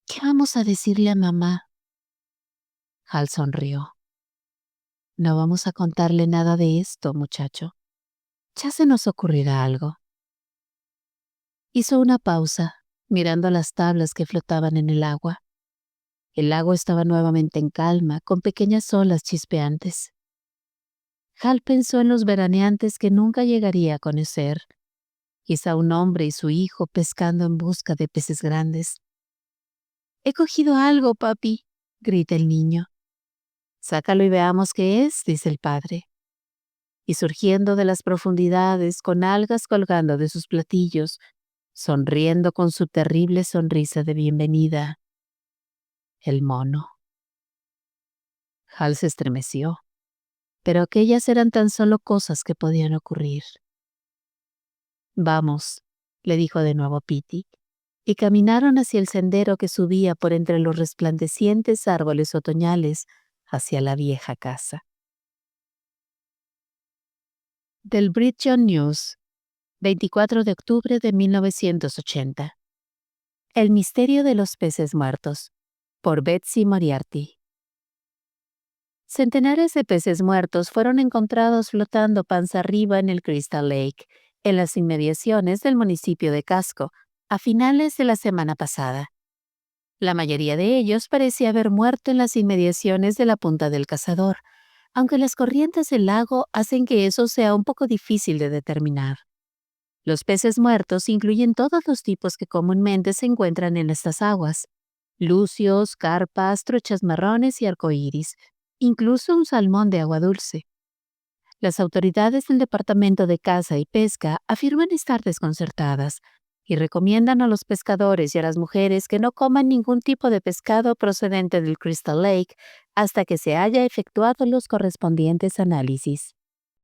«¿Qué vamos a decirle a mamá?» Hal sonrió. «No vamos a contarle nada de esto, muchacho. Ya se nos ocurrirá algo». Hizo una pausa, mirando las tablas que flotaban en el agua. El lago estaba nuevamente en calma, con pequeñas olas chispeantes. Hal pensó en los veraneantes que nunca llegaría a conocer. Quizá un hombre y su hijo pescando en busca de peces grandes. «He cogido algo, papi», grita el niño. «Sácalo y veamos qué es», dice el padre. Y surgiendo de las profundidades, con algas colgando de sus platillos, sonriendo con su terrible sonrisa de bienvenida, el mono. Hal se estremeció, pero aquellas eran tan solo cosas que podían ocurrir. «Vamos», le dijo de nuevo Petey, y caminaron hacia el sendero que subía por entre los resplandecientes árboles otoñales hacia la vieja casa. Del Bridgeton News, 24 de octubre de 1980. El misterio de los peces muertos, por Betsy Moriarty. Centenares de peces muertos fueron encontrados flotando panza arriba en el Crystal Lake, en las inmediaciones del municipio de Casco, a finales de la semana pasada. La mayoría de ellos parecía haber muerto en las inmediaciones de la Punta del Cazador, aunque las corrientes del lago hacen que eso sea un poco difícil de determinar. Los peces muertos incluyen todos los tipos que comúnmente se encuentran en estas aguas, lucios, carpas, truchas marrones y arcoíris, incluso un salmón de agua dulce. Las autoridades del Departamento de Caza y Pesca afirman estar desconcertadas y recomiendan a los pescadores y a las mujeres que no coman ningún tipo de pescado procedente del Crystal Lake hasta que se haya efectuado los correspondientes análisis.